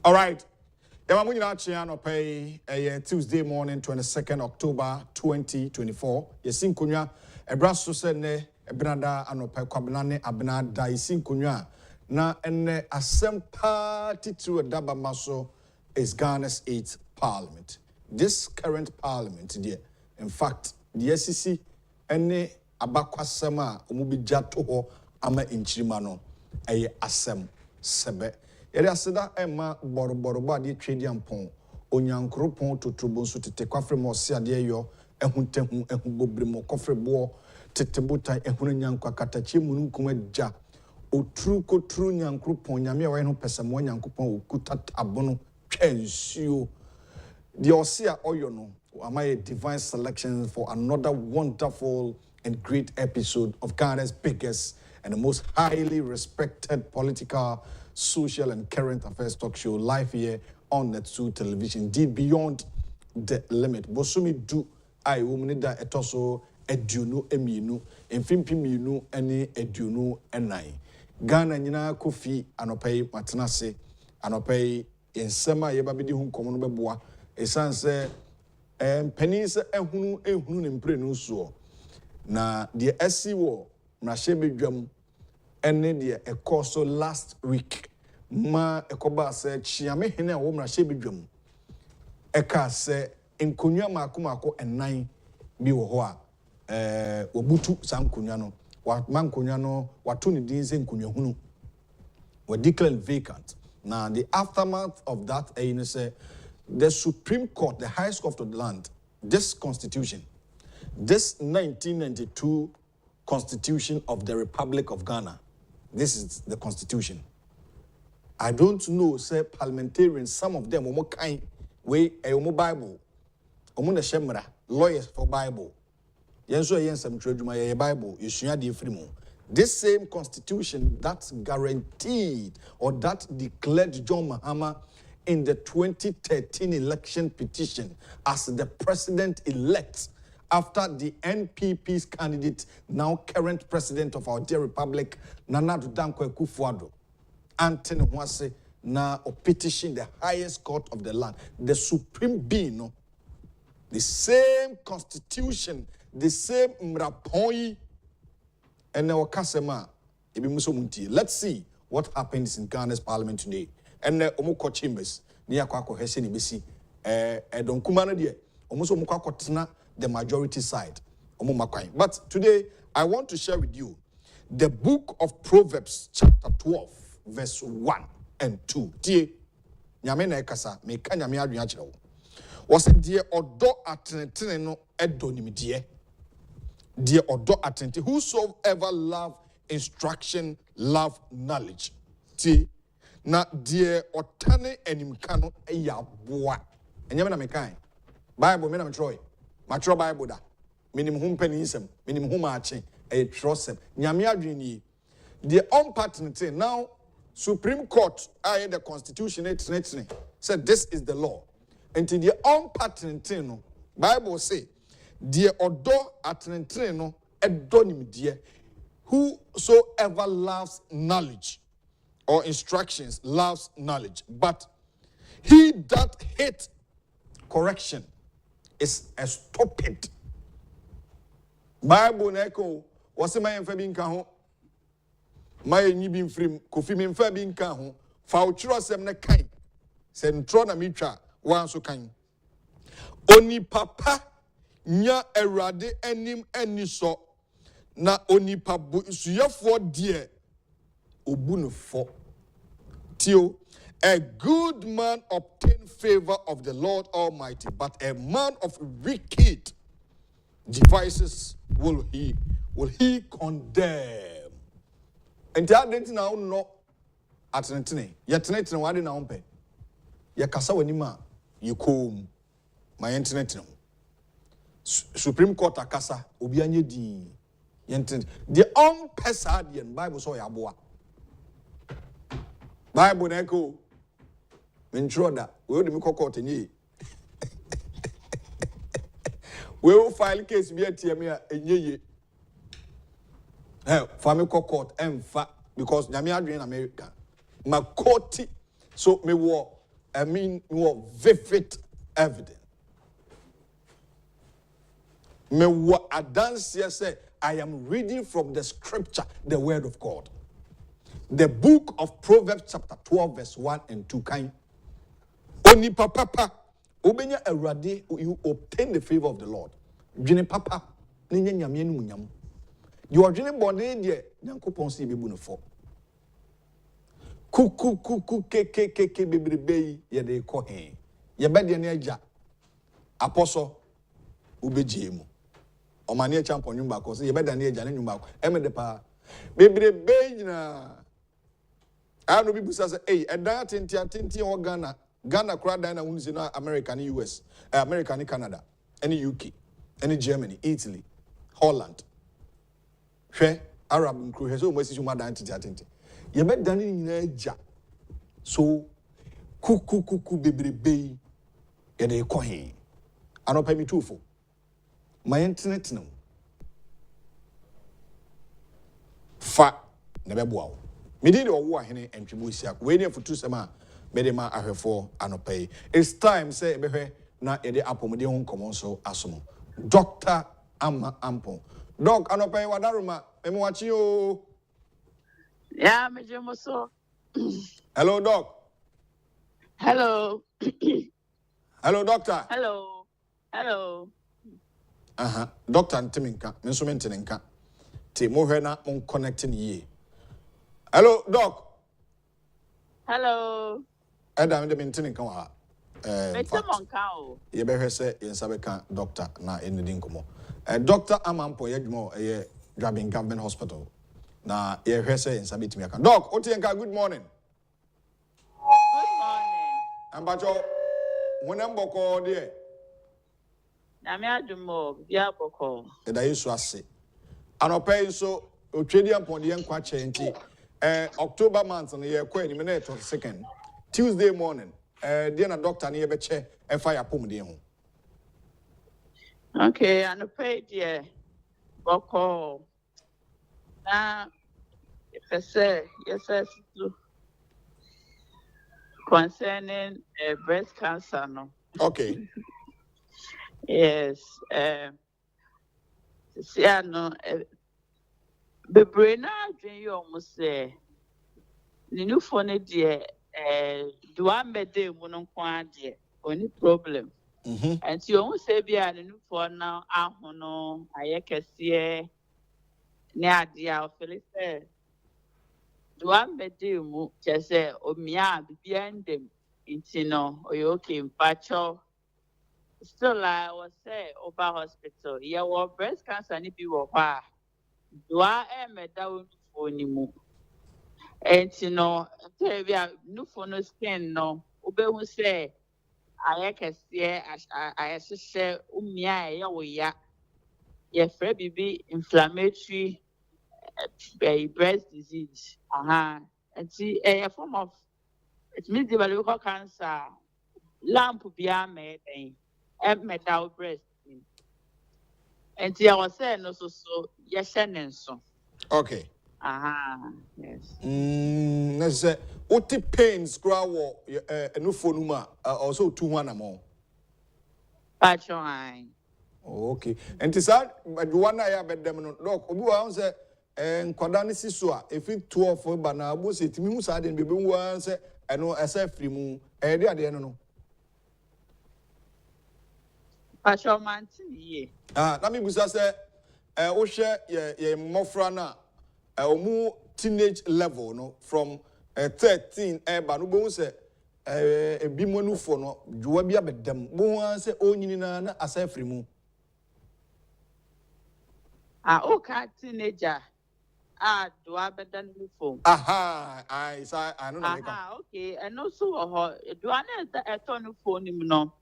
All right. Tuesday morning, 22nd October 2024. Yesin kunya ebraso se ne ebrada anope kwabenane abnada yesin kunya na ene asem party to adaba maso is Ghana's 8th parliament. This current parliament dear, in fact, the SEC ene abakwasema omubijja ho ama inchirima no eye asem sebe. Yere aseda ema boroborobo ade twedi ampon onyankropon totrobo so tete kwafre mo se ade yo ehuntehu ehubobremo kofrebo tetebota ehunu nyankwa katachi mununkum agya otru kotru nyankropon nyame awe no pesamo nyankopon okuta abono twensuo the osia oyo no am I a divine selection for another wonderful and great episode of Ghana's biggest and the most highly respected political, social and current affairs talk show live here on Net2 television. Indeed, beyond the limit. Bosumi do I woman da etoso eduno eminu, enfimpi minu ene eduno enai. Ghana nyina kofi anopay matenase, anopay ensema yebabidi hun komono beboa. Esanse penise ehunu nempre no so. Na the SC war mrashebe dwam ene de ekoso last week ma ekoba se chiame hene a wo mrashebe dwam eka se enkonwa maako enan bi wo ho a obutu sankonwa no wa mankonwa no wato ne din se enkonwa hunu were declared vacant. Now the aftermath of that say the Supreme Court, the highest court of the land, this constitution, this 1992 Constitution of the Republic of Ghana, this is the constitution. I don't know, say parliamentarians, some of them omo kind way omo Bible, omo na shemra, lawyers for Bible. Yenso yensem treduma ye Bible, yesua de frimo. This same constitution that guaranteed or that declared John Mahama in the 2013 election petition as the president-elect after the NPP's candidate, now current president of our dear republic, Nana Danko Akufo-addo, Anthony Huase, now petition the highest court of the land, the supreme being, no? The same constitution, the same mrapoi, and our kasema, let's see what happens in Ghana's parliament today. And omoko chambers, near kwako heseni bisi, don kumana die, omuso mukako tena the majority side. But today, I want to share with you the book of Proverbs, chapter 12, verse 1 and 2. Tie, nyame na ekasa, meka nyame adu ya chirawo. Was it dear odo atentene no edo nimidie? Dear odo atente, whosoever love instruction, love knowledge. Tie, na dear otane enimkano eya boa. Enyame na mekai. Bible me na metroy. Matro Bible da. Minim hum penisem, minim hum ache, a trosem. Nyame adwini. The unpartnerity now Supreme Court I the Constitution said this is the law. Until the unpartnerity no Bible say the odo atnentene no edonim die whosoever loves knowledge or instructions loves knowledge, but he that hates correction is a stupid. Bible neko wase my mfa bi nka ho my nyi bi mfrim kofi me mfa bi nka ho fa otwiro asem ne kan se ntro na mitwa wan so kan oni papa nya awurade anim ani so na oni pabo suyafo de obunufo tio. A good man obtain favor of the Lord Almighty, but a man of wicked devices will he condemn. And that didn't now no at Nentine. Yet Nentine wadi na umpe. Ya kasa wenima you come my internet no. Supreme Court akasa obianye di yentine. The unpesadian Bible so ya boa. Bible neko Mintroda, we will be court in we will file case be a TMA in ye. Family court and fat because Namia in America. Makoti so me war vivid evidence. Me what I dance here say I am reading from the scripture, the word of God. The book of Proverbs chapter 12 verse 1 and 2 kind. Oni papa obenya awurade, you obtain the favor of the Lord. Dwene papa ne nyame no munyam. You are dwene bone de nyankopon se bebu no fo. Kuku ke bebrebe ye de ko he. Ye be de na agya. Apostle ubegie mu. Omani champion nyumba ko se ye be de na agya ne nyumba ko. Emede pa. Bebrebe nyina. Anu bi busa say edan tinti o Ghana crowd na wunzi na America and US, America and Canada, any UK, any Germany, Italy, Holland. Hwe Arab nkru so mo sisi mo dan tinti. Ye be dan ni nyina agya. So kuku bebrebe ye de ko he. Anopa mi tufo. Ma yentenetene. Fa na be boa wo. Me did owo ahene entwebo sia. We dey futu sema medema ahwefo anopai. It's time say behwe na yede apomode ho nkomo so asomo. Dr. Ama Ampo. Doc anopai wadaruma eme wachi o. Yeah, me so. Hello doc. Hello. Hello doctor. Hello. Doctor Ntiminka, mensument nka. Te mo hwe na mon connecting ye. Hello doc. Hello. Adam de mentini nka wa. Ye behwe se yensabe kan doctor na enidi nkomo. Dr. Amampo yedmo ye Drabin Government Hospital. Na ye hwe se yensabe timi aka. Doc, otienka good morning. Good morning. Ambacho wonembo ko de. Na me adumo bia boko. Eda yesu ase. Anopai so otwedi ampode ye nkwa che nti October month no ye kwa ni me na 22nd Tuesday morning dia na doctor na ye be che e fire pom de ho. Okay, and pay there boko. Na yes concerning breast cancer no. Okay. Yes, see no bebre na adwen you almost say the new phone de do I mede mu no kwa de only problem. And you almost say be an new phone now ahono ayekese ne ade a ofele say do I mede mu just say omia bibia ndem intino oyo okay mpacho. Still I was say over hospital yeah well breast cancer ni bi wo kwa do I meda wo phone mu. And you know, tell you, no for no skin, no. Obe who say, I can see, I say, ya, we ya, baby, inflammatory breast disease. And see, a form of it means the local cancer, lamp be a made, metal breast. And see, I was saying, no, so, yes, and so. Okay. Yes. Let's say, what the pains grow no phone also 2-1 more. Okay. And to say, but one I have them no look, Obu say, and Kodani Sisua, if it 12 for Banabu, it means I didn't be one say, I know as a free moon, I didn't know. Pacho Mantini. Let me say, Osha, ye Mofrana, omu teenage level, no, from 13, Banubo say, a bimonu for no, Juabia bedem, Boan say, only na as a free moon. Okay, teenager. Do I better than before? I don't know. Okay, and also, do I know that a ton of phone him no?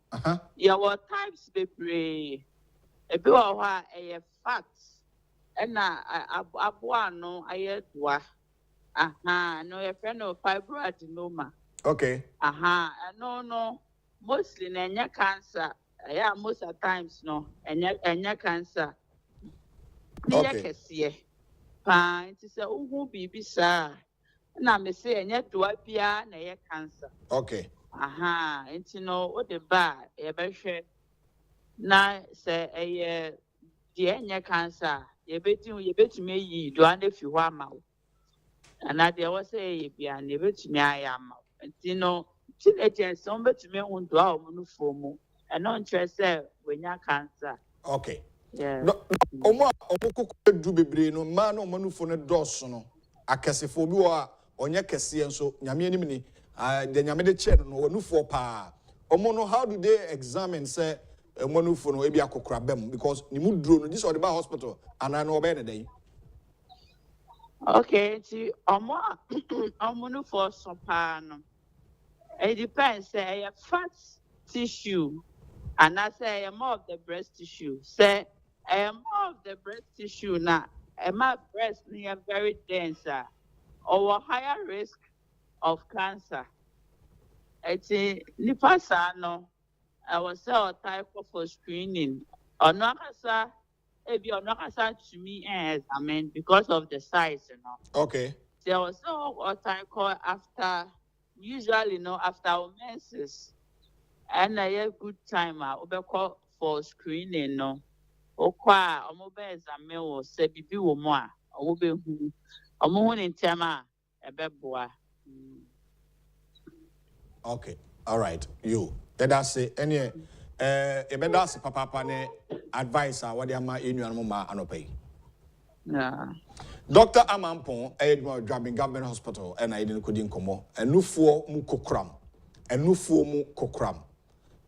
Your types be pray. A bit of a facts. And no, I had wa. No, a friend of fibroadenoma. Okay. No. Mostly, nanya cancer. Yeah, most of times, no, and cancer. Okay. It is a baby, sir. Na me say, and yet do I be na cancer. Okay. Aha, it's what the bar, a better. Na say the any cancer, you bet me ye do under few mouth. And I there was a be an to me I am. And teenagers some bet me on to our monoform and non stress when you cancer. Okay. Yeah. No, omo du bebre no ma no manufo no dosso no akesefo bi wa onye kese nso nyame anim ni de nyame de che no wanufo pa omo no how do they examine say manufo no e bi akokora bem because ni mu duro no this or the hospital and I know be dey. Okay, see omo for some pan. It depends say fat tissue and I say more of the breast tissue. Say more of the breast tissue now. My breast near very dense or higher risk of cancer. It's nipa no. I was type for screening. Or no kasa ebi or no kasa to me examine because of the size, Okay. There was what I call after usually after menses. And I have good time call for screening okwa omobe examine wo se bibi wo mo a omobe hu omo hu ntem a ebeboa. Okay. All right. You. That say any that's papa ne advice what they ma enu ma anopai. Yeah. Dr. Amampon Edward Government Hospital and I didn't couldn't come and nufuo mu kokram and nufuo mu kokram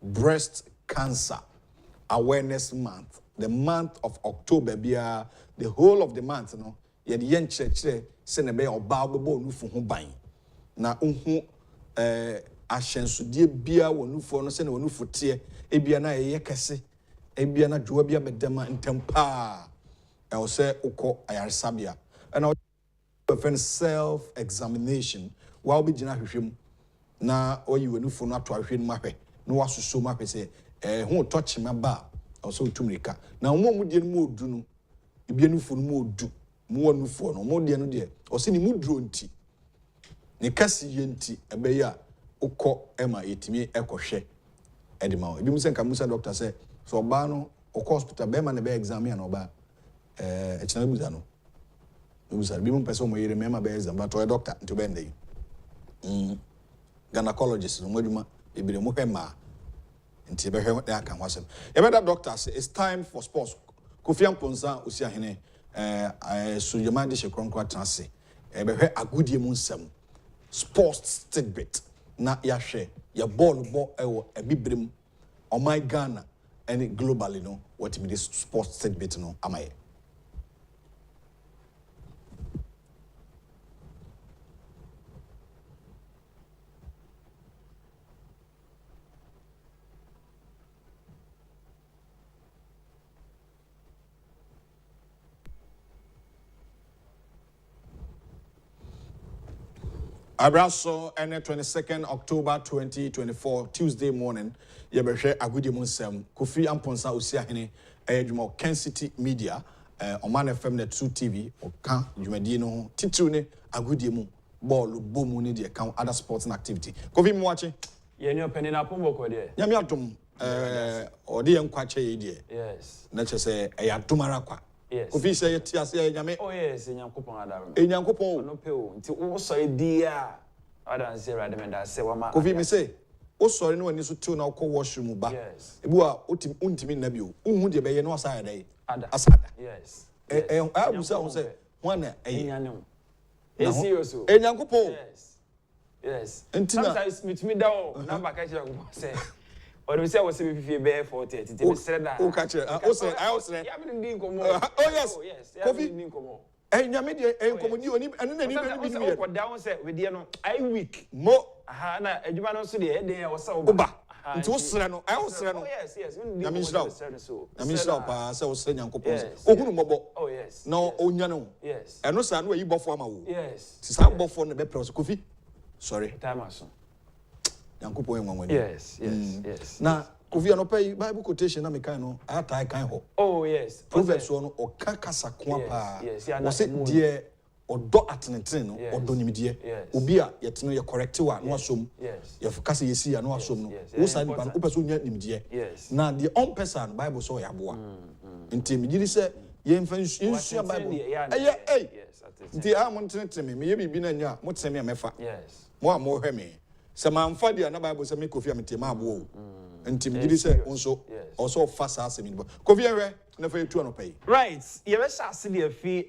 breast cancer awareness month, the month of October bia the whole of the month ye the yen church se ne be oba bebo nufu ho ban na unhu ahyensodie bia wonufu no se ne wonufu te ebia na ye kese ebia na dwoa bia bedema ntempa e wo se ukọ ayaresabia and our friend self examination while be gina hwehwem na oyi wonufu no ato ahwe no mahwe na wasoso mahwe se ho touch ma ba also tumrika na mo die no mo odu no ebia nufu no mo odu mo wanufu no mo die no de o se ni mu duro nti ne kasi ye nti ebe ya ukọ ema yetimi ekohwe edima o ebi mu se nka musa doctor say so ba no ukọ hospital be ma na be examine na oba echina buza no buza bi mu pese mo yire mema be exam but o doctor nti be ndey gynecologist no moduma ebire mo hwema nti be hwe aka hwasem ebeda doctor say it's time for sports Kofi Amponsa osiahene sujamande shekronkwa transe be hwe agudie mu nsem sports tidbit na yahwe ya ball bo ewo ebibrem o my Ghana and globally no what me this sports tidbit no amaye. Abraso and 22nd October 2024 Tuesday morning yebehwe agudi munsem Kofi Amponsa osiahene edwuma Kencity Media Oman FM net 2 TV oka dwumadi no titru ne agudi mu ball bomu ne de kan other sports and activity Kofi mu wache ye nyo penina pomboko de nyame adom ode ye nkwache ye de yes na chese eyadumara kwa yes Kofi say yeti ase nyame oh yes enyankopon adaru enyankopon no pe o nti wo so dia adan say rademenda say wama Kofi me say o sorry no ani so tu na ko washroom ba yes ebu a untimi na bio unhu de be ye no asaya dai asada yes abusa won say wana enyanem esi yoso enyankopon yes Entina sometimes me da o number ka kire ko say or we say we say fifie be 40 tete be sere da o ka kire o say I say ya me ndi nkomo oh yes Kofi ndi nkomo nyame de nkomo di oni ene na ni bi ni me ko down say we dey no I week mo aha na adwuma no so de e dey wo say oba nti wo sere no I wo sere no yes nyame nshira pa say wo sere nyankopon ohunu mobo oh yes na onya no yes eno sa no yi bofo ama wo yes ti sa bofo no be press Kofi sorry time aso nyankopon enwanwani yes na Kofi anopai Bible quotation na mekan no ata kan ho oh yes Proverbs no o kakasa ko pa wo se die odo atenetene no odo nimdie obi a yeteno ye correct wa no asom ye fokase yesi ya no asom no wo sa nipa no opeso nya nimdie na the on person bible so ya boa nti megiri se ye mfa nsua bible nti a mo nteneteme me ye bibi na nya mo teme mefa mo a mo hwe me se manfa dia na bible se me kofi amete ma abo nti megiri se onso also fast as me kofi hwe na fa etu anopai right ye be sha ase de afi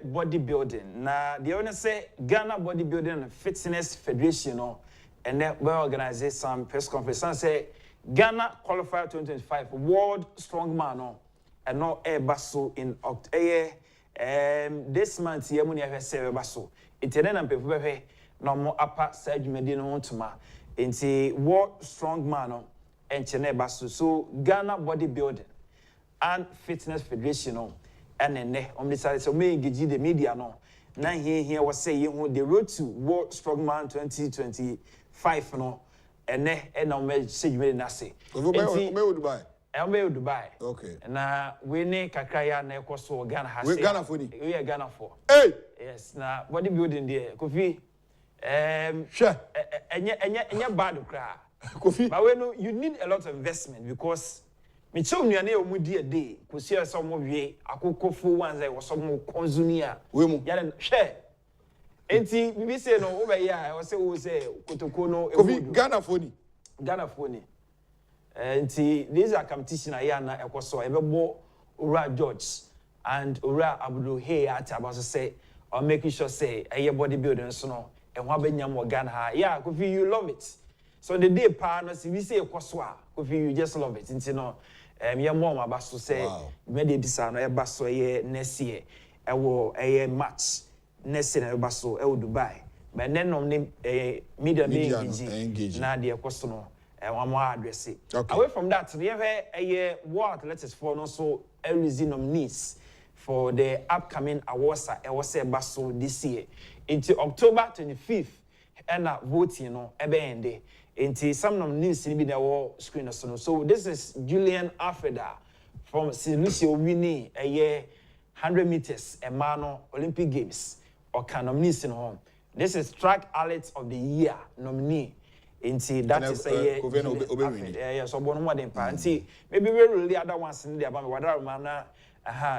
bodybuilding na the one say Ghana Bodybuilding and Fitness Federation no and they organize some press conference and say Ghana qualifier 2025 world strongman no and no baso in this month ye money have say baso intene na pefu behwe no mo apa sajumedi no ntoma enti world strongman no enchene baso so Ghana Bodybuilding and Fitness Federation no and decided so me engage the media no na here was say the road to world strongman 2025 no and me say you na say Dubai Dubai. Okay. Na we ne kakraya na ekoso Ghana ha say. We Ghana for ni. We are Ghana for. Hey. Yes, na bodybuilding there. Kofi. Sure. Enye bad kra. Kofi. But we know you need a lot of investment because me chom nuane o mudi a day. Kosi so mo wie akokofo ones e so mo consumia. We mu. Ya share. Enti bibi say no over here I say wo say kotoko no Kofi Ghana for ni. Ghana for ni. Nti these are competition ayana ekoso ebebo Ura George and Ura Oduro hey at about to say or making sure say aye bodybuilding so no e ho abenya mo Ghana ha yeah Kofi you love it so the day pa no see we say ekoso a Kofi you just love it nti no ye mo ma baso say me dey bisa no e baso ye next year e wo match next year e baso e wo Dubai but then no media engage na dey ekoso no one more address it. Okay. Away from that, we have a World Athletics for also a nominees for the upcoming awards at Ewase Basso this year. Into October 25th, and voting, you know, ebe into some nominees in the award screen. So this is Julian Alfreda from Silucio winning a year 100 meters a mano Olympic Games or can nominees in home. This is track athlete of the year nominee. Inti that is a so bono more than panty maybe we really other ones in there about whether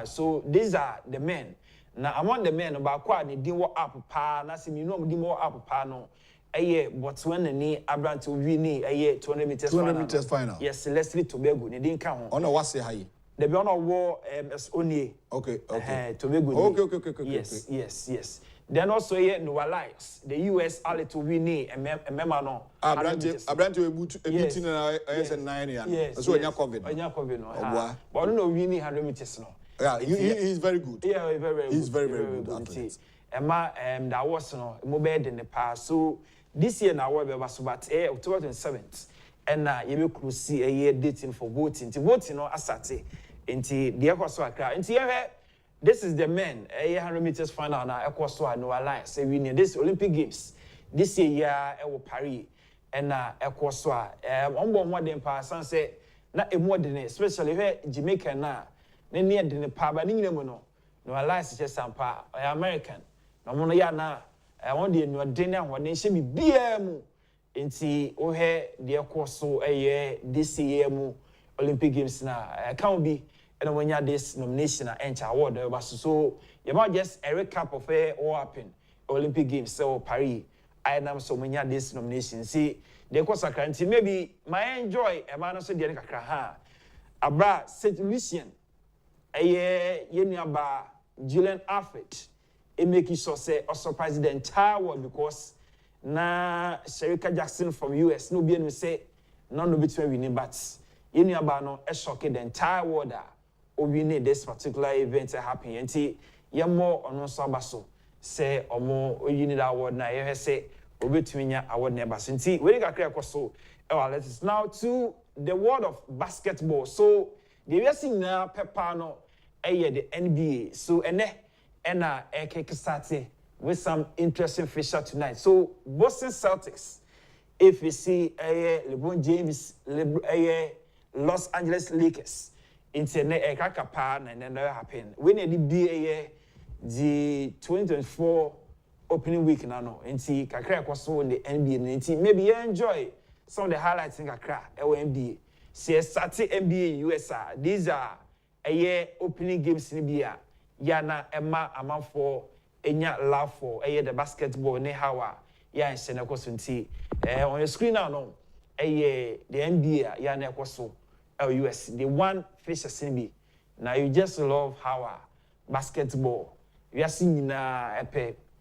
so these are the men now among the men about quite ni din wo up pa na sim you know din wo up pa no but when ni Abrant we ni 200 meters final yes Leslie Tobago ni din ka ho ona wase hai the be ona wo Onie okay Tobago okay yes then also here Unauthorized the US athlete we need a member no Abrante we meeting na IS9 ya so anya COVID no but no we need 100 meters no yeah he's very good yeah very he's very good athlete that was no mo be in the past so this year na we be so but October 27th and you be close a year dating for voting no asate nti the ekoso akra nti this is the men 100 meters final na ekoso Unauthorized say we need this Olympic Games this year Paris and ekoso ombo mo den pa san say na emu de especially Jamaica na near de pa ba ni nyina mu no Unauthorized just sampa American na mo no ya na won de enu de na ho ne hye mi bia mu nti o de ekoso this year mu Olympic Games na can be and when you have this nomination and award, so you might just a recap of what happened Olympic Games, so Paris. I am so many of this nomination. See, the course of country maybe my enjoy a man also the Kraha. Abra St. Lucian, a year about Julian Alfred. It make you so say or surprise the entire world because na Sherika Jackson from US no be any say none between winning bats. You know about no a shock the entire world. We need this particular event to happen. Nti ye more on so say or more you need award na ye say obetumi award na baso. Nti we ga kra so let us now to the world of basketball. So the we see na pepper no the NBA. So ene start with some interesting feature tonight. So Boston Celtics, if you see LeBron James, Los Angeles Lakers. Internet kaka pa na never happen when it be the 2024 opening week now, and see kakra kwaso in the NBA, and see maybe you enjoy some of the highlights in kakra NBA. See, starting NBA USA. These are a year opening games in Libya. Yana Emma amount for enya love for a year the basketball ne hawa ya in Senako Sunti. On your screen now, no, a year the NBA yana kwaso US. The one fish a now you just love how basketball. We are seeing a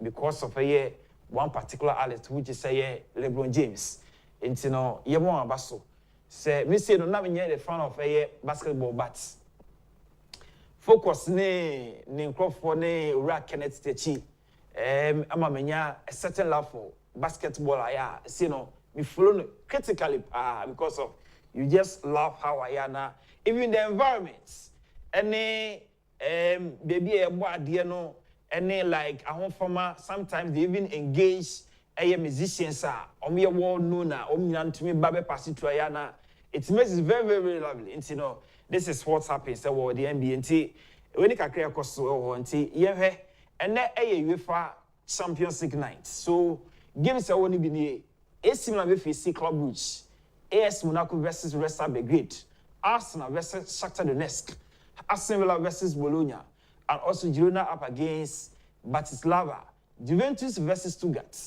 because of a year one particular athlete which is a year LeBron James. And you know, you want a basso. Say, me say no, not the fan of a year basketball, but focus ne for ne ura Kenneth Techi. Ama menya a certain love for basketball. I see no, me follow critically because of you just love how I am now. Even the environments. Any baby a boy dear no any like a home farmer sometimes they even engage musicians me well known to me babe pass it to ayana. It makes it very, very, very lovely. And you know, this is what's happening so the NBA when you can create cost and then UEFA Champions League night. So games are only been a similar with Club Brugge, AS Monaco versus Resta Belgrade, Arsenal versus Shakhtar Donetsk, Aston Villa versus Bologna, and also Girona up against Bratislava, Juventus versus Stuttgart,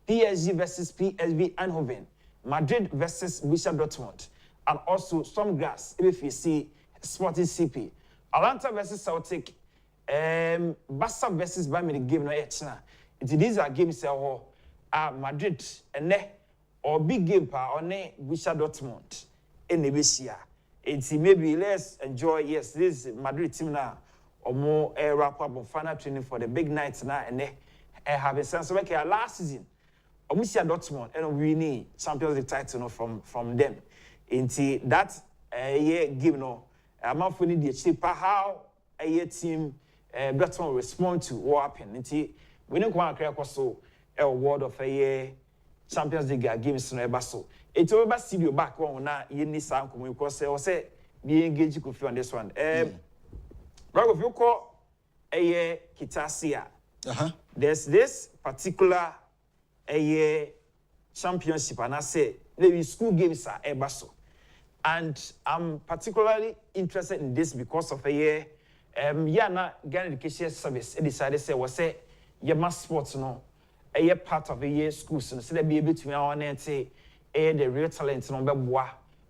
PSG versus PSV Eindhoven, Madrid versus Borussia Dortmund, and also some grass, AFC Sporting CP, Atlanta versus Celtic, Barca versus Bayern Munich game no etna. These are games Madrid and or big game or Borussia Dortmund in the Asia. It's maybe let's enjoy. Yes, this Madrid team now or more wrap up on final training for the big nights now and have a sense of okay last season. Borussia Dortmund and we need Champions League title from them. Into that year game no, I'm not funny the shape how a year team Dortmund respond to what happened. Into we don't want to create so a award of a year Champions League games no ebaso. It's over studio back one na yeni sam come because say be engage ku on this one. Right if you call a year Kitasia. There's this particular a year championship and I say maybe school games are ebaso. And I'm particularly interested in this because of a year Yana Ghana Education Service decided say was say Yama sports no a year part of a year schools and so they be able to and say the real talent no be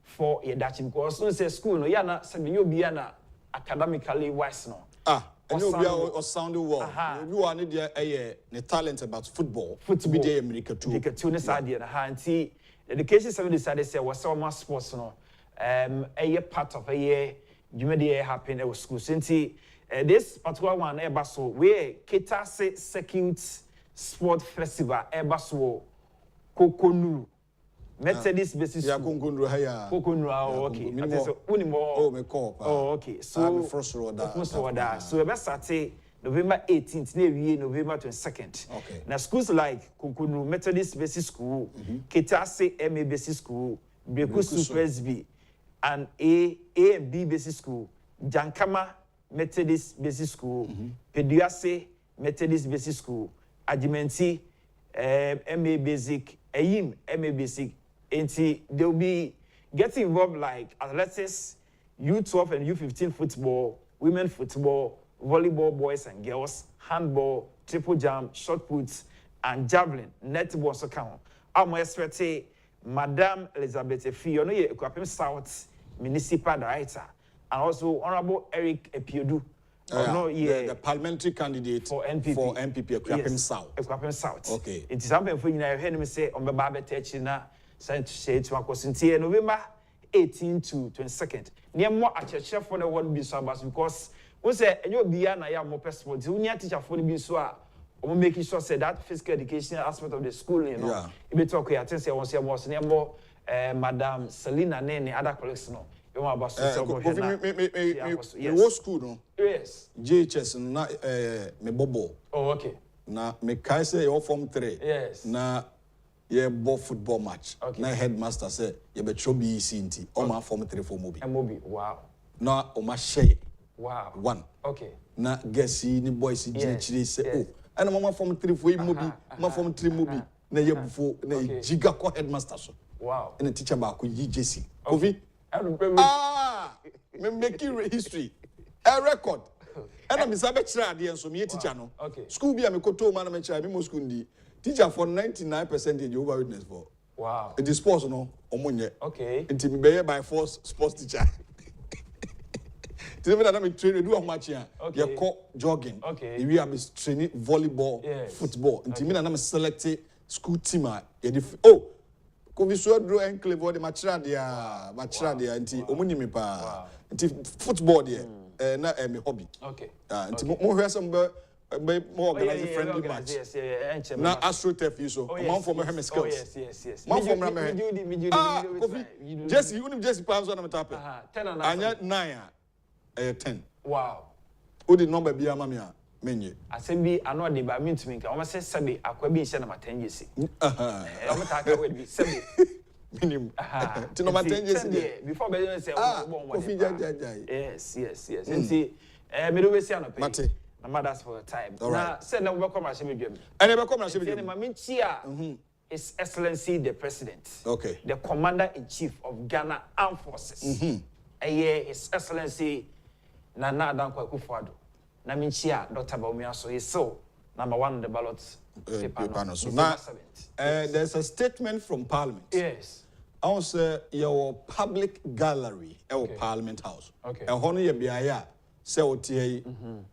for your Dutch because no say school no yana say you be na academically wise no and you be or sound well you are need the talent about football be there America too ne side na anti education service decided say was some sports no a year part of a year you made it happen at school since this particular one so we Kencity Circuit Sport Festival so Kokonu Methodist basis Kokonu haya Kokonu okay okay so first order so we start November 18th November 22nd okay now schools like Kokonu Methodist Basic School Kencity MA Basic School Brekusu Presby and A and B Basic School Jankama Methodist Basic School Peduase Methodist Basic School Agyapong MA Basic Ayim MA Basic and they'll be getting involved like athletics, U12 and U15 football, women football, volleyball boys and girls, handball, triple jump, shot puts and javelin, netball so count. I'm expecting Madam Elizabeth Fee, Agyapong South Municipal Director, and also Honorable Eric Epiodu. The parliamentary candidate for NPP Agyapong South. Agyapong South. Okay. It is something for you now. Hear me say on the Babe Techina, sent to Makosinti, November 18 to 22nd. Near more at your chef for the one be so because we say and you'll be an I am more personal. You need teacher for the be so or making sure say that physical education aspect of the school, you know. If you talk here, I think I want to say more near more Madam Selina Nene, other colleagues no. What school no? Yes. JHS na me bobo. Oh okay. Na me kai say your form 3. Yes. Na ye bo football match. Okay. Na headmaster say ye be tro BEC nti o ma form 3 for Mobi. Mobi. Wow. Na o ma share Wow. 1. Okay. Na Gessi ni boys chiri say oh. And mama from 3 for mobi, mama from 3 mobi. Na ye bufo na giga ko headmaster so. Wow. And the teacher ba ko yi Jesse. Kofi. Me making history. A record. And I'm sabe chira ade enso me teacher no. School bi a me koto ma na me chira me mo school ndi. Teacher for 99% over witness for. Wow. It is sports no omonye. Okay. Until me be by force sports teacher. Till me na me train do much here. You call jogging. Okay. We are training volleyball, football. Until me na me select school team oh ko vi so draw enclave the machira dia until omuni me pa. Until football there na me hobby. Okay. Until mo hwe some more organize friendly match. Yes. Na AstroTurf you so. Man for me skills. Oh yes. Man for me. Kofi. Jesse, you need Jesse pounds on me tap. 10 and Anya 9 10. Wow. O the number be ama me a menye. Asem bi ano de ba mentumi nka. O ma se sebe akwa bi nse na maten Jesse. O ma ta ka we bi sebe. Minimum. Ti no maten Jesse. Before be say o bo mo. Kofi jajajai. Yes. Nti me do we see ano pe. Mate. That's for the time. Now, say na we come and me dwem. And we come and say me dwem. Ma menchia His Excellency the President. Okay. The Commander in Chief of Ghana Armed Forces. His Excellency Nana Dankwa Akufo-Addo. Na menchia Dr. Bawumia so he's so number 1 on the ballot paper. So now there's a statement from Parliament. Yes. I want say your public gallery at Parliament House. Okay. And hono ye biaya say otie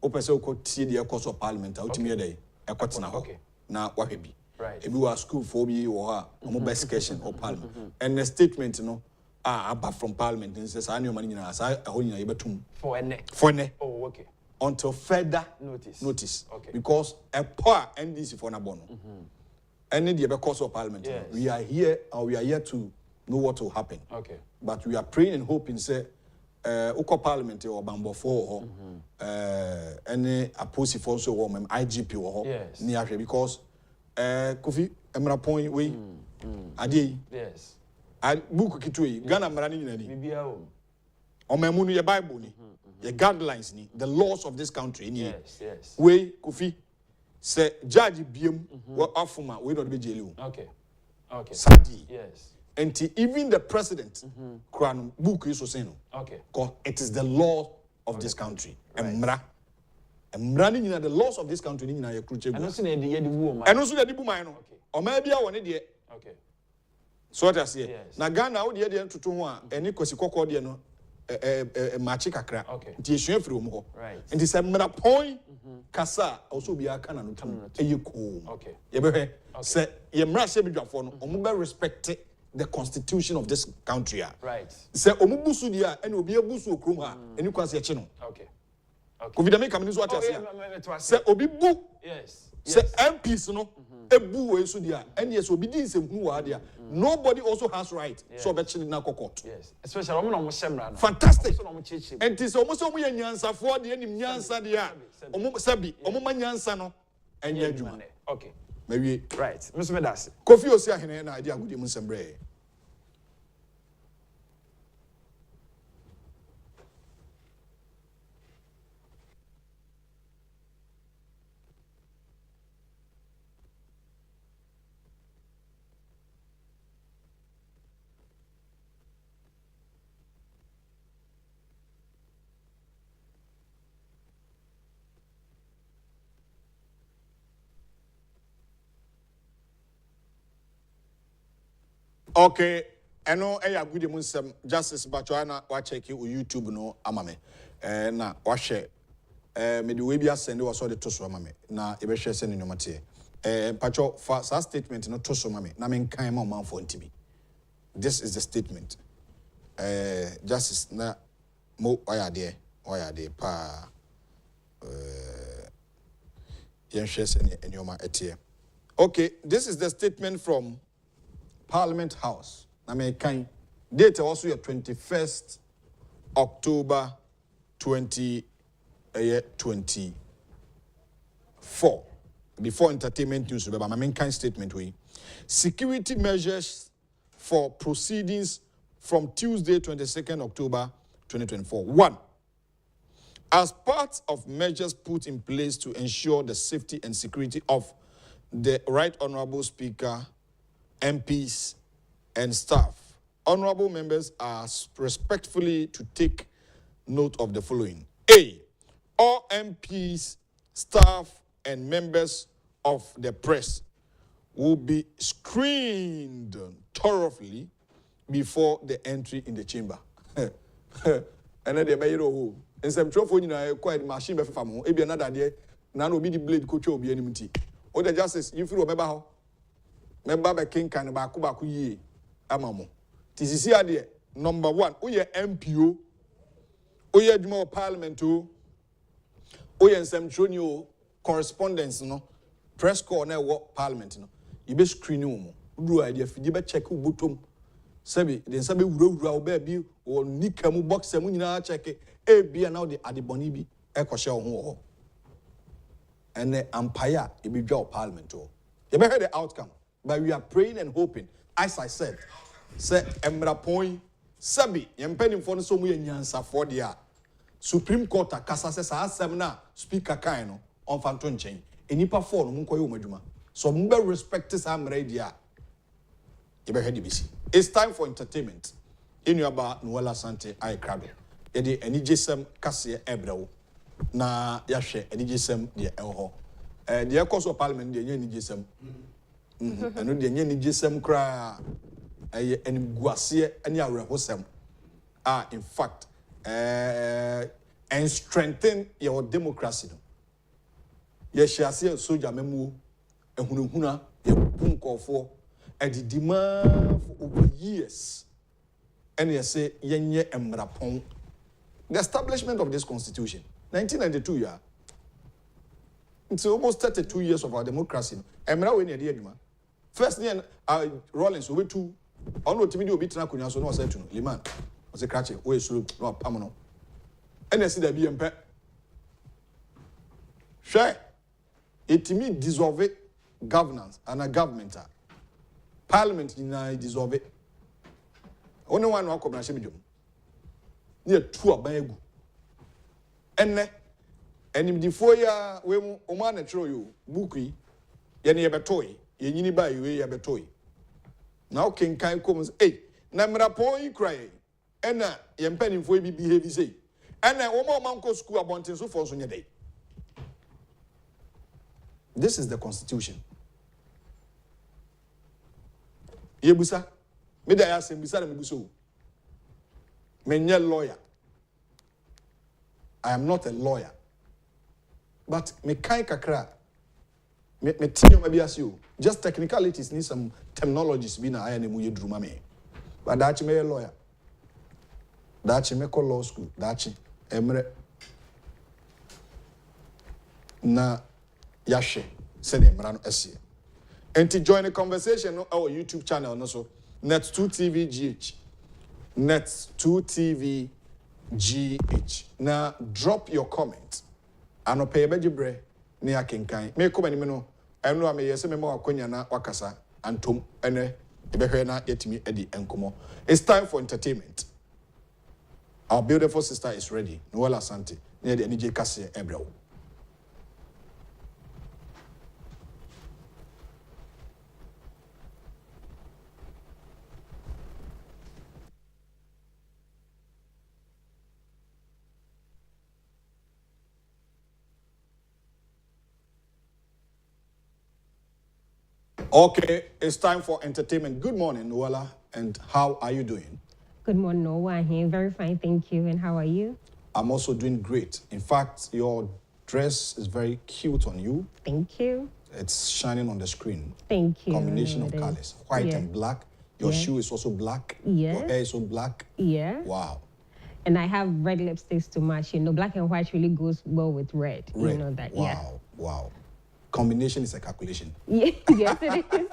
opese okotie the course of Parliament ultimate day ekotena ho na wahwe bi. Right. Ebi wa school for bi wo ha omo best question of Parliament. And the statement no about from Parliament and says anyo mani nyina sa ho nyina ye betum for ene. Oh, okay. Until further notice. Okay. Because a poor NDC for nabono. Any the course of Parliament. Yes. We are here to know what will happen. Okay. But we are praying and hoping say Uko Parliament or Bambo for any opposing force or IGP or near because Kofi Emra point we Adi. Yes. I book kitui Ghana Marani Nadi. O memunu ye Bible ni. The guidelines ni, the laws of this country ni. Yes. We Kofi say judge biem we afuma we not be jail. Okay. Sadi. Yes. And even the president, Kran book is saying, okay, because it is the law of this country. Emra running in the laws of this country. And also the woman. Or maybe I want it. Okay. So what I say. Now Ghana, how the idea to one, and it was a cocoa, a machikakra. Okay. Right. And this a point. Kasa also be a canon. Okay. Say, Yemra Sebija for no, respect the constitution of this country. Right. Say omubusu dia and obi abusu okroma and you can say chino. Okay. Could be make what I say. Say obi bu. Yes. Say MPs no ebu we so dia and yes obi din sem hu dia. Nobody also has right. So be chini na court. Yes. Especially omo no shemra no. Fantastic. And this almost omo nyansa for dia nim nyansa dia. Omo sabi omo manyansa no enya adwuma. Okay. Maybe right. Mr. Medasi. Kofi Osia hene na idea gudi munsembre. Okay, I know I good munsem justice Bachoana wa check you YouTube no amame. Na wa share me the way bia send was all the to so amame. Na e be share send no mate. Pacho for sa statement no to so amame. Na men kan ma man for ntibi. This is the statement. Justice na mo oya de pa yen share send anyoma etie. Okay, this is the statement from Parliament House. I mean, date also your 21st October 2024. Before entertainment news, but my main statement we security measures for proceedings from Tuesday 22nd October 2024. 1. As part of measures put in place to ensure the safety and security of the Right Honorable Speaker, MPs, and staff, honorable members are respectfully to take note of the following. A, all MPs, staff, and members of the press will be screened thoroughly before the entry in the chamber. And then they may know. And some trophy in quite machine be famo. Ebi another day, na no be the blade coach obi animti. O the justice, you feel remember how? Remember the king can ba ku ye amamo. Tisisi ade number 1, o ye MPO, o ye adwuma parliament o ye nsɛmtwerɛni o correspondence no, press corps na wo parliament no. You be screening mo. Uru idea fidi be check u bottom. Sebi den sabe wura oba bi o nika mu box mu nyina check e bia now the adiboni bi e ko share ho ene empire e bi dwa parliament o you be heard the outcome, but we are praying and hoping, as I said, say emra point sabi yempanimfo no so mu yanyansafo de a Supreme Court akasa se sa asem na speaker kan no on fanto nchen enipa for no mu koyo madwuma so mu be respect sa amra dia you be heard the BC. It's time for entertainment. In your bar, Noella Sante, I crab. Yedi enijesem kase ebrewo. Na yahwe enijesem de elho. The course of parliament de enijesem. Eno de enijesem kra eniguase eni awerehosem. In fact, and strengthen your democracy. Ye shiase soldier memu ehunhuna ye punkofo and the demand for over years. And you say, yenye emrapon. The establishment of this constitution, 1992 year. It's almost 32 years of our democracy. Emra we near the first year, Rollins over two. I know Timmy will be Tanakunya, so no said to Liman. Was a catcher, we sloop, no pamano. And I see the BMP. Share it to me dissolve governance and a government. Parliament deny dissolve it. Only one walk of Nashimidum. Near two abagu. And in the 4 year, we Oman throw you, Buki, Yanni Abatoy, Yanni by you, Abatoy. Now King Kai comes, hey, Namra Poi cry, and Yampen for be behaving say. And one more Manco school about so for on your day. This is the constitution. Yebusa, me da yase mbisa na mebuso. Menye lawyer. I am not a lawyer. But me kai kakra. Me tinyo mabiasi you. Just technicalities need some terminologies bi na aya ne mu yedruma me. But dachi me lawyer. Dachi me ko law school. Dachi emre na yahwe se ne mra no esie. And to join the conversation on our YouTube channel also, Net2TV GH. Net2TV GH. Now drop your comment. I no pay bejibre ni akenkan. Me come ni no. I know me yese me ma wakonya na wakasa antom ene ebehwe na yetimi edi enkomo. It's time for entertainment. Our beautiful sister is ready. Noella Sante. Near the NJ Kase Ebrew. Okay, it's time for entertainment. Good morning, Noella, and how are you doing? Good morning, Noah. I'm here. Very fine, thank you. And how are you? I'm also doing great. In fact, your dress is very cute on you. Thank you. It's shining on the screen. Thank you. Combination of colors, white and black. Your shoe is also black. Yeah. Your hair is also black. Yeah. Wow. And I have red lipsticks to match. You know, black and white really goes well with red. Red. You know that. Wow. Yeah. Wow. Combination is a calculation. Yeah. Yes, it is.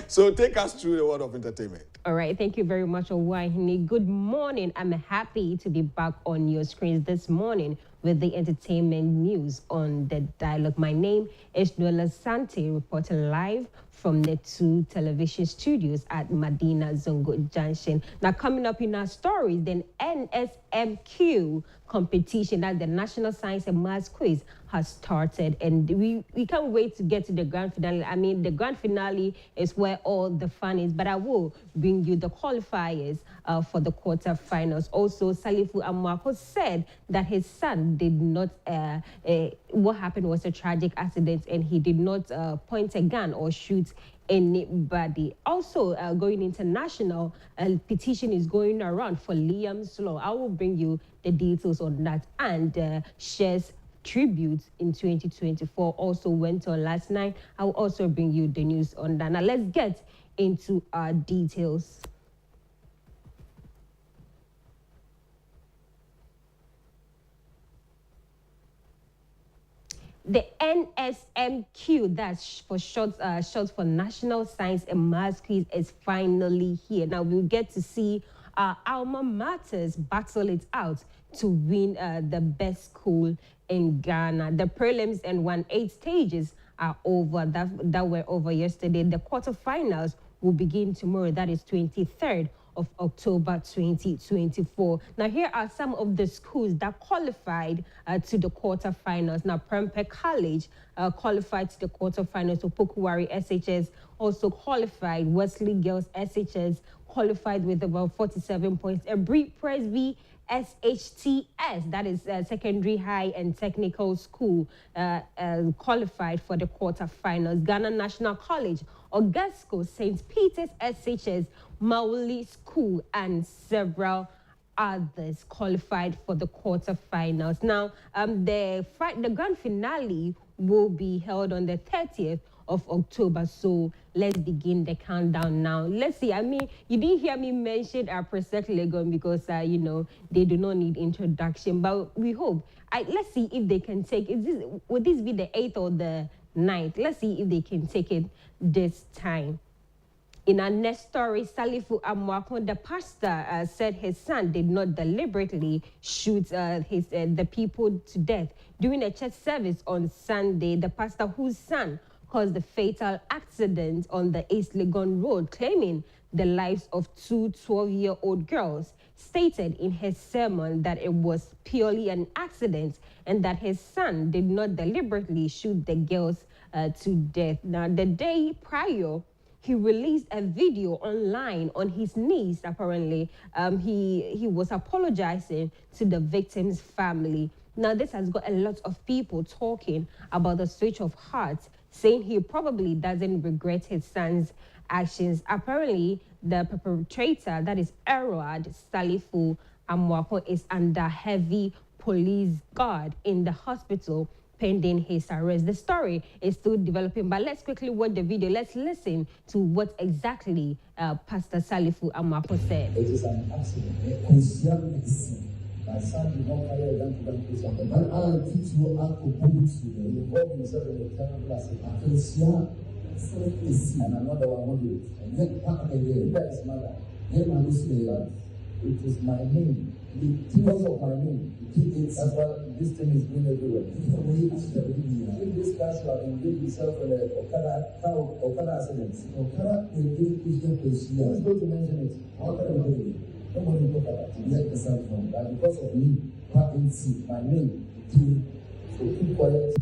So take us through the world of entertainment. All right, thank you very much, Owahini. Good morning. I'm happy to be back on your screens this morning with the entertainment news on the dialogue. My name is Noela Sante, reporting live from the 2 television studios at Medina Zongo Junction. Now, coming up in our stories, then NSMQ competition at the National Science and Maths Quiz has started, and we can't wait to get to the grand finale. I mean, the grand finale is where all the fun is, but I will bring you the qualifiers for the quarterfinals. Also, Salifu Amwako said that his son did not, what happened was a tragic accident, and he did not point a gun or shoot anybody. Also, going international, a petition is going around for Liam's Law. I will bring you the details on that, and shares tribute in 2024 also went on last night. I will also bring you the news on that. Now, let's get into our details. The NSMQ, that's for short for National Science and Maths Quiz, is finally here. Now we'll get to see our alma maters battle it out to win the best school in Ghana. The prelims and 1/8 stages are over. That were over yesterday. The quarterfinals will begin tomorrow. That is 23rd of October 2024. Now, here are some of the schools that qualified to the quarterfinals. Now, Prempeh College qualified to the quarterfinals. So Pokuwari SHS also qualified. Wesley Girls SHS qualified with about 47 points. Ebri Presby SHTS, that is Secondary High and Technical School, qualified for the quarterfinals. Ghana National College, Augusto, St. Peter's SHS, Mauli School, and several others qualified for the quarterfinals. Now, the grand finale will be held on the 30th of October. So let's begin the countdown now. Let's see. I mean, you didn't hear me mention our Presec Legon because, you know, they do not need introduction. But we hope. Let's see if they can take. Would this be the 8th or the 9th? Let's see if they can take it this time. In our next story, Salifu Amwako, the pastor, said his son did not deliberately shoot the people to death. During a church service on Sunday, the pastor whose son caused the fatal accident on the East Legon Road, claiming the lives of 2 12-year-old girls, stated in his sermon that it was purely an accident and that his son did not deliberately shoot the girls to death. Now, the day prior, he released a video online on his knees, apparently. He was apologizing to the victim's family. Now, this has got a lot of people talking about the switch of heart, saying he probably doesn't regret his son's actions. Apparently, the perpetrator, that is Erod Salifu Amwako, is under heavy police guard in the hospital pending his arrest. The story is still developing, but let's quickly watch the video. Let's listen to what exactly Pastor Salifu Amwako said. It is an accident. My son did not carry a gun to gun to something. But I teach you how to boot to them. You involve yourself in a terrible accident. And another one will do it. And then part of the day, that is mother. Then I will say, it is my name. Because of my name. That's why this thing is going everywhere. In this class, you have engaged yourself in an Okada accident. Okada, I was going to mention it. How can I do it? Nobody talk about it. Let yourself from that. Because of me, my name, so keep quiet.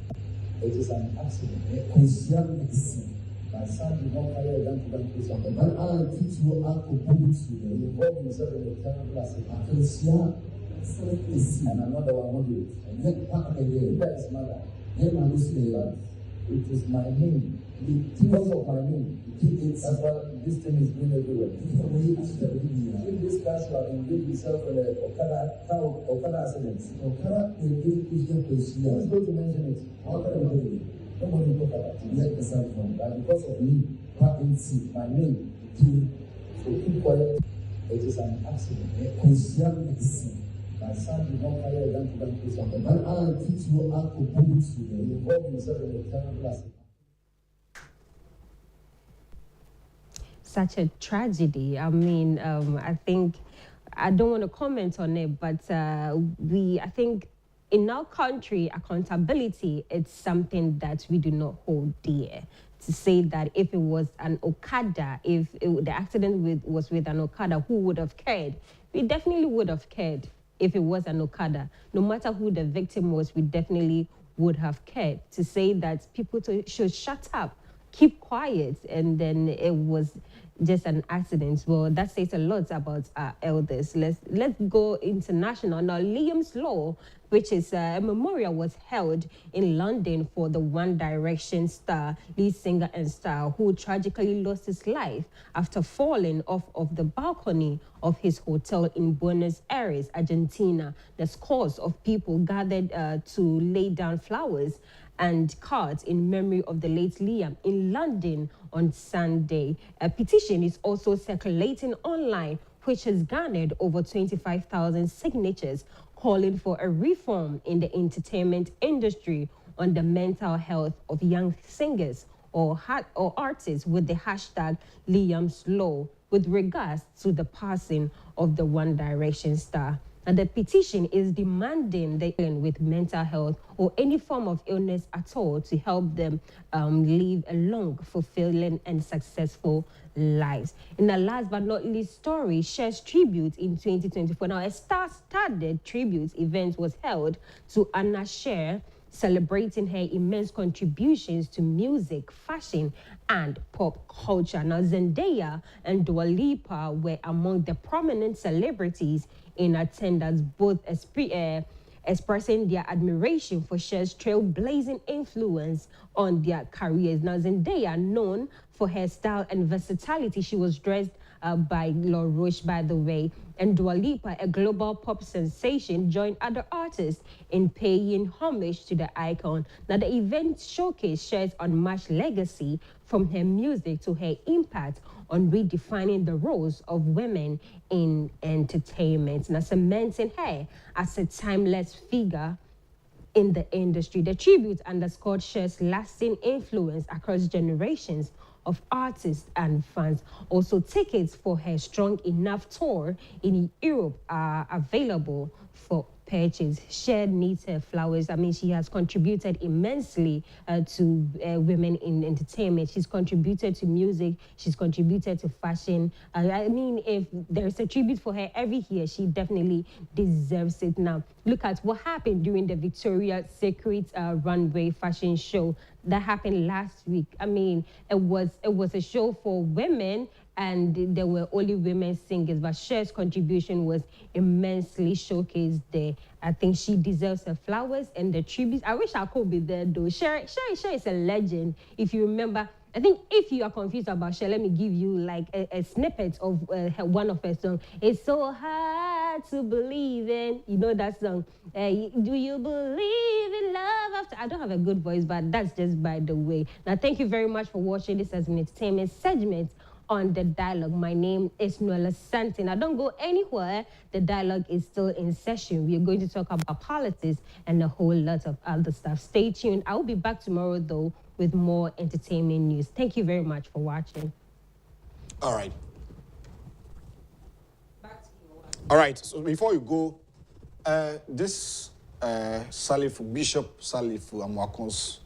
It is an accident. My son did not carry a gun to gun to something. But I teach you how to boot to them. You involve yourself in a terrible accident. And another one will do it. And then part of the day, that is mother. Then I will say, it is my name. Because of my name. That's why this thing is going everywhere. In this class, you have engaged yourself in an Okada accident. Okada, I was going to mention it. How can I do it? Nobody talk about it. Let yourself from that. Because of me, my name, so keep quiet. It is an accident. My son did not carry a gun to gun to something. But I teach you how to boot to them. You involve yourself in a terrible accident. such a tragedy. I mean, I think I don't want to comment on it, but I think in our country, accountability is something that we do not hold dear. To say that if it was an Okada, the accident was with an Okada, who would have cared? We definitely would have cared if it was an Okada. No matter who the victim was, we definitely would have cared. To say that people should shut up, keep quiet, and then it was just an accident. Well, that says a lot about our elders. Let's go international. Now, Liam's Law, which is a memorial, was held in London for the One Direction star, lead singer and star, who tragically lost his life after falling off of the balcony of his hotel in Buenos Aires, Argentina. The scores of people gathered to lay down flowers and cards in memory of the late Liam in London on Sunday. A petition is also circulating online, which has garnered over 25,000 signatures, calling for a reform in the entertainment industry on the mental health of young singers or artists, with the hashtag Liam's Law, with regards to the passing of the One Direction star. And the petition is demanding the with mental health or any form of illness at all to help them live a long, fulfilling and successful lives. In the last but not least story, Cher's tribute in 2024. Now, a star-studded tribute event was held to Anna Cher, celebrating her immense contributions to music, fashion, and pop culture. Now, Zendaya and Dua Lipa were among the prominent celebrities in attendance, both expressing their admiration for Cher's trailblazing influence on their careers. Now, Zendaya, known for her style and versatility, she was dressed by La Roche, by the way, and Dua Lipa, a global pop sensation, joined other artists in paying homage to the icon. Now, the event showcased Cher's unmatched legacy, from her music to her impact on redefining the roles of women in entertainment. Now, cementing her as a timeless figure in the industry. The tribute underscored Cher's lasting influence across generations of artists and fans. Also, tickets for her Strong Enough tour in Europe are available for purchase. Cher needs her flowers. I mean, she has contributed immensely to women in entertainment. She's contributed to music. She's contributed to fashion. I mean, if there's a tribute for her every year, she definitely deserves it. Now, look at what happened during the Victoria's Secret runway fashion show that happened last week. I mean, it was a show for women, and there were only women singers, but Cher's contribution was immensely showcased there. I think she deserves her flowers and the tribute. I wish I could be there though. Cher is a legend. If you remember, I think if you are confused about Cher, let me give you like a snippet of one of her songs. It's so hard to believe in. You know that song? Do you believe in love after? I don't have a good voice, but that's just by the way. Now, thank you very much for watching this as an entertainment segment on The Dialogue. My name is Noella Santin. Now, don't go anywhere. The Dialogue is still in session. We are going to talk about politics and a whole lot of other stuff. Stay tuned. I will be back tomorrow, though, with more entertainment news. Thank you very much for watching. All right. All right. So before you go, this Bishop Salifu Amwakon's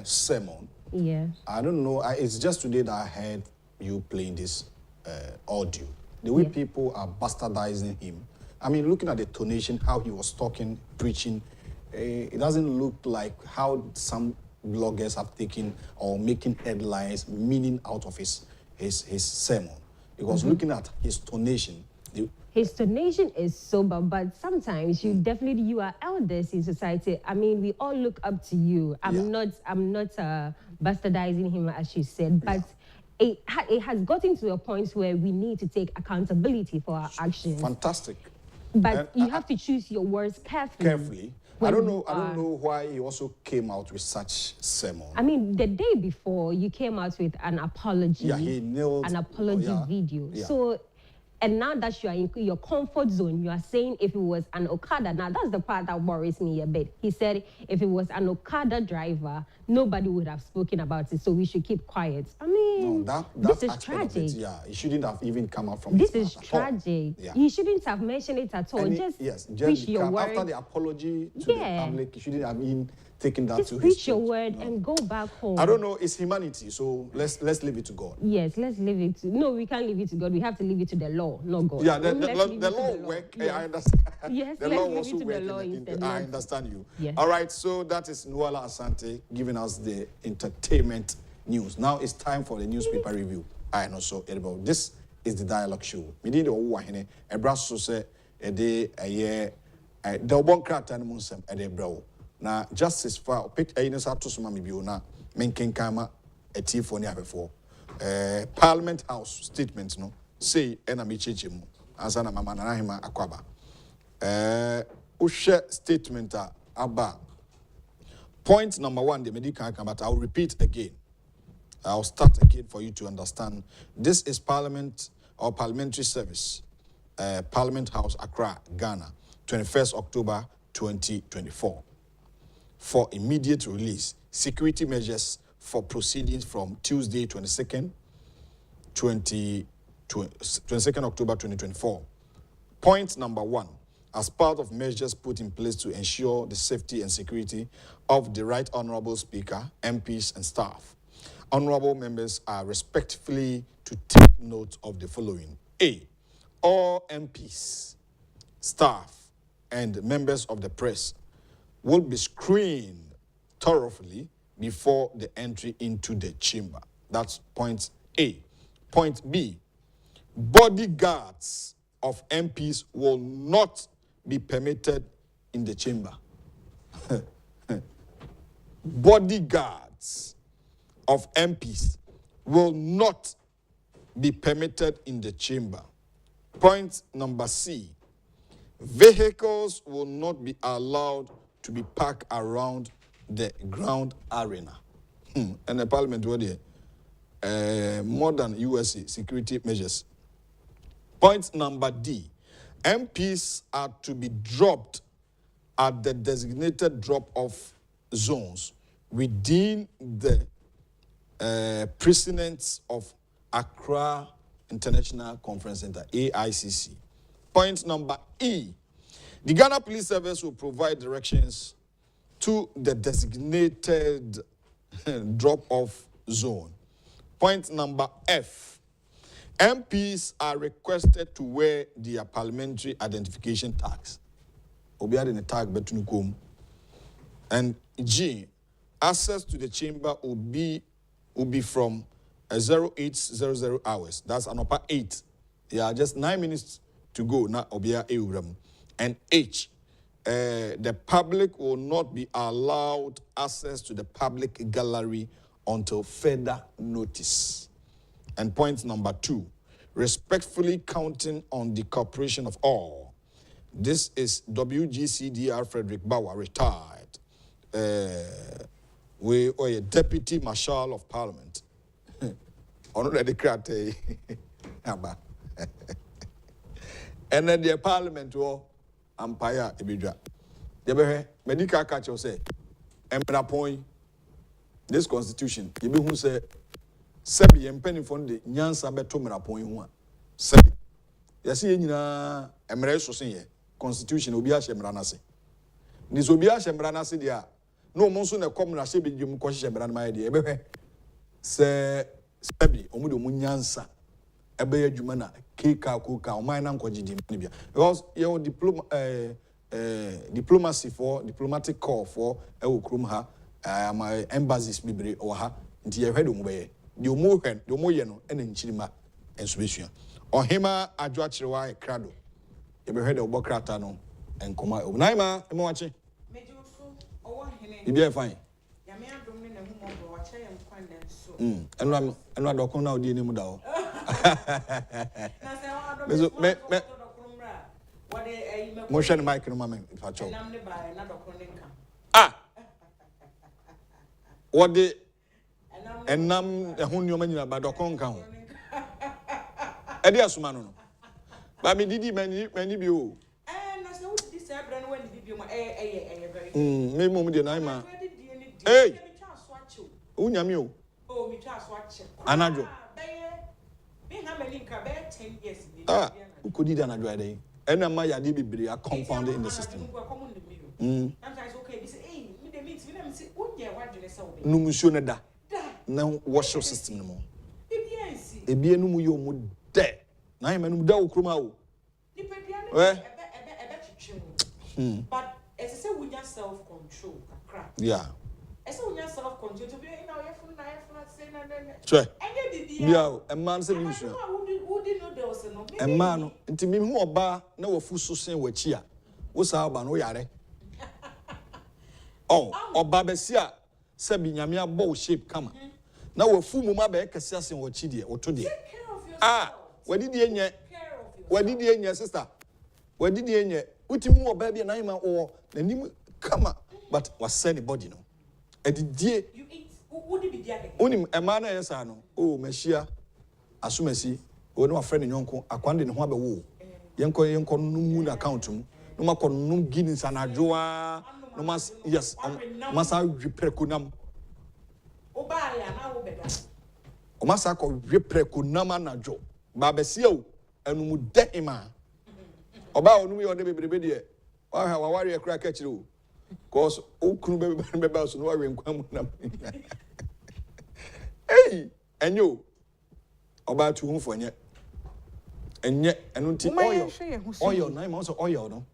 sermon. Yeah. I don't know. It's just today that I heard you playing this audio. The way people are bastardizing him. I mean, looking at the tonation, how he was talking, preaching, it doesn't look like how some bloggers have taken or making headlines, meaning out of his sermon. Because looking at his tonation, his tonation is sober, but sometimes you are elders in society. I mean, we all look up to you. I'm not bastardizing him, as you said, but it has gotten to a point where we need to take accountability for our actions. Fantastic. But you have to choose your words carefully. I don't know why he also came out with such sermon. I mean, the day before, you came out with an apology. Yeah, he nailed an apology video. Yeah. So And now that you are in your comfort zone, you are saying if it was an Okada, now that's the part that worries me a bit. He said if it was an Okada driver, nobody would have spoken about it, so we should keep quiet. I mean, no, this is aspect tragic. of it, yeah, it shouldn't have even come out from This his is mouth tragic. yeah. He shouldn't have mentioned it at all. Just preach your word. After the apology to the public, he shouldn't have even taken that just to his preach your word and go back home. I don't know, it's humanity, so let's leave it to God. Yes, let's leave it to, no, we can't leave it to God. We have to leave it to the law, not God. Yeah, the law work, Yes. I understand. Yes, the let's law leave also it to the work law instead. I understand you. Yes. All right, so that is Nuala Asante giving us the entertainment news. Now it's time for the newspaper review. I know so. This is the dialogue show. Me did the Wahine, a brass so say a day, a year, the one craft and munsem, a day bro. Now, justice for pick a inus atus mami biona, menken kama, a tea for near before. Parliament House statements, no, say, enemy chichimu, asana mama nahima akwaba. Ushe statement aba. Point number 1, the medical, but I'll repeat again. I'll start again for you to understand. This is Parliament or Parliamentary Service, Parliament House, Accra, Ghana, 21st October 2024. For immediate release, security measures for proceedings from Tuesday, 22nd October 2024. Point number 1, as part of measures put in place to ensure the safety and security of the Right Honourable Speaker, MPs and staff, honourable members are respectfully to take note of the following. A, all MPs, staff, and members of the press will be screened thoroughly before the entry into the chamber. That's point A. Point B, bodyguards of MPs will not be permitted in the chamber. Bodyguards of MPs will not be permitted in the chamber. Point number C, vehicles will not be allowed to be parked around the ground arena. And the Parliament, more than USA security measures. Point number D, MPs are to be dropped at the designated drop-off zones within the precincts of Accra International Conference Center, AICC. Point number E, the Ghana Police Service will provide directions to the designated drop-off zone. Point number F, MPs are requested to wear their parliamentary identification tags. Obiade ne tag betunukum. And G, access to the chamber will be from 0800 hours. That's an upper 8. Yeah, just 9 minutes to go. Na obia euram. And H, the public will not be allowed access to the public gallery until further notice. And point number 2, respectfully counting on the cooperation of all. This is WGCDR Frederick Bauer, retired. We are a Deputy Marshal of Parliament. Honorary Krate. And then the Parliament war Empire Ibidra. The medical catcher say, Emperor Point, this constitution, you be who say, Sebi and penny from the Nyansa Betomera Point one. Sebi. Yasi na Emre so say constitution obi a shemranase. This obi a shemranase dia. No monso na kom na shebi djum ko shemran ma dia. Ebehwe. Se Sebi omudo mu Nyansa ebe adwuma na keka koka o man na nkogidi ni bia. Because your diplomacy for diplomatic call for e wo krum ha my embassies bibre o ha nti ye hwedo mu be ye. The omo ye no ena nchirima ensobesua. Ohima adwo achirewa e krado. Ye be hwede obokrata no enkoma. Onaima emo wache. Mejufu owo hene. Ibi e fine. Ya me adom ne na hu mo wache ye nkwan den so. Enu adokon na odi ni mu da ho. Na se wa adom me what dey me mo hwe ne mic no ma me fa cho. Nam ne ba na dokon ne nka. Ah. What dey enam ehun ni o manyina ba dokon ka ho. Edi asuma no. But me didi many bi o. Na say what this brand when did you very. Me mum dey na ma. Hey. Unyame o. Oh, me try swatch. Anajo. Me ha many nka be 10 years. Ah, ukodi da anajo dey. Ena ma yade bebre are compounded in the system. Sometimes okay, this hey, me the meet me say unye wadwene say obi. No musuo ne da. Na wash system no mo. Ebi enu mu yo mu de. Na yema nu da okroma o. But as I say, we just self-control. Yeah. As I say, self-control. To be in our phone, saying sure. Yeah, a man said, who didn't know there was no a man, and me who bar no full so saying what chia. What's our ban? Yare? Oh, or Babesia, Sabi Yamia bow shape come. Now a fool mumma back assessing what chidia or today. Ah, where did you yet? Where did you your sister? Where did you yet? Utimu or baby and I'm or the name come up, but was anybody no. And the dear you eat, would it be the other? Only a man, yes, I know. Oh, Messiah, Assumesi, or no friend in Yonko, a quandin in Wabba Woo. Yanko no moon account, no macon no guineas and a joa, no mas, yes, massa reprecunam. Oh, by an hour better. O massacre reprecunam and a jo. Babesio, and would deck him. Oba onu yo de bebrebe wa ha wa ware kra ka kire o cause o kunu bebe so no wa renkwa na hey enyo oba tu hu fo nye enye enu ti oil na ma so oil no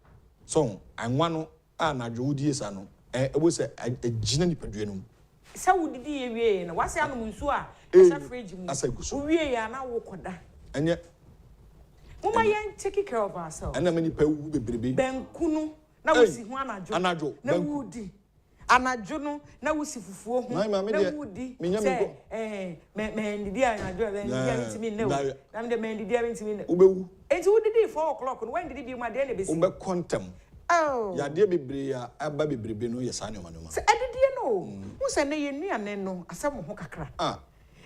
so anwa no a na dwo die sa no ebo se agina ni padue no sa wudidi ye wie na wase anum nsu a asa fridge mu wie ya na wo koda enye Mama yen take care of ourselves. And many people will be baby. Benkunu na wusi hu anajo. Na wudi. Anajo no na wusi fufuo hu. Na wudi. Me ndidi anajo be ndidi ntimi ne wo. Na me de me ndidi ntimi ne. Ubewu. Enti wudi 4 o'clock no when did be ma de na be si. Ube quantum. Oh. Ya de bebre ya aba bebrebe no yesa ne manoma. Se adidie no. Hu se ne ye nuane no asem ho kakra. Ah.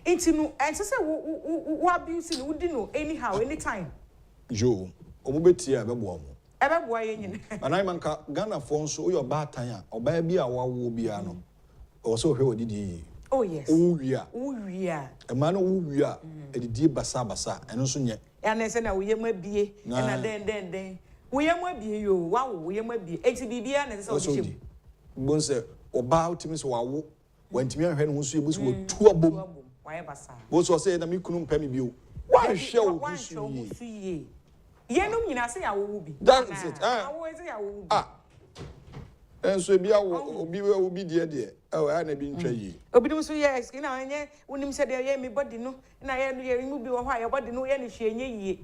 Enti no ense se wo abuse no wudi no anyhow anytime. Yo, omubeti ya bebo amu. Bebo aye nyine. Anai manka Ghana for nso oyo ba tan a oba bia wawo bia no. O so hwe odidi. Oh yes. Uwia. E ma no uwia edidi basa eno so nye. Ya na se na woyem abie na den. Woyem abie yo, wawo woyem abie. Enti bibia na se so hwem. Bonse oba utimi so wawo, wantimi ahwe no so ebuso wo tu abom. Waye basa. Bo so say na me kunu mpami bio. Why show you? Yenum nyina se ya wo bi. That's it. Awo se ya wo bi. So bia obi de I na bi ntwa yi. Obi dum so yes, na anye wonim se de ye me body no, na ye no ye mu bi wo ha ye body no ye ne hwe enye yie.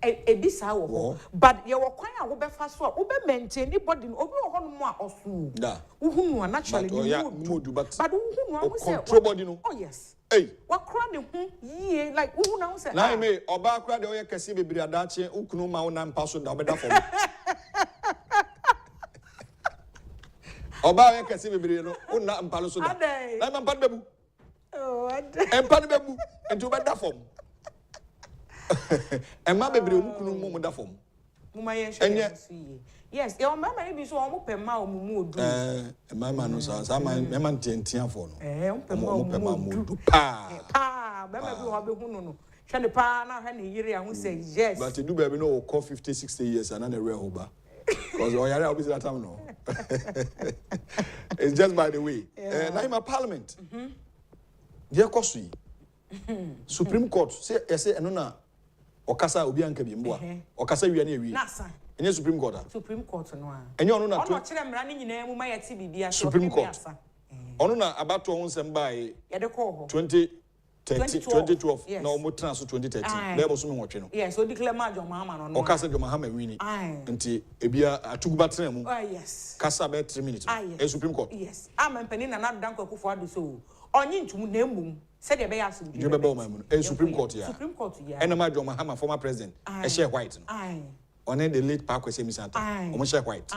Ebi sa wo ho. But ye wo kwan a wo befa so a wo be maintain ni body no, obi wo ho no mu a osu. Da. Wo hu no naturally ni modu but wo hu no wo se control body no. Oh yes. Hey, what crowd the ye like who now say? Na me oba crowd o ye kese bebiri adache ukunu ma wona mpa so da obeda fom. Oba ye kese bebiri no wona mpa so da. Na me mpa bebu. Oh, mpa bebu enti obeda fom. Emma bebiri ukunu mu da fom. Muma ye hwe yes, your mama be so omo pema omumu odu. Mama no sa mama ntiantia fo no. Pema omudu pa. Mama bi ho be hu no. Hwe ne pa na hwe ne yire a hu say yes. But you do baby no call 50 60 years and na real hoba. Because oyare obi that time no. It's just by the way. Now in my parliament. Dear Kosu. Supreme Court say eno na okasa obi anka bi mboa. Okasa wi na ewi. Any Supreme Court? Supreme Court no. Any ono na to kire mra ni nyina mu ma yati bibia so Supreme Court. Ono na abato ho nsem bae. Ye de call ho. 2012 na omo tran so 2013. There was so me nwotwe no. Yes, so declare ma John Mahama no. O kasa John Mahama wini. Nti ebia atuguba tran mu. Oh yes. Kasa be 3 minutes. Supreme Court. Yes. Amampani na nadan akufo-addo so. Onye ntumu na emmum. Se de be ya so. You be be o mamu. Supreme Court ya. Supreme Court ya. And ma John Mahama former president. E share white no. On the late Parkwese Misanta. Omo share white.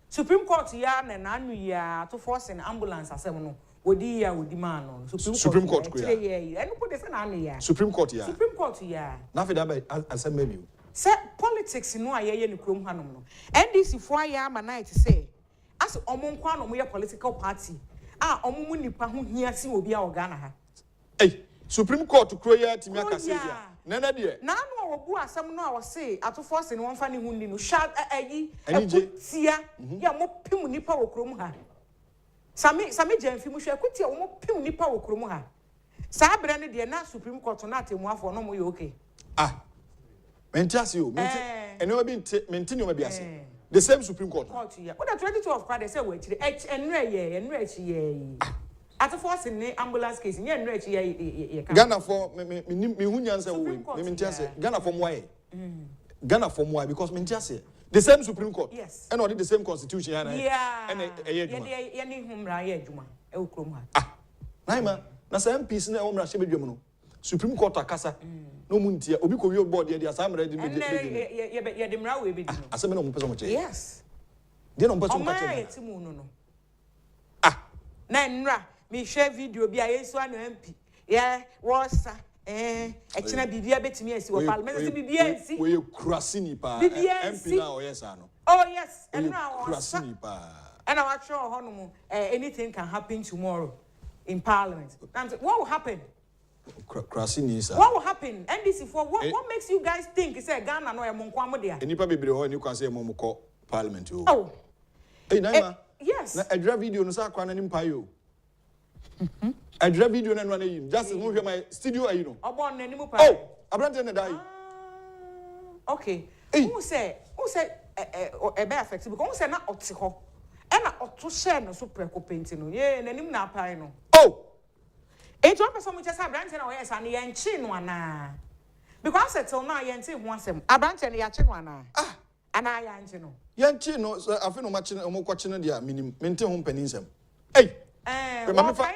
Supreme Court ya na anu ya to force an ambulance asem no. Wodi ya wodi man no. Supreme Court ko ya. Enu put say na anu ya. Supreme Court ya. Supreme Court ya. Na fe da be asem maybe. say politics no aye ni krom hanom no NDC fo aye ama night say as omo nkwa no mo ye political party omo mu nipa ho hia si obi a ogana ha hey Supreme Court kroya timi aka say dia nana de na no obu asem no a wo say ato force ni won fa ni hu ni no sha ayi ekutia ya mo pim nipa wo krom ha sami jamfi mu hwe ekutia wo mo pim nipa wo krom ha sa abre ne de na Supreme Court na atemuafo no mo ye okay Mentiasi o, ene obi mentini o biase. The same Supreme Court. Court yeah. What the 22 of Friday say we chire enre ye. At force in ambulance case, nye enre ye. Ghana for me hunyansa wo. Me mentiase. Ghana for why? Ghana for why because mentiase. The same Supreme Court. Yes. And already the same constitution yeah. And ye ni humra ye adwuma. E okrom ha. Naima, na say MPs na o mra hye bedwam no. Supreme Court akasa. No muntia obi ko wi board ye assemble de ye de mra we be di no asem na mo pese mo che yes de no mo pese mo ka che o ma ti mu no na nra me share video bi a yesu an MP ye wosa e chena bibia betimi asi wo parliament si bibia asi we kurasini pa MP na o yes ano oh yes nra kurasini pa and I watch ho no anything can happen tomorrow in parliament what will happen what will happen? NDC for what makes you guys think it's a Ghana no emonkwamo dia? Enipa bebre ho ni kwan say emomko parliament o. Oh. Hey Naima. Yes. Na adra video no sa kwa na nimpa yo. Adra video na no na yim. Just mo hwe my studio ayi no. Obo na nimu pa. Oh, abrante na dai. Okay. Who say e be affect because who say na ote ho. E na oto share no so preko paint no. Ye na nim na apai no. Oh. Enti one person just abrante na yes and ye nchi no ana because settle now ye nchi ho asem abrante na ya chi no ana ana ya nchi no ye nchi no afi no ma chi no mo kwa chi no dia minim mente ho mpani nsem hey mama fa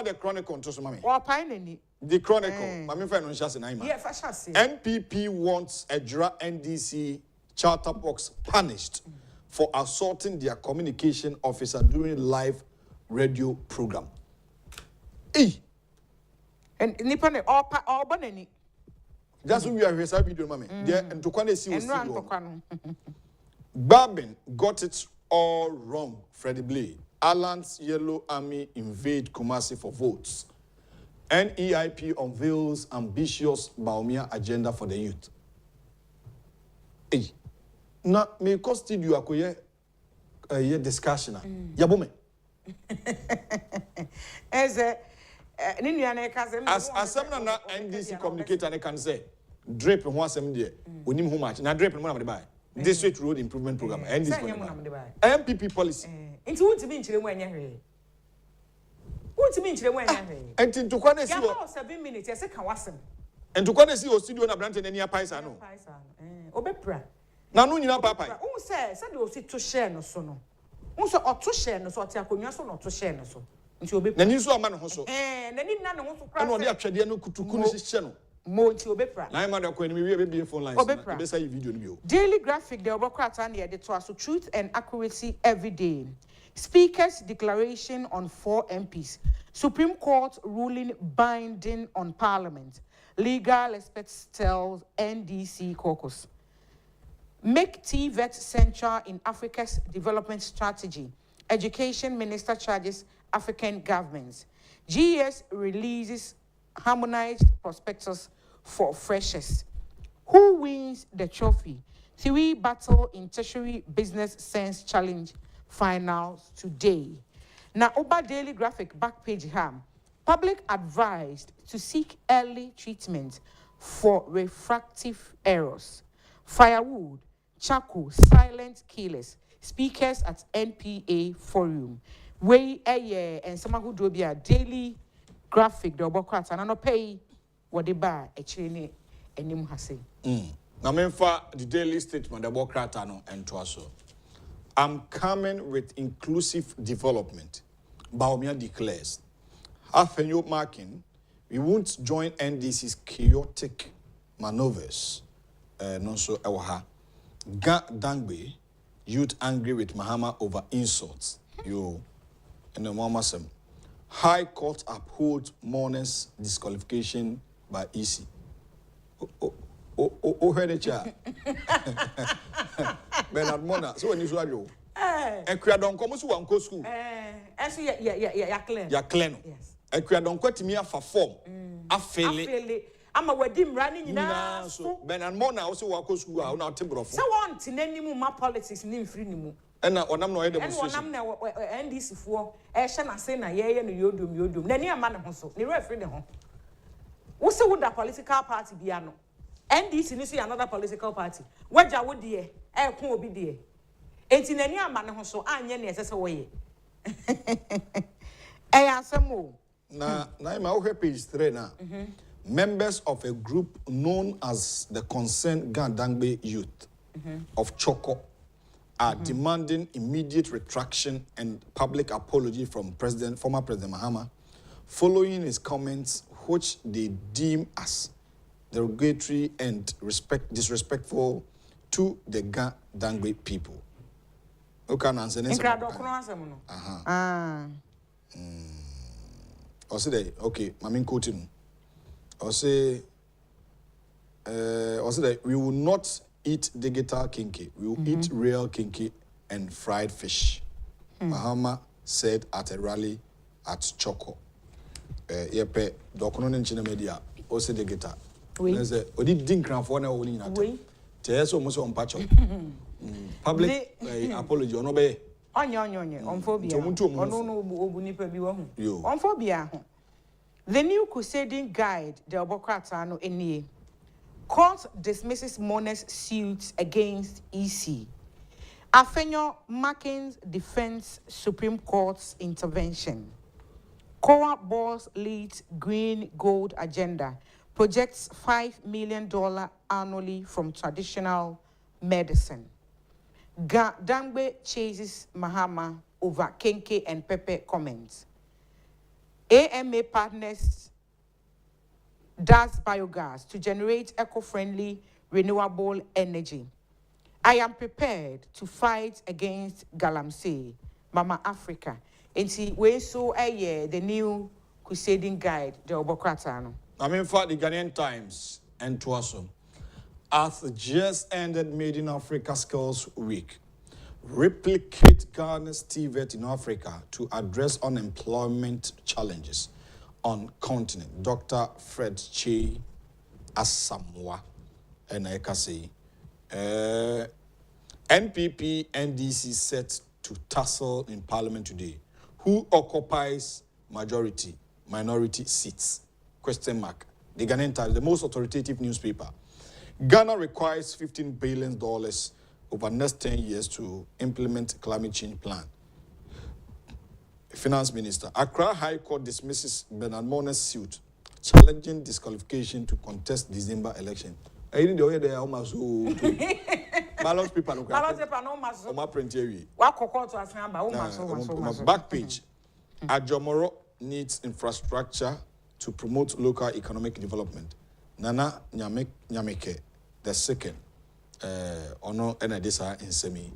the chronicle to so mama o pai nani the chronicle mama fa no nshase na ima yeah fa shase NPP wants Edra NDC charter box punished for assaulting their communication officer during live radio program hey. And nipa ne all banani. Just we are here video mama. There and to kwane si o. Babin got it all wrong. Freddie Blade. Alan's Yellow Army invade Kumasi for votes. NEIP unveils ambitious Baumia agenda for the youth. Hey. Na me studio akoye ye discussion. Yabome. As some na NDC communicator they can say drip ho asem de onim ho match na drip no na buy district road improvement program NDC MPP policy nti wuntimi nchire mu anya hwe wuntimi nchire mu anya hwe enti ntokwa na si ya 7 minutes yese ka wasem ntokwa na si o studio na brante na nia paisa no obepra na no nyina papai won say de o si to share no so no won so o to share no so o te akonwa so no to share no so nti obepra na ni so ama no ho so nani na no ho so kra na o de atwede no kutuku no hye no mo nti obepra na ma da ko ni we be phone lines na be say video no bi o Daily Graphic the obokrata na the to truth and accuracy every day. Speaker's declaration on 4 MPs. Supreme Court ruling binding on Parliament. Legal experts tells NDC caucus. Make TVET central in Africa's development strategy. Education Minister charges African governments. GS releases harmonized prospectus for freshers. Who wins the trophy? 3 battle in tertiary business sense challenge finals today. Now, Oba Daily Graphic back page ham. Public advised to seek early treatment for refractive errors. Firewood, charcoal, silent killers. Speakers at NPA forum. Way and someone who do be a Daily Graphic the Obokwat and no pay what they buy a chain and hase. Na memfa the daily statement the Obokwat no and so. I'm coming with inclusive development. Baumia declares. After marking, we won't join NDC's chaotic maneuvers. Non so ewaha. Dangbe, youth angry with Mahama over insults. Yo, and the mama sem. High Court upholds Mourner's disqualification by EC. Oh, heard it, yeah. Bernard Mona, so when you saw you. Ekwadon komo so wanko school. Eso ya clear. Ya clear no. Yes. Ekwadon kwatimi afa form. Afele. Ama wadi mrani nyina so. Bernard Mona also wanko school a una tebrofo. So want tinanimu ma politics ni mfiri ni mu. Ena onam no demonstration. Ena onam na NDC fo e hye na say na ye no yodom. Na ni ama ne ho so. Ni referee ne ho. Wo se wo da political party bia no. NDC ni so another political party. Waja wo de e kon obi de. Enti nani ama ne ho so anye ne esese wo ye. Asemo. Na ma wo page 3 na. Members of a group known as the Concerned Gandangbe Youth of Choko are demanding immediate retraction and public apology from former President Mahama following his comments which they deem as derogatory and disrespectful to the Gandangbe people. Okay, answer this. Okay, Mamin quoting. Or say we will not eat digital kinky. We will eat real kinky and fried fish. Mahama said at a rally at Choco. Yepe dokono nchine media. Ose digital. Nese odi dinkran for na woni na. Te so mo so mpacho. Public apology ono be. Onye onphobia. Ono no obu nipa bi wo hu. Onphobia ho. The new crusading guide, the Obokrata no enie. Court dismisses Mona's suit against EC. Afenyo Mackins defends Supreme Court's intervention. Cora Boss leads Green Gold agenda, projects $5 million annually from traditional medicine. Dangbe chases Mahama over Kenke and Pepe comments. AMA partners does biogas to generate eco-friendly renewable energy. I am prepared to fight against Galamsey, Mama Africa. And see, we saw the new crusading guide, the Obokrata. I mean, for the Ghanaian Times and Twaso, as just ended Made in Africa Skills Week, replicate Ghana's TVET in Africa to address unemployment challenges on continent. Dr. Fred Che Asamoah and I can say NPP NDC set to tussle in Parliament today. Who occupies minority seats? Question mark. The Ghanaian Times, the most authoritative newspaper. Ghana requires $15 billion over the next 10 years to implement climate change plan. Finance Minister. Accra High Court dismisses Bernard Mona's suit, challenging disqualification to contest December election. I didn't know there almost balance paper. Balance paper no maso. Oma printeri. Wa kokot to asamba o maso. Back page. Agyapong needs infrastructure to promote local economic development. Nana Nyameke the second. Ono enadisa in semi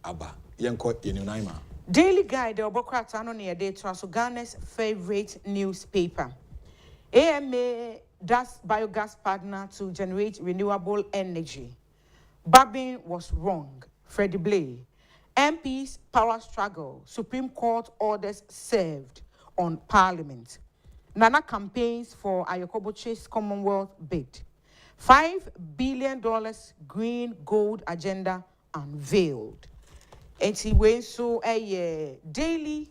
aba yenko yenunaima. Daily Guide the Obokrata no near day to Ghana's favorite newspaper. AMA does biogas partner to generate renewable energy. Babin was wrong. Freddie Blay. MP's power struggle. Supreme Court orders served on Parliament. Nana campaigns for Ayokoboche's Commonwealth bid. $5 billion green gold agenda unveiled. And he went so a daily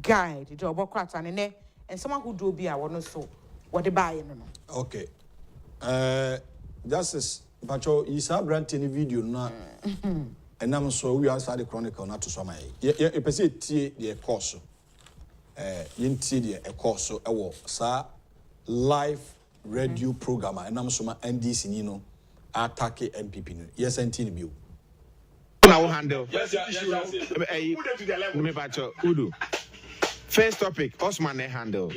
guide to Obokrata and someone who do be I want to so what they buy. Okay. Justice Pacho is a brand new video now. And I'm so we outside the Chronicle not to some. You see the course. You see the course. Sir, live radio program. And I'm so my NDC, you know, attack MPP. Yes, and TNB. Now handle. Yes. Udo. First topic, Osman handle.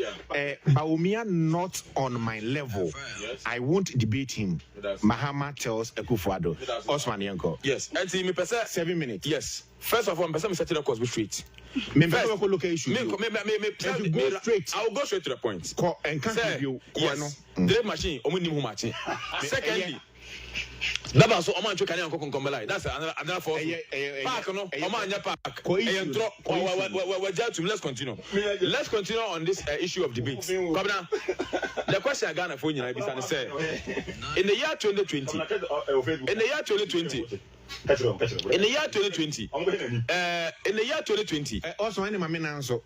Baumia not on my level. Yes. I won't debate him. Mahama tells akufo-addo. Osman Yanko. Yes. And see me 7 minutes. Yes. First of all, I'm setting up cause straight. Me look issue. Go straight. I'll go straight to the point. And can't you? Yes. Drill machine. Secondly, Daba so Oman Chukani and Kokombelai. That's another force. Park, no, Oman Park. Let's continue. Let's continue on this issue of debate. The question I got for you, in the year 2020, in the year 2020, also any my men answer.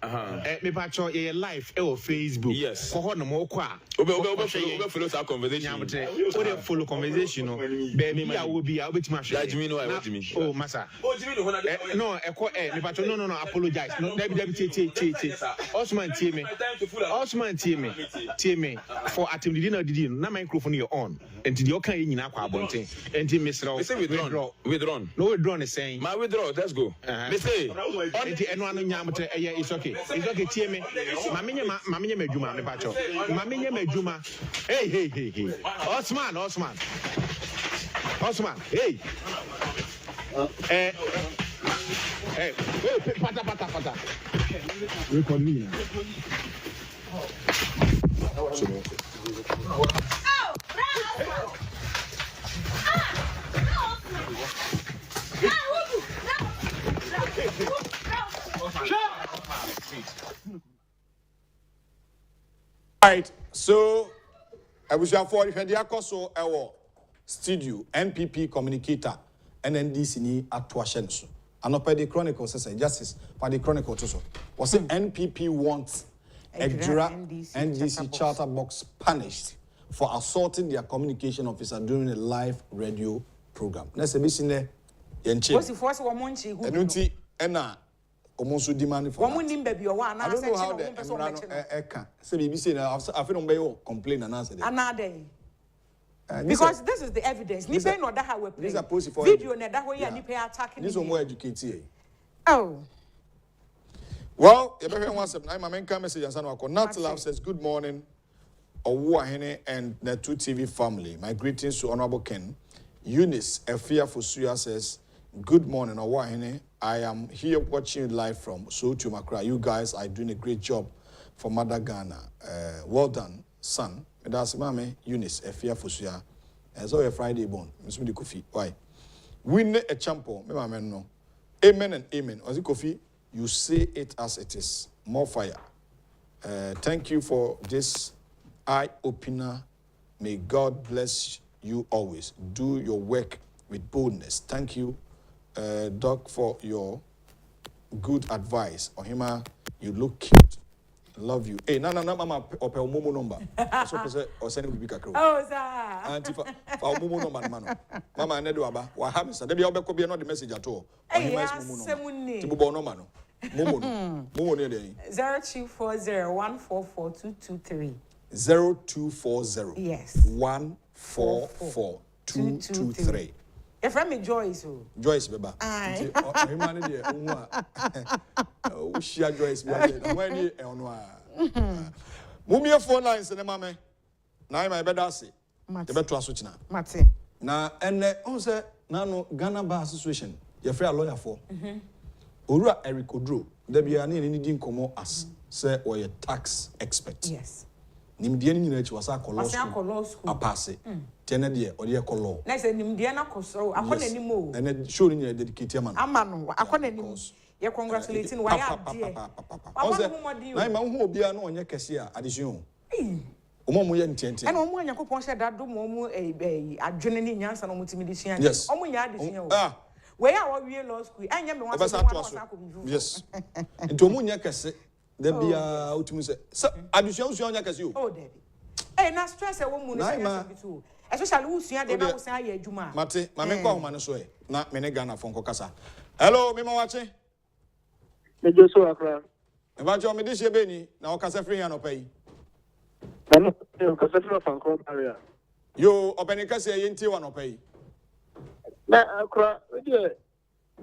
Me patch your life Facebook. Yes. For no more qua. Follow our conversation. Follow conversation. Baby, I will be. I'll be to oh, massa. No, me patch no. Apologize. No, Osman Timmy. For at the dinner, did na microphone your own. And the okay in aqua bonting. And Mr. Withdrawn. No withdrawn is saying. My withdraw. Let's go. Me say. It's okay. It's okay. Timmy. Maminya Mejuma, me patch. Maminya Mejuma. Hey. Osman. Hey. Hey, pata. Record me now. All right, so I wish you for if you so our studio NPP communicator NNDC ni atuation so. Anopa the Chronicle says justice for the Chronicle also. Was it NPP wants NDC charter box punished for assaulting their communication officer during a live radio program. Let's say this in there. What's the first one monchi? Almost demand for. I don't know how the say BBC I feel no complain and answer. Another. Because this is the evidence. Nipe no that how we play. Video na that way nipe attacking. This one more educated. Oh. Well, you better want some. My main message and son Nat Love says good morning. Owuahene and the 2TV family. My greetings to Honorable Ken. Eunice Efia Fusuya says good morning Owuahene. I am here watching you live from Soto Makra. You guys are doing a great job for Mother Ghana. Well done, son. That's Mame Eunice Efia Fusuya. As all Friday born. Miss Midi Kofi. Why? Win a champion. Me mama no. Amen and amen. Ozi Kofi, you say it as it is. More fire. Thank you for this eye opener. May God bless you always. Do your work with boldness. Thank you, Doc, for your good advice. Ohima, you look cute. Love you. Hey, no, mama, open Momo number. Or send it to Oh, sir. Auntie, for Momo number, man. Mama, I never aba. What happens? There be not the message at all. Hey, Momo number. Momo near there. 0240144223. 0240. Yes. 144223. Your friend me Joyce. Joyce, beba. Aye. Share Joyce. When you move your phone lines in the mame. Now my bed say. The better switch now. Mate. Now and on say no Ghana Bar Association. Your friend lawyer for. Oduro Eric Oduro. There be any didn't come as say or a tax expert. Yes. Nimdiani ni was a law school. A pass it. Tenede or the law. Next, Nimdiana Coso, I want any more. And then showing you a dedicated man. Amano, I want any more. You're congratulating why I'm dear. I want who be no on your cassia addition. Omo yen and one you could said that do more a journey in Yansan on multimediation. Yes. Ah. Where are we law school? I am one. Yes. Into Munya Casse. There be a ultimate. So, addition to your Cassio. Oh, Debbie. Eh, na stress a woman, especially who see the now say Juma. Mate, my men call Manasway, not Menegana from Cocasa. Hello, Mima watching. Me just so akra. About your medicia Benny, now Casa free and pay. No, Casa from area. You open a Cassia into one pay. Na akra, dear.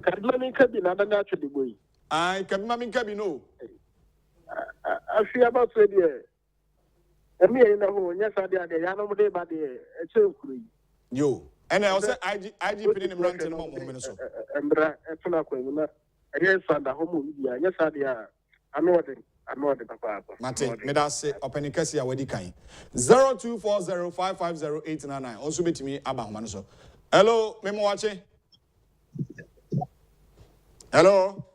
Cadman cabin, other naturally boy. I can mammy cabin. I feel about 3 years. And me in the home, yes, I did. I know day by the you. And I was I did put in ranting in moments. And Bra, yes, and the home, yes, I know it. I'm not the papa. Mate, me da say opening kesi a wedi kan. 0240550899. Also bet me aba homa so. Hello, me mo wache. Hello.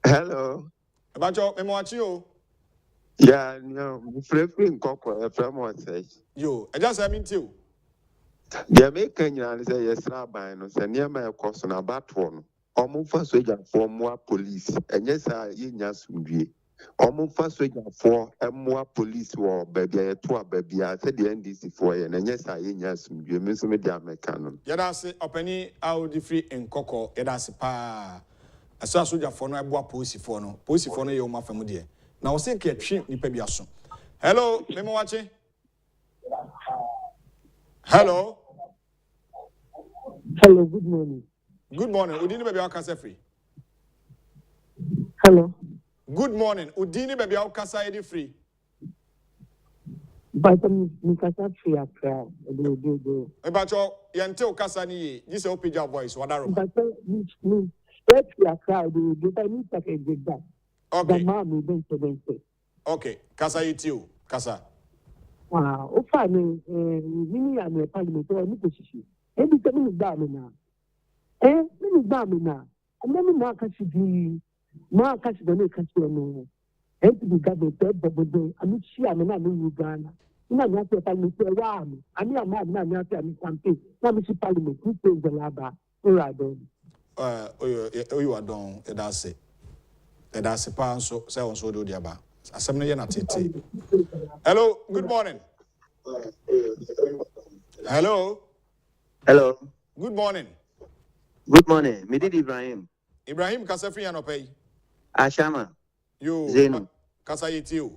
Hello. Abajo, me mo wache o. Yeah, no, friend Coco, from what says. Yo, I just mean you. The American say yes, rabbi, no, send near my course on a bat one. Almost first wager for more police, and yes, I in Yasumbi. Almost first wager for a more police war, baby, a tour baby. I said the NDC for you, and yes, I in Yasumbi, Miss Media Mecanon. Yada say openi out free in Coco, yada say pa. Asa soja for no eboa police for no. Police for no ye o ma famu de. Na o se ke twi nipa bi aso. Hello, me mo wache. Hello. Hello, good morning. Good morning. Udini baby akasa free. Hello. Good morning. Udini baby akasa edi free. But Mikasa free akra. Do. Ebacho yente okasa ni ye. This is opija voice wadaro. But me free akra do I need to get that. Okay. The mom don't say. Okay. Kasa iti kasa. Wow, o fa me ni ya me parliamentary ni position. E bi te mi gba mi na. Mi gba mi na. Ama mi ma ka si bi ma ka si na ka si no. E bi ga be te bobo ami si ami na mi Uganda. Ina na te parliamentary wa mi. Ami ama na mi ate ami campaign. Na mi si parliament ni pe de laba. Ora don. Oyo adon edase. Edase pa nso se won so do dia ba. Asem no ye na tete. Hello, good morning. Hello. Hello. Good morning. Good morning. Me did Ibrahim. Ibrahim Kasafri Anopay. Ashama. You Zenu. Kasayiti.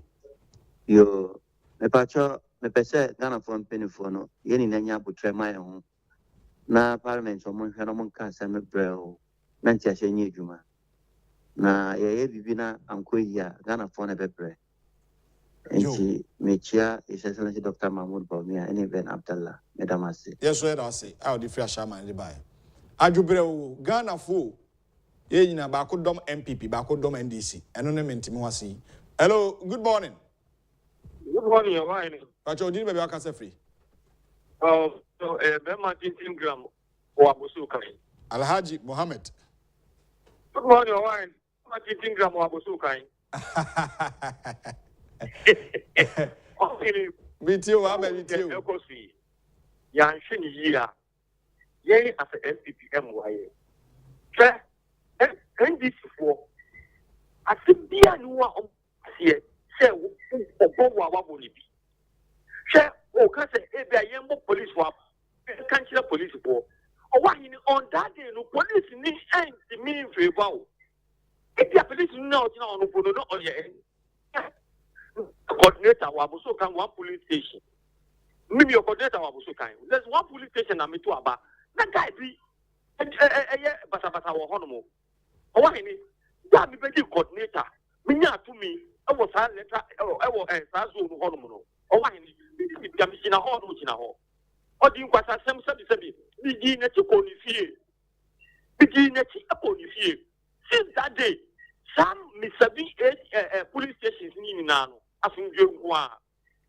Yo. Me pacho me pese Ghana from Penifono. Yeni nanya butre my home. Na parliament o mon hwano mon kasa me breo. Na ntia hye nyi adwuma. Na ye bibi na anko hia Ghana for na bebre. Enti mechia His Excellency Dr. Mahmoud Bawumia and Ben Abdallah Medamasi. Yes, where I say, I'll defeat Shama and the buy. Ajubreo, Ghana fo. Ye na bako dom MPP, bako dom NDC. Eno menti mwasi. Hello, good morning. Good morning, your wine. Pacho, didn't baby akasa free. Oh, so Bema Tingram or Abusukai. Alhaji Mohammed. Good morning, your wine. Tingram or Abusukai. With you, I'm with you. Yanshin year. Yea, as a MPPMY. Fair, and this for. I think be a new one here. Say, what will it be? Share, oh, can say, a young police swap, can't you police for? Or why on that day, no police need end the meaning for a bow. If the police know, no, or yeah. Coordinator Wabuso can one police station. Maybe your coordinator Wabuso can. There's one police station I'm to about. That guy be basa or honomo. Or why any? That be better coordinator. Minya to me. I was a letter. I was a Sazu honomo. Or why any? Commissioner Hall, which in a hall. Or do you was a some subsidy? Begin at you on his ear. Begin at you upon his ear. Since that day, some Mr. B police stations in Nano. The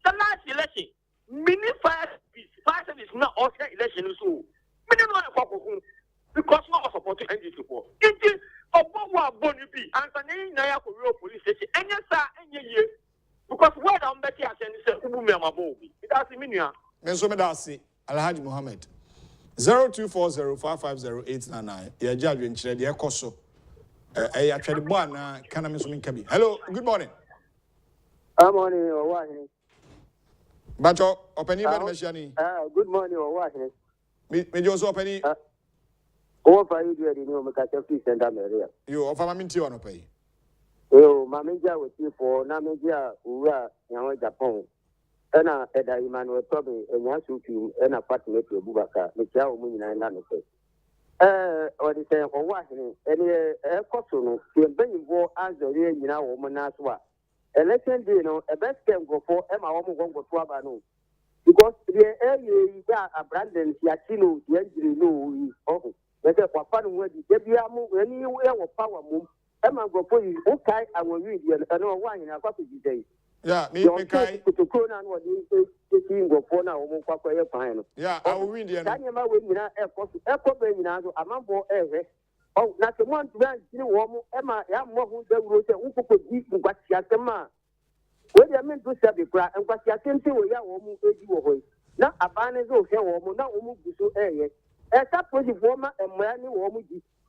last election, many fire service not also election so. Many no because not supporting NDC support. It is about Bonnie B and the Naya Korea police station. And yes, sir, and ye because what I'm better at and say, Ubumia it has a meaning. Mensomedasi, Alhaji Mohammed. 0240550899. Your judge in Chile, the Ecoso. I actually born can I miss Kabi. Hello, good morning. Good morning, or what? Bacho, open your machine. Good morning, or what? Me just open What are you doing? You know, make a free send them area. you offer my minty on pay. Oh, my major with you for Namija, Ura, Agyapong. And I had a Emmanuel Toby, and Yasu, and a partner to Bubaka, the Chow Moon and Nanate. Or the same, or what? And a costum, the Benny War as the real, you know, woman as well. Election day, no, a best can go for Emma Woman go to Abano. Because the area are Brandon, Yatino, the engineer, no, oh, whether for fun, whether you are anywhere or power move, Emma go for you, okay, I will read you and no one in a couple of days. Yeah, me kai. To Corona and what you say, go for now, won't quite a final. Yeah, I will read you. Can you know when you are airport, a man for every. Oh, not the one to run, you know, Emma, I am more who they wrote a who could eat what she has the man. When you meant to serve the crack and what you can say, we are almost away. Now, a ban is okay, or not almost so area. As that was the woman and money woman.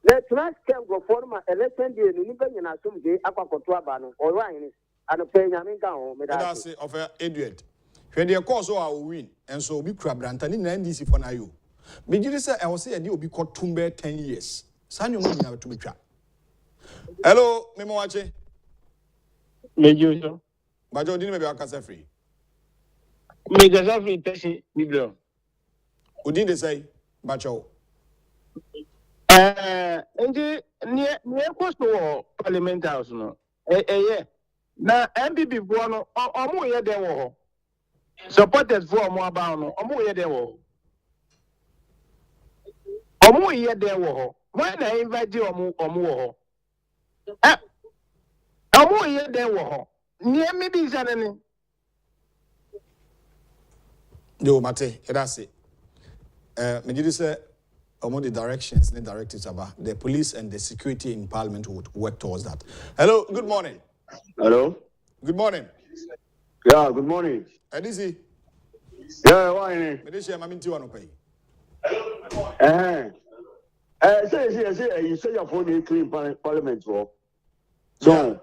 Let's not can go for my election day, and even in a some day, Aquacotuabano, or Ryan, and a penny down. That's it of Edward. When they cause I will win, and so be crab Antony NDC for now. But you say, I will say, and you'll be called Tumbe 10 years. Sanyo Muna to be trapped. Hello, Memoache. Major. But you didn't make a free. Make a free person, Biblo. Who didn't say, Bacho? And near cost to Parliament House, no. Yeah. Now, MPP one or more there were supported for more bound or more there were. Or more there were. When I invite you or more. Or more there were. Near me be suddenly. Yo, Mate, that's it. Majidi said, among the directions and directives about the police and the security in Parliament would work towards that. Hello, good morning. Hello. Good morning. Yeah, good morning. Edisi. Yeah, why? Medisha, I'm into one pay. Say, you say your phone is clean Parliament for. So,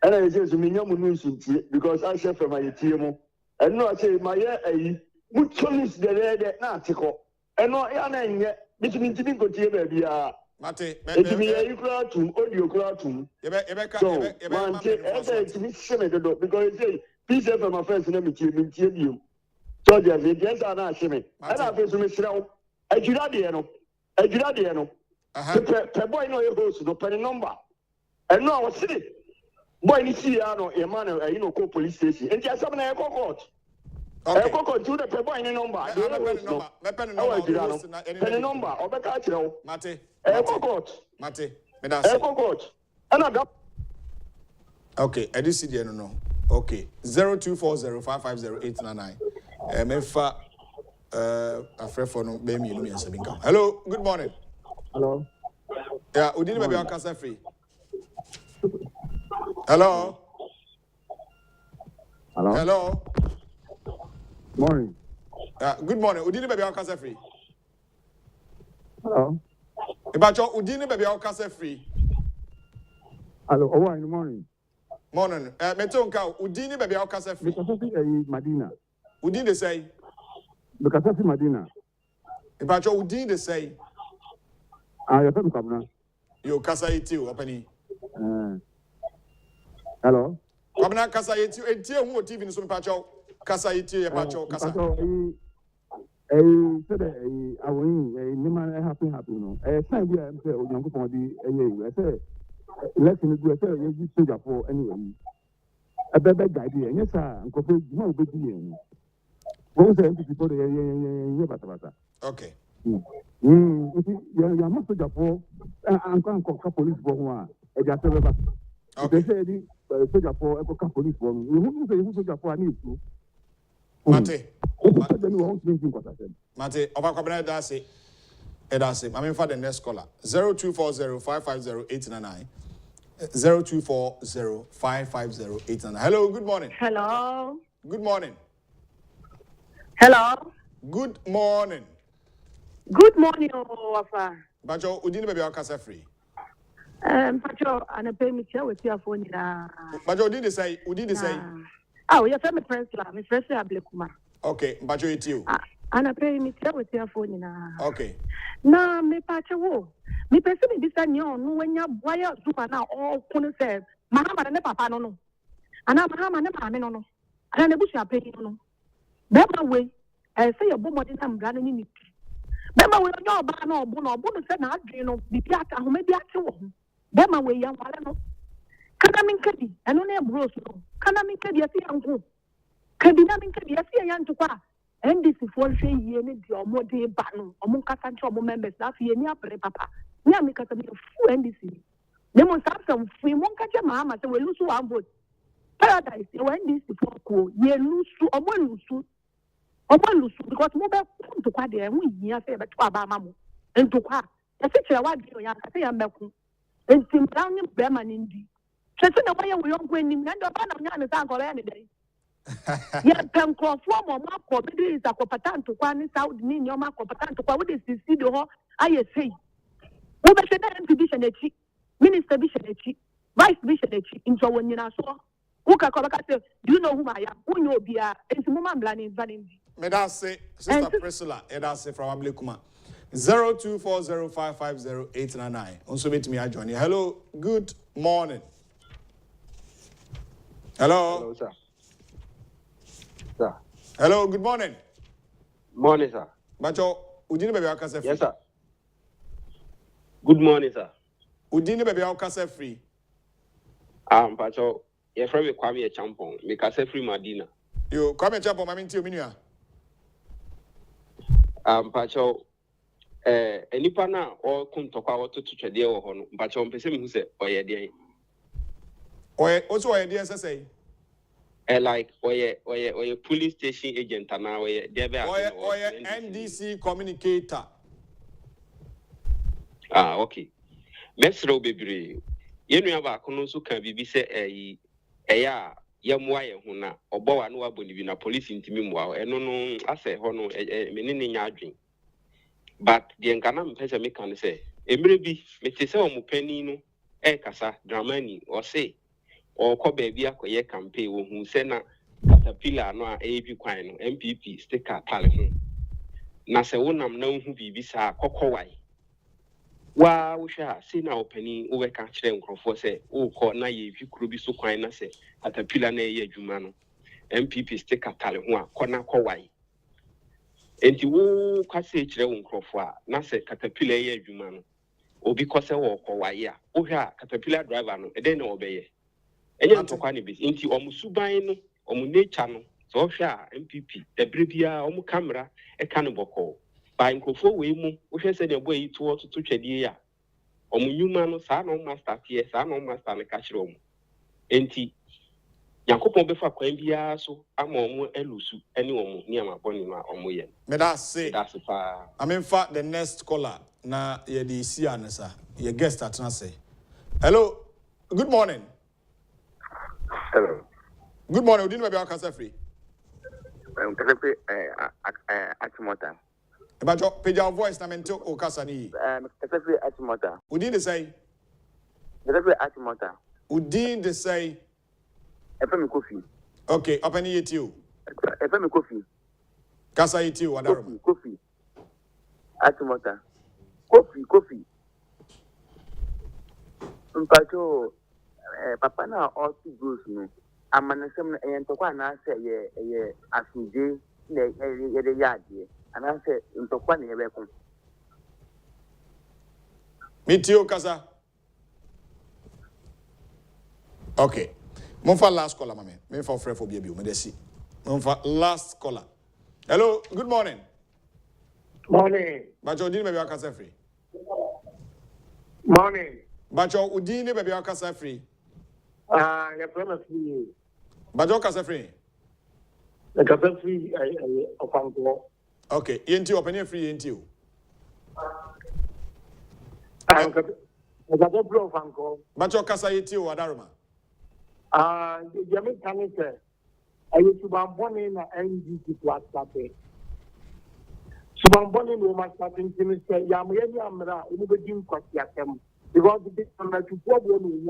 and I say to me, no news because I share from my team. And no, I say, my much the red article. And no, I between to go to baby. Mate, you crowd to audio crowd to. So, man, to me, because you say, peace from my first name, you. So, yes, I'm not shaming. And I feel to me, I do not know. Boy, no, your host, no penny number. And no, I was sitting. Boy, you see, I know, a man, you know, call police station. And just something I call court. I call court to the boy in number. Penny number, or the catch, Mate, I call court. Mate, I call court. And I got. Okay, I did see the no. Okay, 0240550899. Mefa, a friend for no baby, you know, hello, good morning. Hello. Yeah, we didn't maybe Casa free. Hello. Hello. Hello. Morning. Good morning. We didn't maybe Casa free. Hello. About your Udini baby Casa free. Hello. Oh, in the morning. Morning. Metonka, Udini baby Casa free. Because I Madina. Udini say. Because I Madina. About your Udini say. You're from Kabna. You Casa iti openi. Hello. Kabna Casa iti. Eti who TV ni so pacho. Casa iti ya pacho Casa. Said I win. Man, happy no. Time we am say Onyanko for the I say let's do say you soldier for anyway. A better guide here. Yes, sir. Uncle, no big deal. What was the people there? Okay. You're not soldier for Uncle police for one. They say soldier for a police for me. You say soldier for an issue. Mate. Mate, over Kabina Dasi. Edasi. I'm in for the next caller. 0240550899. 0240550899. Hello, good morning. Hello. Good morning. Hello. Good morning. Good morning, Wafa. Bajo, Udini baby Casa free. Pacho, and a pay me with your phone. Bajo, did say? Oh, you're from the press lab. Miss Presley Ablekuma. Okay, Bajo, it's you. And I pay me with your phone. Okay. Na me Pacho. Me person me bisa nyo no wanya boya zupa na all kunu say mahama ne papa no no. Ana mahama ne maame no no. Ana ne busu apeni no no. Bema we say your bomodi na mbra no ni. Bema we no ba na obo no say na adwe no bibi aka homa bi ate wo. Bema we yan wale no. Kana min kadi eno na bros no. Kana min kadi asi yanko. Kadi na min kadi asi yanto kwa. NDC for say ye ne di omode ba no. Omo kasa nche omo members na fi ye ni apre papa. Ni amika me full NDC. Lemon Samson, free one catch a mamma, so we lose one vote. Paradise, when this before cool, ye lose to a one lose because mobile to quite there, we have ever to Abamamu and to quite. The picture what you say, I'm back. And Sim Down in Berman in D. Chasing away we don't win him, and the banana is uncle any day. Yet, can call form or Marco, but it is a copatan to Quan South, mean your Marco Patan to what is this video, I say. Who better than division a chick, Minister Vision a chick, Vice Vision a chick, in Joan Yanaso. Who can call a do you know who I am? Who know be a Mumman Blanny Vanning? May I say, Sister Priscilla, and I say from Ablikuma 0240550899. Also, meet me, I join you. Hello, good morning. Hello. Hello, sir. Sir. Hello, good morning. Morning, sir. Bacho, Udini baby Alcasa free. Yes, sir. Good morning, sir. Udini baby Alcasa free. Bacho, you're from Kwame Agyapong. Me kasa free Madina. You Kwame Agyapong, I mean to you, Bacho, enipa na o kum tokwa woto to twede wo ho no. Bacho mpese me hu se oye de. Oye, also oye de say. Like oye police station agent na oye there be oye NDC communicator. Okay. Mesro bebre. Yenu aba kono so kan bibi se eya yemwa ye ho na obowa no aboni bi na police ntimi mwa eno no ase ho no menene nya adwen. But the nkana mpese me kan se emre bi mete se o mupani no kasa dramani o say or ko baby akoye campaign wo hu se na caterpillar no a bi kwan no MPP sticker tale ho na se wonam na hu bibi sa kokowai wa wo hwa se na opani wo be ka kire nkrofo se wo ko na ye bi kuro bi so kwan na se caterpillar na ye adwuma no MPP sticker tale ho a ko na kowai enti wo kwase kire wo nkrofo a na se caterpillar ye adwuma no obi ko se wo kowai a wo hwa caterpillar driver no e den na obeye enye ntokwa ne bi nti omusuban no omunature no so hwa MPP ebrebia omu camera e ka no boko ba nkofo we mu wo hwe se ne boy yi to twedie ya omunyuma no saa no master tie saa no master ne ka kire omu enti yakopon be fa kwan bia so ama omu elusu ene omu ni amaboni no omu ye me da say that's fa I mean for the next caller na ye di si anasa ye guest atna say hello good morning. Hello. Good morning. Udini baby Alcasa free. Kasa free Achimota. Bajo page your voice na mento Okasa ni. Kasa free Achimota. Udini say. Kasa free Achimota. Udini say. Efe Kofi. Okay, open it you. Efe Kofi. Kasa it you Wadaro. Kofi. Achimota. Kofi. Mpacho papa na also goes no amanasem na entokwa na ase ye asuje na ye de yade ana se ntokwa na ye bekon Mitio Kasa. Okay. Monfa last caller mama. Me for free for baby me dey see. Monfa last caller. Hello, good morning. Morning. Bajo Udini baby Alcasa free. Morning. Bajo Udini baby Alcasa free. Your promise free. Bajo Kasa free. The Kasa free of Uncle. Okay, yenti open free yenti. The Kasa free of Uncle. Bajo Kasa yenti o Adaroma. The American say, I used to be born in NDC to start. Subamboni no must start in say, Yamra, Ubedin Kwasiatem, because the big man to problem in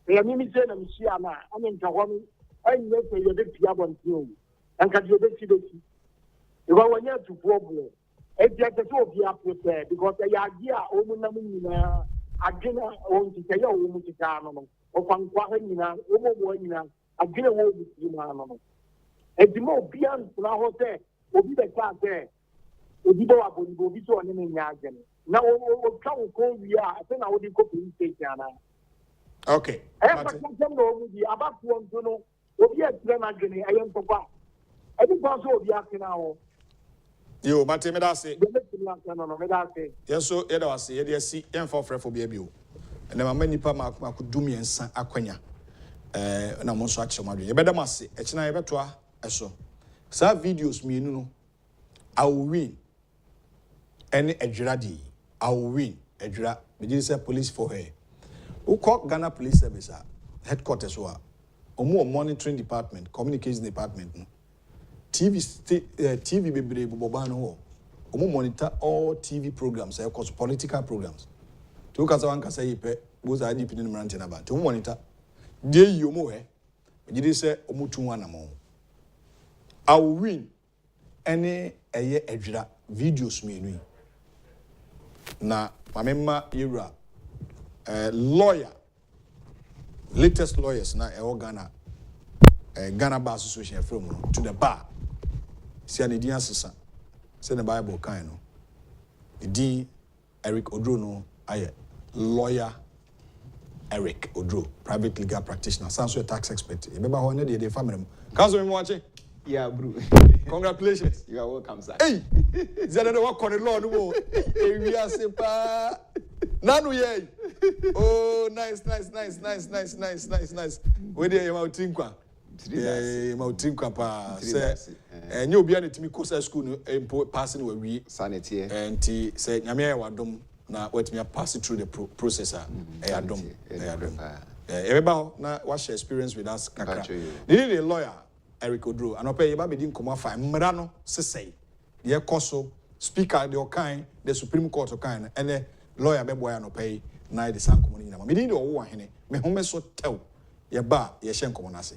I mean, I'm Siana, I'm in Tawami, and let me get Piabon too, and can you get it? You are one year to problem. It's just a two of you up with there because the idea, Omunamina, Agina, on to say, oh, Mutikano, or Panquahina, Omoina, Agina, Omunamano. And the more beyond Hotel will be the class there. Oduro will be so an Yagan. Now, we'll come we are, I think I would be copying station. Okay. About one to know, we are Grenagani, I am Papa. I think also we are now. You, Mate Medase. Yes, so Edwasi, Edia, and for free for baby. and then many people could do me and san akwenya na mo so ache madwe ye bedam ase e china ye betoa eso sa videos me no I will win any adwiradi I will win adwira me say police for her who call Ghana Police Service headquarters wa omo monitoring department communications department no TV bebre boba no omo monitor all TV programs political programs to kasa wan kasa yipe boza IDP ni mrante na ba to monitor dey yomo he gidi say omutu wana mo I will win any eye adwira videos me nu na mamema era lawyer latest lawyers na Ghana Ghana Bar Association from to the bar see an idea sisa say the Bible kind no the Eric Oduro no aye lawyer Eric Oduro, private legal practitioner, sounds like a tax expert. You remember how the family? Council, me watching? Yeah, bro. Congratulations. You are welcome, sir. Hey, is that the work on the law? No, we are sepa. Nanu ye. Oh, nice. Where do you want to think? Yeah, Mautinka pa. Say, and you be able to me course school passing where we sanity and say nyame wadom na what me pass it through the processor. Adom. Everybody na what's your experience with us kakra. Did the lawyer Eric Oduro and ope yeba be din komo fa mmara no sesei. Ye koso speaker the kind the Supreme Court kind and the lawyer be boy no pay na the san komo ni na. Me din the owo hene me home so tew ye ba ye hye komo na se.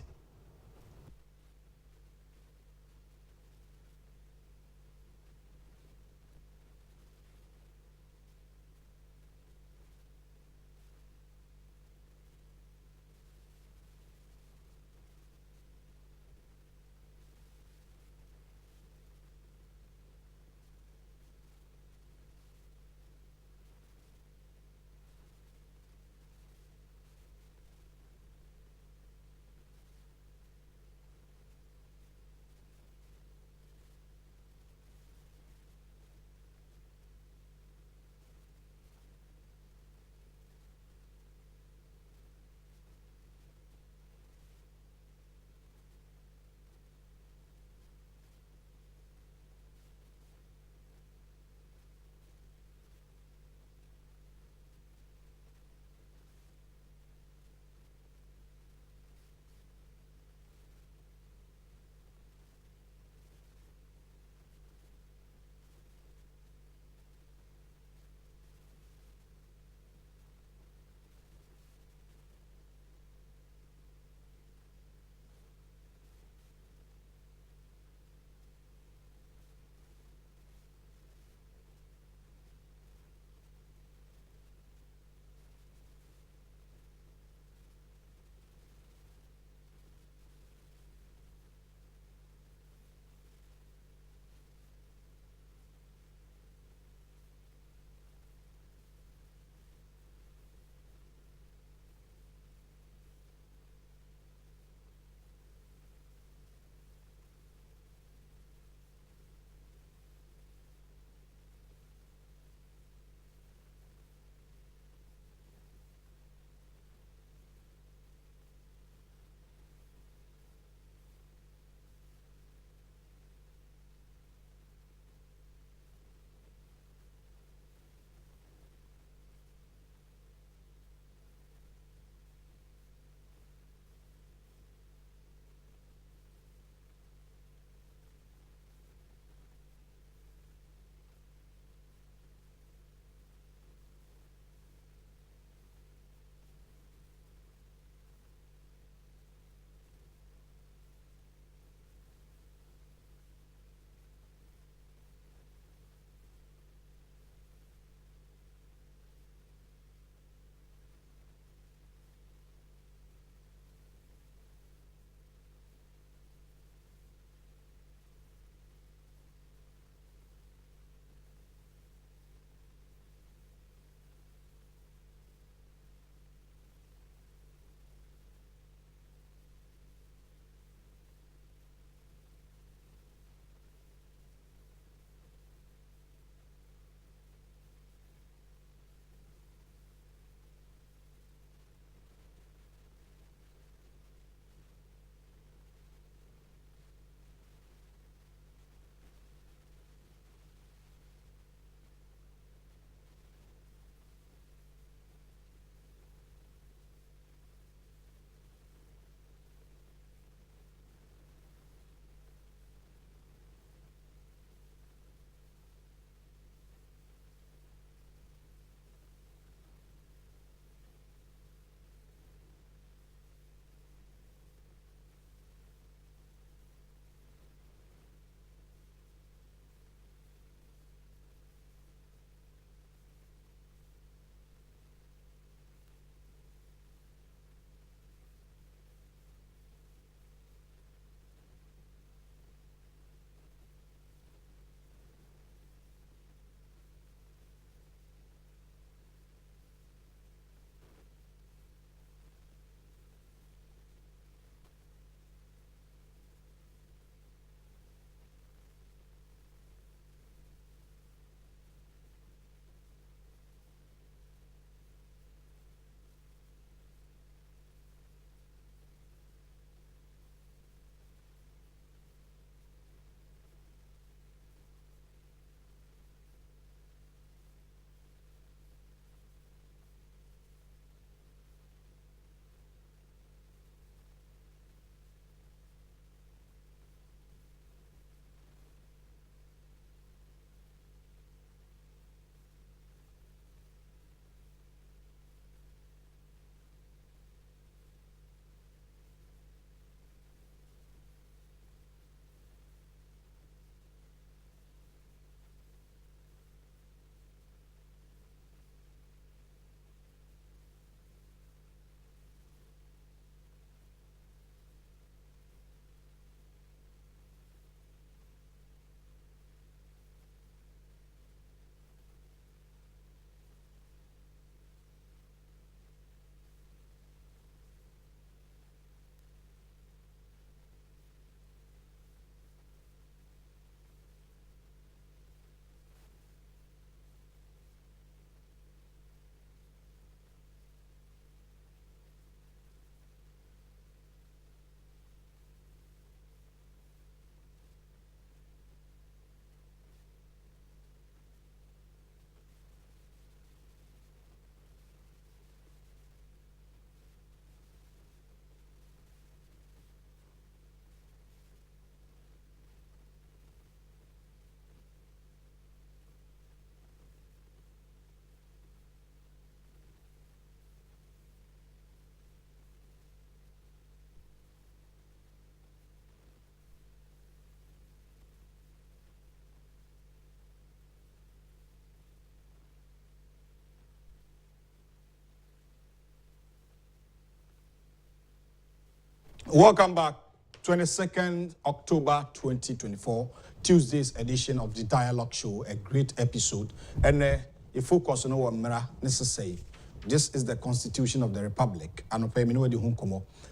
Welcome back. 22nd October 2024, Tuesday's edition of the Dialogue Show, a great episode. And a focus on what Mera necessary. This is the Constitution of the Republic. And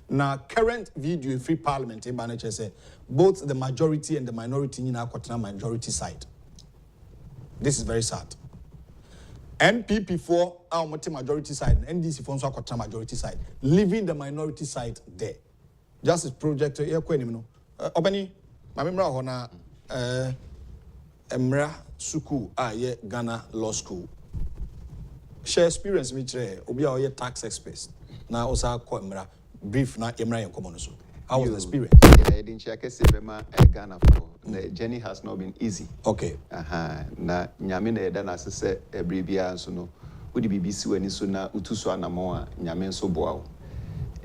now, current video in free parliament, both the majority and the minority in our majority side. This is very sad. NPP for our majority side, and NDC for our majority side, leaving the minority side there. Justice project here kwenimno. Obani, my member hona Emra Suku ye Ghana Law School. Share experience me tre obi a ye tax expert. Na osa ko Emra brief na Emra yen komo no so. How was the experience? Yeah, I didn't check Bema Ghana for. The journey has not been easy. Okay. Na nyame na yeda na sese ebribia so no. Udi BBC wani so na utuso anamo a nyame nso boa wo.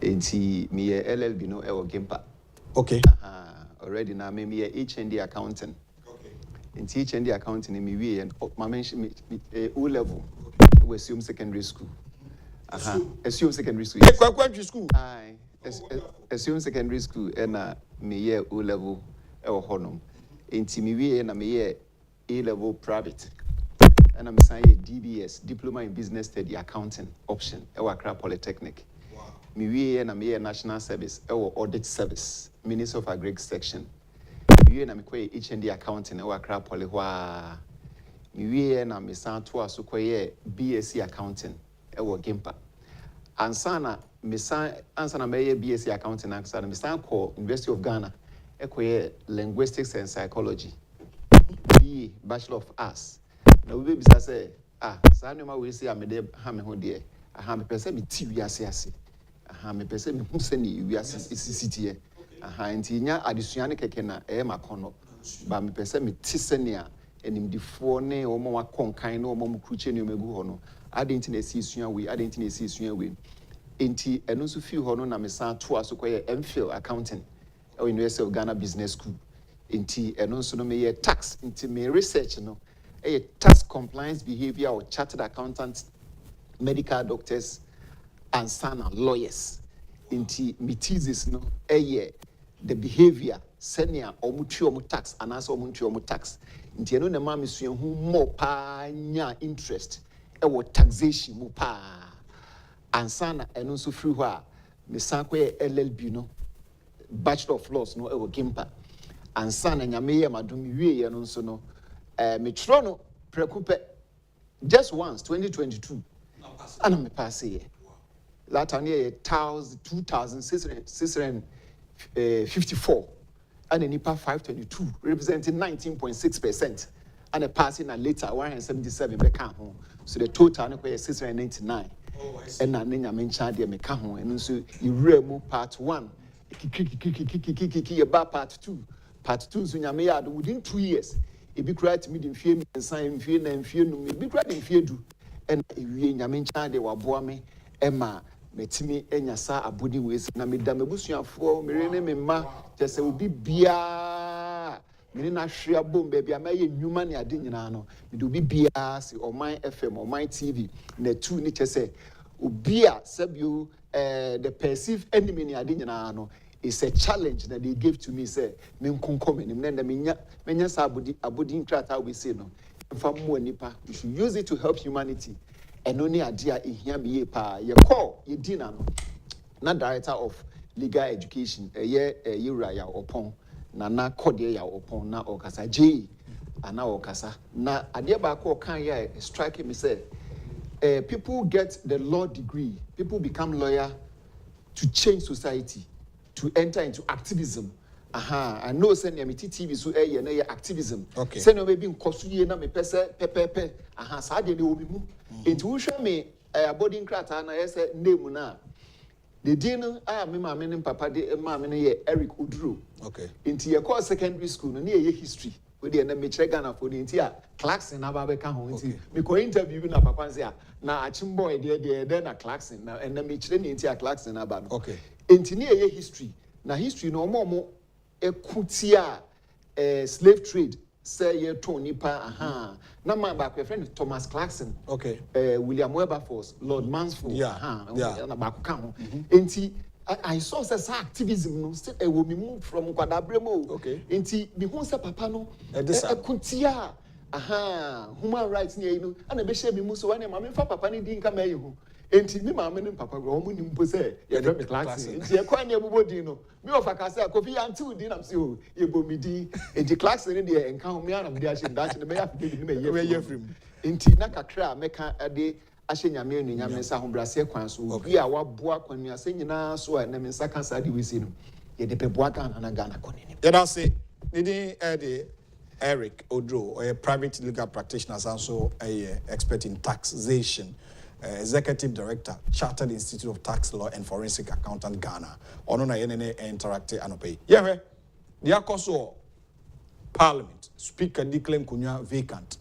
Enti me LLB no ewo Gimpa. Okay. Already now me HND accounting. Okay. Enti HND accounting me we and my mention me O level. We assume secondary school. Assume secondary school. Yes. School. Aye. Assume secondary school and me O level ewo honom. Enti me we na me A level private. And I'm saying DBS, Diploma in Business Study Accounting option ewo Accra Polytechnic. Me we na me national service or audit service Minister of Agri section me na me kwe HND accounting e Accra Poly hwa me we na me san to aso kwe BSc accounting e Gimpa ansana me san ansana me BSc accounting ansana me san ko University of Ghana e kwe linguistics and psychology BA Bachelor of Arts na we be say sa no ma we say amede ha me ho de aha me pese me ti wi ase me pese me hu se ni wi asisitie nti nya adesuane keke na makono ba me pese me ti se ne a enimdifo ne o mo wakonkan ne o mo kruche ne o megu ho no adenti na esisua we adenti na esisua we enti eno so fi ho no na me san to aso koye MPhil accounting o University of Ghana Business School enti eno so no me ye tax enti me research no tax compliance behavior or chartered accountants medical doctors and sana lawyers inti thesis no the behavior senior omu tax and also omu tax inti eno na ma me sua hu more pa nya interest taxation mu pa ansana eno so free ho a me san ko LLB no Bachelor of Laws no Gimpa ansana nyame ye madum wie ye no nso no me tro no prekupe just once 2022 ana me pass ye that year 2,654 and a NIPA 522 representing 19.6% and a passing and later 177 back home. So the total is 699 and I mentioned the mechaho and so you remove part 1 about part 2 so you within 2 years it be cried to me in fear and sign fear and fear no be cried in fear do and we mentioned they were boame Emma metimi enya sa abodi wesi na medam ebusuafo merene memma tese obi bia mene na hwe abom ba bia maye nnwuma ne ade nyina no mede obi bia si Oman FM Oman TV na tu ni tese obi a sabio the perceived enemy ne ade nyina no is a challenge that they gave to me say me nkonkom enim na menya sa abodi nkrata we say no mfa mo nipa we should use it to help humanity. And only idea here be pa ye call ye dinner no na director of legal education ye ya opon na code ya opon na okasa J ana okasa na ade ba ko kan ya strike me say people get the law degree, people become lawyer to change society, to enter into activism. I know send me TV so na activism. Okay. Send me be nkoso ye na me pese pepepe. Sa de ne obi mu. Enti wo hwe me body nkrata na ye say name na. The din me ma me papa de ma me ye Eric Oduro. Okay. Enti ye call secondary school no na ye history. We dey na me kire Ghana for enti a Clarkson na ba be ka ho enti me ko interview na papa say na achimboy de na Clarkson na me kire ni enti a Clarkson na ba no. Okay. Enti ne ye history. Na history no mo ekutia slave trade say ye to nipa na man back friend Thomas Clarkson, okay, William Wilberforce, Lord Mansfield, na back ka ho enti I saw some activism no still a woman move from Kwadabremo. Okay. Inti me who say papa no kuntia human rights near you and a beshe me muso one mama fa papa ni din kama you. Inti me mama ni papa go mu ni mpo say ye drop me class. Inti e kwa na ebobodi no. Me of akase Kofi anti din am say o ye bomi din. Inti class ni dey enka me anam dey ahye ndachi ne me ya fike ni me ye free. Inti na kakra meka ade ahye nyame enu nyame nsa hobrase kwan so obi a waboa kwanu ase nyina so a na me nsa kan sa de we si no ye de peboa kan na Ghana konini ye da say nidi the Eric Oduro or a private legal practitioner also a expert in taxation, executive director Chartered Institute of Tax Law and Forensic Accountant Ghana ono na yenene interactive anope yeah the akoso Parliament speaker declare kunya vacant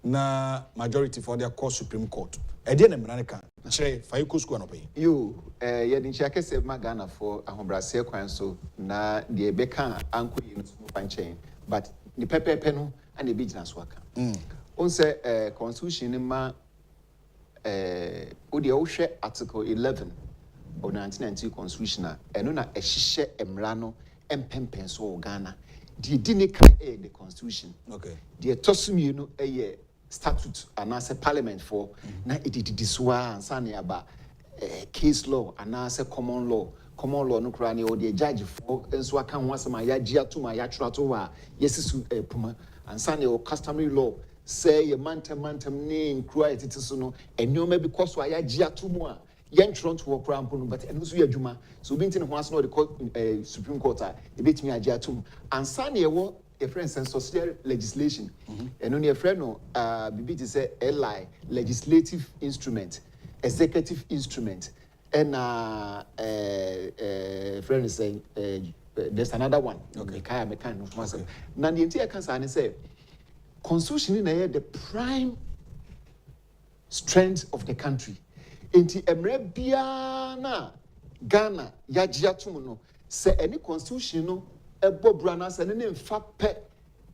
na majority for their court Supreme Court. Ede na America. Chere fa iko school anope. Yo ye din chia kese ma Ghana for ahobrase kwan so na de beka anko yi no panchen but the pepe no and the business worker. On say constitution ma odi o hwe article 11 of 1990 constitution eno na ehihye emra no empempen so Ghana. The dini kan the constitution. Okay. The tosumi no statute and as a parliament for na edidi so ansane aba case law and as a common law no krani or the judge for enso aka ho asema ya gia to ma ya twrato wa yesisu puma ansane o customary law say ye mantem ne nkura etiti so no enoma because wa ya gia to mu a yen twronto wo kra mpo no but eno so ya adwuma so bi ntin ho aso no the Supreme Court a ebetimi agia to mu ansane wo a friend social legislation and only a friend no BBT say LI legislative instrument executive instrument and friend is saying there's another one okay now the entire cancer say constitution in the prime strength of the country enti emre bia na Ghana yagya tum no say any constitution no ebo brana se ne mfa pe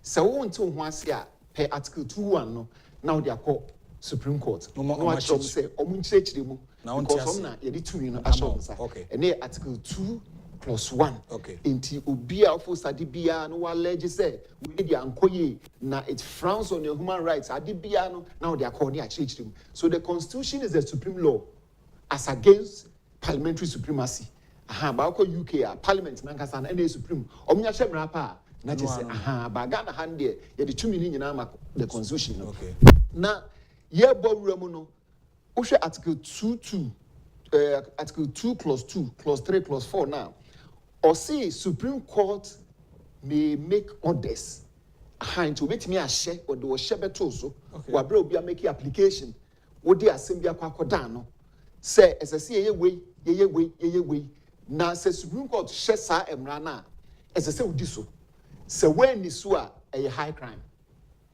se wo nte ho ase a pe article 21 no now they are called Supreme Court no wa chom say omunchirechire mu because na ye di tumi no ashom sa and article 2+1 okay enti obi a ofo sade bia no wa allege say we dey ankoye na it frowns on your human rights ade bia no now they are called ne achirechire mu so the constitution is the supreme law as against parliamentary supremacy ba ko UK a parliament na nkasa na the supreme omunya hwemra pa na je say ba Ghana hand there ye the 2 million nyina ma the constitution okay na ye bowura mu no wo hwe article 2 +2 +3 +4 now or say Supreme Court may make orders into betimi ahye or the hye beto so wa bra obi a make application wo dey assembly akwakoda no say SSC ye we na se Supreme Court hye sa emra na SSC udi so se when ni so a high crime.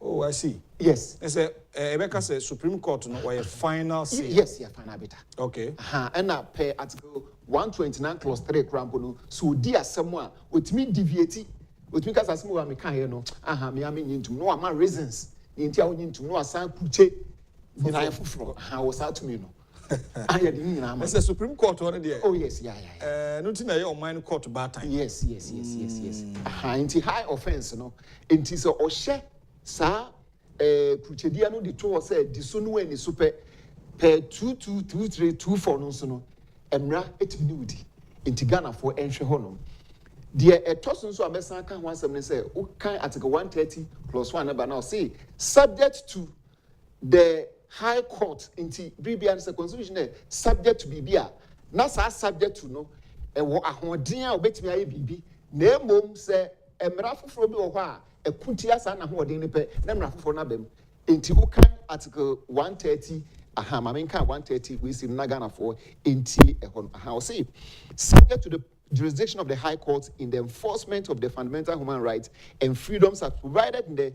Oh, I see. Yes. I say Rebecca says Supreme Court no or a final say. Yes, yeah, final beta. Okay. And na per article 129 clause 3 crampo no so di asemo a otimi deviate otimi kasa asemo wa meka here no me am nyintum no ama reasons nti a nyintum no asan kuche na yefufro was out to me no. It's a Supreme Court one there. Oh yes, yeah. No tin na your mind court bad time. Yes. Inti high offense no. Inti so ohye sa kuchedia no de to say disonu ani super per 222324 no so no. Emra etimi wudi. Inti Ghana for enhwe ho no. The etosun so amesan kan ho asem ne say o kan article 130+1 number now say subject to the High Court inti Bribia and constitution subject to Bibia. Na sa subject to no wo ahoden a obetimi aye bibi na emom se emra foforo bi wo ho a ekuti asa na ahoden ne pe na emra foforo na bem inti wo kan article 130 mamen kan 130 we see na Ghana for inti how say subject to the jurisdiction of the High Court in the enforcement of the fundamental human rights and freedoms as provided in the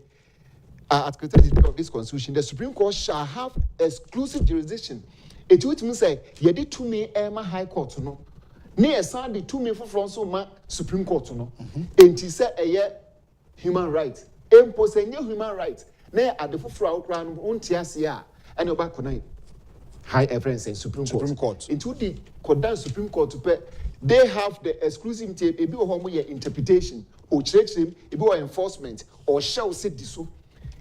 Article 33 of this constitution, the Supreme Court shall have exclusive jurisdiction. It would mean say, ye did to me Emma High Court no. Near son the 2 million for France ma Supreme Court no. And he said a year human rights. Impose a new human rights. Nay at the Fufra crown untiasia and your back on high reference and Supreme Court. Court. It would the Kodan Supreme Court to pay they have the exclusivity ebi wo ho mo ye interpretation or churchem ebi wo enforcement or shall say diso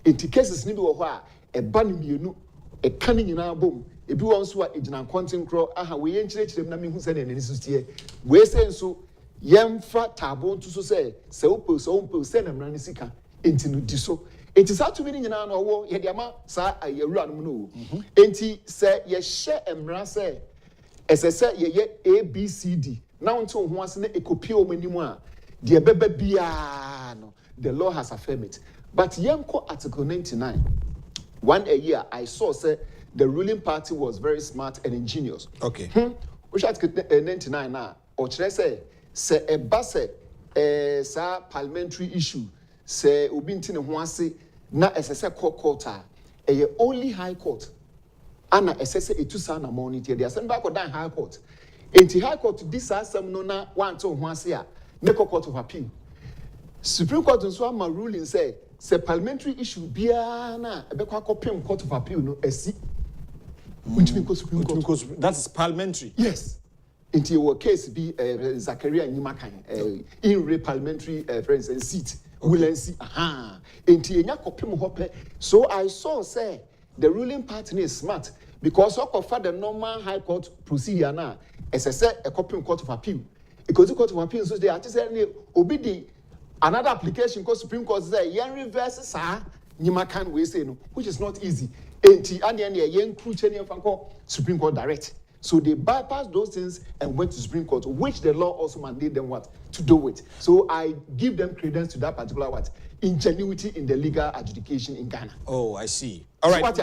enti cases ni bi wo ho a eba ni mienu e kan nyina bom ebi wo nso a ejina kontin kro aha we ye nkyerɛkyerɛm na mehu sɛ na nani sustie we say nso yɛmfa tabo nto so sɛ sɛ sɛ na mra ne sika enti no diso enti saa tumi ni nyina no wo ye de ama saa ayewura no no enti sɛ ye hye emra sɛ ɛsɛ sɛ ye ABCD now until ho ase na ekopie o manimu a de beba bia no the law has affirmed it but yenko article 99 one a year I saw say the ruling party was very smart and ingenious okay which article 99 na o kire say eba say sa parliamentary issue say obi ntine ho ase na ɛsɛ sɛ court a ɛyɛ only high court ana ɛsɛ sɛ etu sa na monitor the asɛm ba ko dan high court enti high court this asɛm no na want to ho ase a ne court of appeal supreme court nso ama ruling say parliamentary issue bia na ɛbɛkɔ akɔpem court of appeal no asi untimi ko supreme court that is parliamentary yes enti your case be Zakaria Nyimakan in parliamentary friends and seat Willensi enti enya kopem hope so I saw say the ruling party is smart because of the normal high court procedure na SSS a copy court of appeal because the court of appeal so they are saying obedi another application called Supreme Court say yen reverse sir Nyimakan we say no which is not easy enti and yen crucial fanko Supreme Court direct so they bypassed those things and went to Supreme Court which the law also mandated them what to do it so I give them credence to that particular what ingenuity in the legal adjudication in Ghana. Oh, I see. All right. But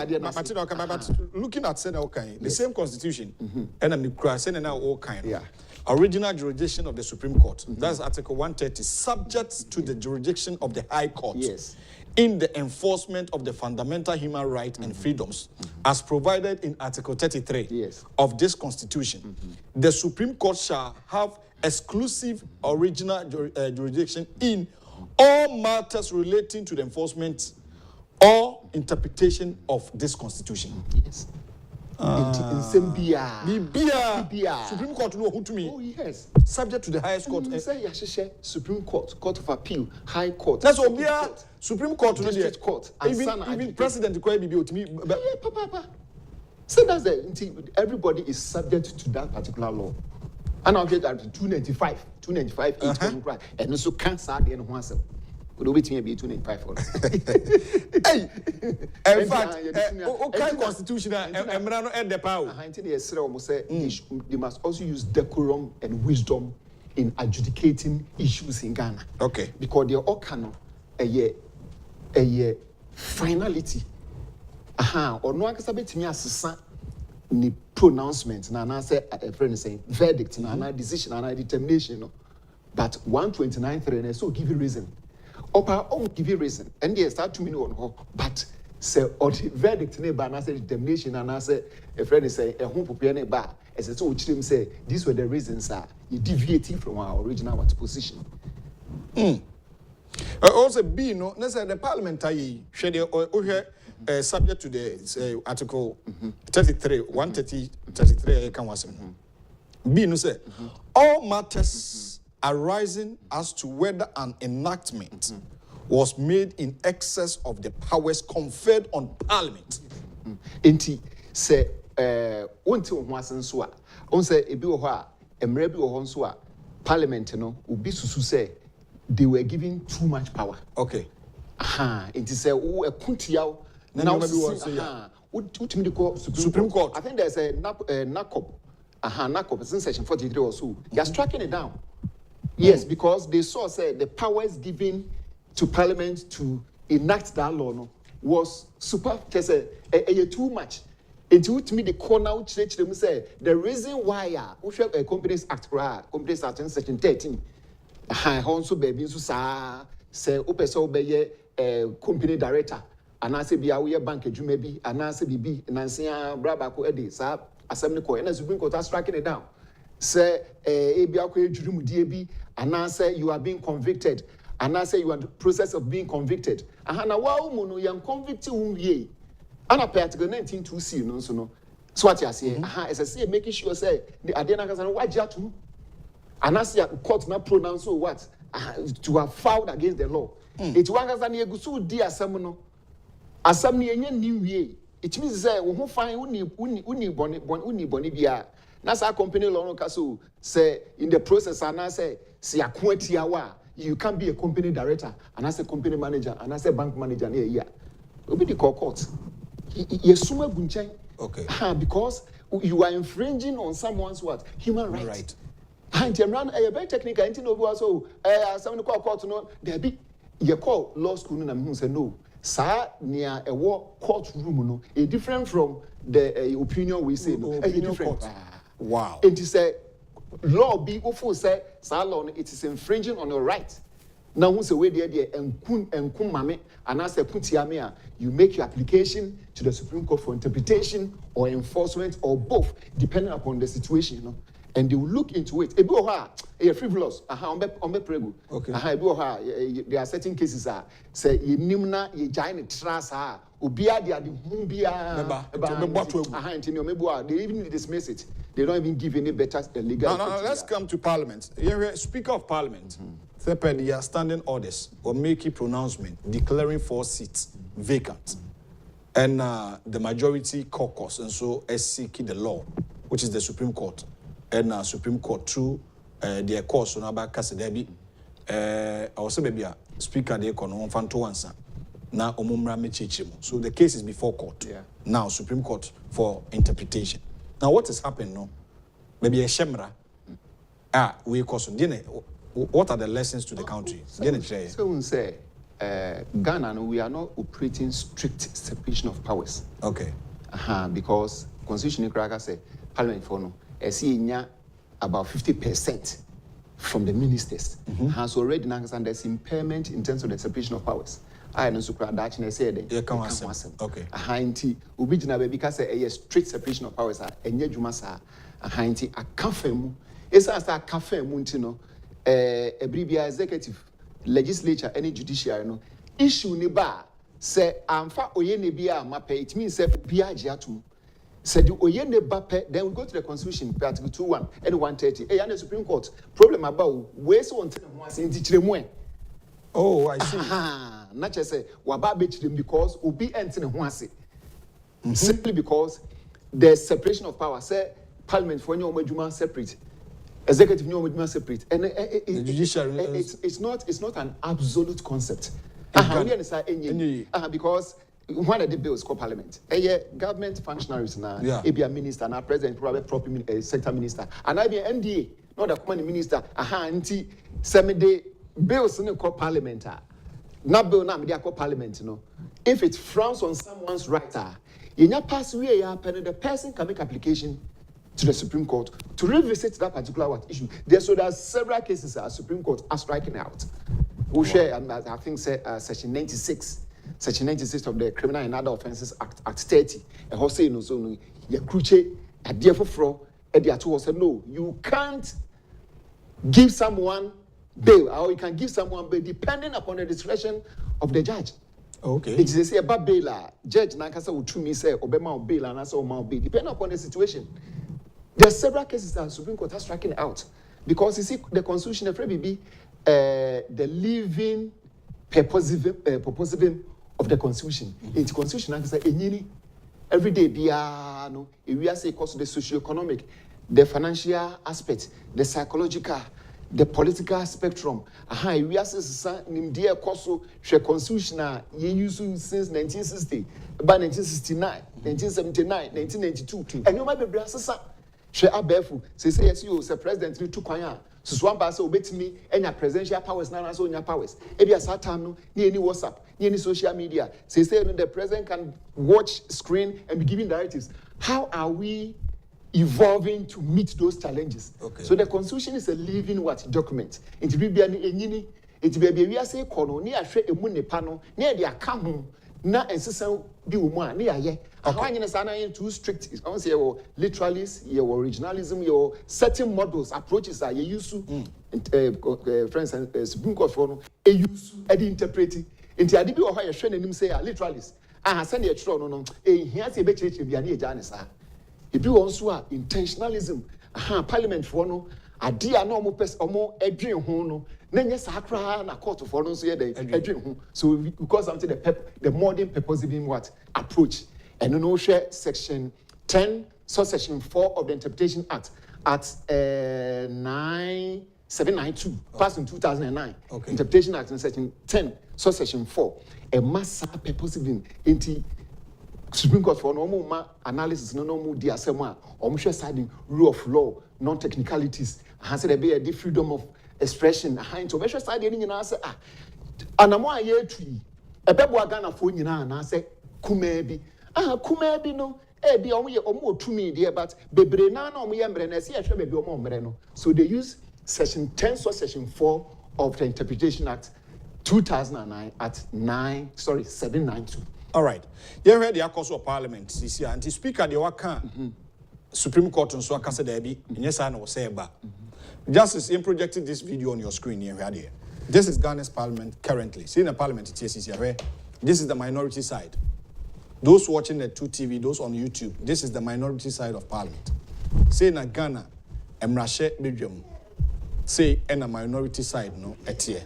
looking at Senate Okai, the same constitution, and I'm Senate now Okai. Yeah. Original jurisdiction of the Supreme Court. That's Article 130, subject to the jurisdiction of the High Court. Yes. In the enforcement of the fundamental human rights and freedoms, as provided in Article 33 of this Constitution, the Supreme Court shall have exclusive original jurisdiction in all matters relating to the enforcement or interpretation of this Constitution. Yes. Supreme Court no who to me. Oh yes. Subject to the highest court. Supreme Court, Court of Appeal, High Court. That's obia Supreme Court, District Court, even President quite be to me. So that's the everybody is subject to that particular law. And I'll get that 295, and also cancer the end one. Would wait me be 295. Hey, in fact, okay, constitutional and at the power. They must also use decorum and wisdom in adjudicating issues in Ghana. Okay. Because they all cannot a finality. Or no acceptable me as ni pronouncement na say a friend saying verdict na decision na determination but 129.3 so give you reason opa on give you reason and they start to mean on but say or the verdict na ba na say determination na say a friend say e ho popia na ba as so chim say these were the reasons you deviating from our original what position also B no say the parliamentary subject to the Article 33, 133, I can was B no say all matters arising as to whether an enactment was made in excess of the powers conferred on Parliament. Enti say until ho asen so a on say ebi wo ho a emre bi wo ho so a Parliament no obi susu say they were given too much power. Okay. Enti say wo ekuntiaw now Supreme Court. I think there's a NACOP. NACOP is in section 43 or so. They are striking it down. Yes, because they saw the powers given to Parliament to enact that law was super too much. Until to me the corner which say the reason why a Companies Act Companies Act in section 13 also baby so say opeso be company director and I say be a bank adwuma bi and I say bibi nansia braba ko edi sa assembly ko and Supreme Court striking it down say e bia ko ejurumudie bi and I say you are being convicted and I say you are in the process of being convicted na wa umu no yam convict wu wie ana per article 19(2)c no so what you say as I say making sure say the adena kasa no wagye atum and as your court not pronounce what to have filed against the law. It's one as an egusu dear samono. As some near new ye. It means that who find uni bonibia. Nasa company law casu say in the process and I say see a quantiawa. You can't be a company director and as a company manager and as a bank manager near here. Obi the court. Yesuma bunchai. Okay. Because you are infringing on someone's what? Human right. Right. And you run a very technical anything over so someone call court no there be you call law school and say no. Sir near a war courtroom no a different from the opinion we say no. A different. Wow. It is a law be full say salon it is infringing on your right. Now once away there and kun mame and as a kuntiamea you make your application to the Supreme Court for interpretation or enforcement or both depending upon the situation, you know. And they will look into it. A frivolous. Okay. There are certain cases say you nimna you giant trust ubia dia the humbia they even dismiss it. They don't even give any better legal. No, let's come to Parliament. Speaker of Parliament, Third standing orders or make a pronouncement declaring 4 seats vacant. And the majority caucus, and so SC the law, which is the Supreme Court. And Supreme Court through their course on about Cassidebi. Also, maybe a speaker they can on Fanto answer. Now, Omumra Mechichimo. So the case is before court. Yeah. Now, Supreme Court for interpretation. Now, what has happened? No, maybe a shemra. We cause what are the lessons to the country? So say, Ghana, we are not operating strict separation of powers. Okay. Because Constitution Cracker say Parliament for no, see about 50% from the ministers has already now and there's impairment in terms of the separation of powers. I know super that I said okay. A hinty ubijina baby because a strict separation of powers and yet jumasa a hinty a cafe. It's as a cafe muntino a bribia executive legislature any judiciary no issue ni ba say amfa oyene bia mape it means say biagiatum said you oyene bape then we go to the constitution article 21 and 130 and the Supreme Court problem about ways on in oh I see not just say waba them because ubi entine huase simply because the separation of power say Parliament for your majuma separate executive new majuma separate and the judiciary it's not an absolute concept because one of the bills called Parliament government functionaries now be a minister now president probably proper sector minister and I be MDA not the command minister anti semi bills in called Parliament not bill now media called Parliament you know if it frowns on someone's right you not pass away the person can make application to the Supreme Court to revisit that particular issue. There are several cases that Supreme Court are striking out. We share, I think, Section 96 of the Criminal and Other Offences Act 30. And who say no, so you cruce a dear for and the two said no, you can't give someone bail, or you can give someone bail depending upon the discretion of the judge. Okay. It is a bad bail. Judge Nankasa will to me say obema bail and also bail depending upon the situation. There are several cases that the Supreme Court has striking out because you see the Constitution be the living purposive of the Constitution. In the Constitution, I say every day no we are say because the socio-economic, the financial aspect, the psychological, the political spectrum. We are saying nimdia koso the Constitution ye use since 1960, about 1969, 1979, 1992, and you might be brasasa. She are barefoot. Say yes, you say president to kwanya. So one pass obey me and your presidential powers now so your powers. Ebi asata no ni any WhatsApp, ni any social media. Say the president can watch screen and be giving directives. How are we evolving to meet those challenges? Okay. So the Constitution is a living document. It will be an enyini. It will be we say kono ni ahwe emu nepa no na e de aka ho na ensesa bi wo mu a na ye. How are too strict? It's only your literalism, your originalism, your certain models, approaches are you use to friends and Supreme Court for a use interpreting. Into a debut or higher training him say literalist. Send a tron no here's a better to be an janisa. If you also are intentionalism, Parliament for no Adia no omo edwin ho no na nye sakra na court for no so ye the edwin ho. So because something the modern purposive what approach and no share section 10 subsection 4 of the Interpretation Act at 9792 passed in 2009. Okay. Interpretation Act in section 10 subsection 4 a massa purposive into Supreme Court for normal analysis no more di asema or share siding rule of law non-technicalities has there be a freedom of expression behind to measure side any na say anamo aye tui ebebo Ghana fo nyina na say kumebi kumebi no bi omo otumi there but bebre na omo ye mbre na say ehwe bebi omo mbre no so they use section 10 so section 4 of the Interpretation Act 2009 at 792. All right. You heard the course of Parliament this year, and the Speaker the waka Supreme Court and so akase debi. Yes, I know say ba. Justice in projected this video on your screen here. This is Ghana's Parliament currently. See in the Parliament it is here. This is the minority side. Those watching the 2TV, those on YouTube, this is the minority side of Parliament. Say in Ghana, Emrashe medium. Say in a minority side, no, etie.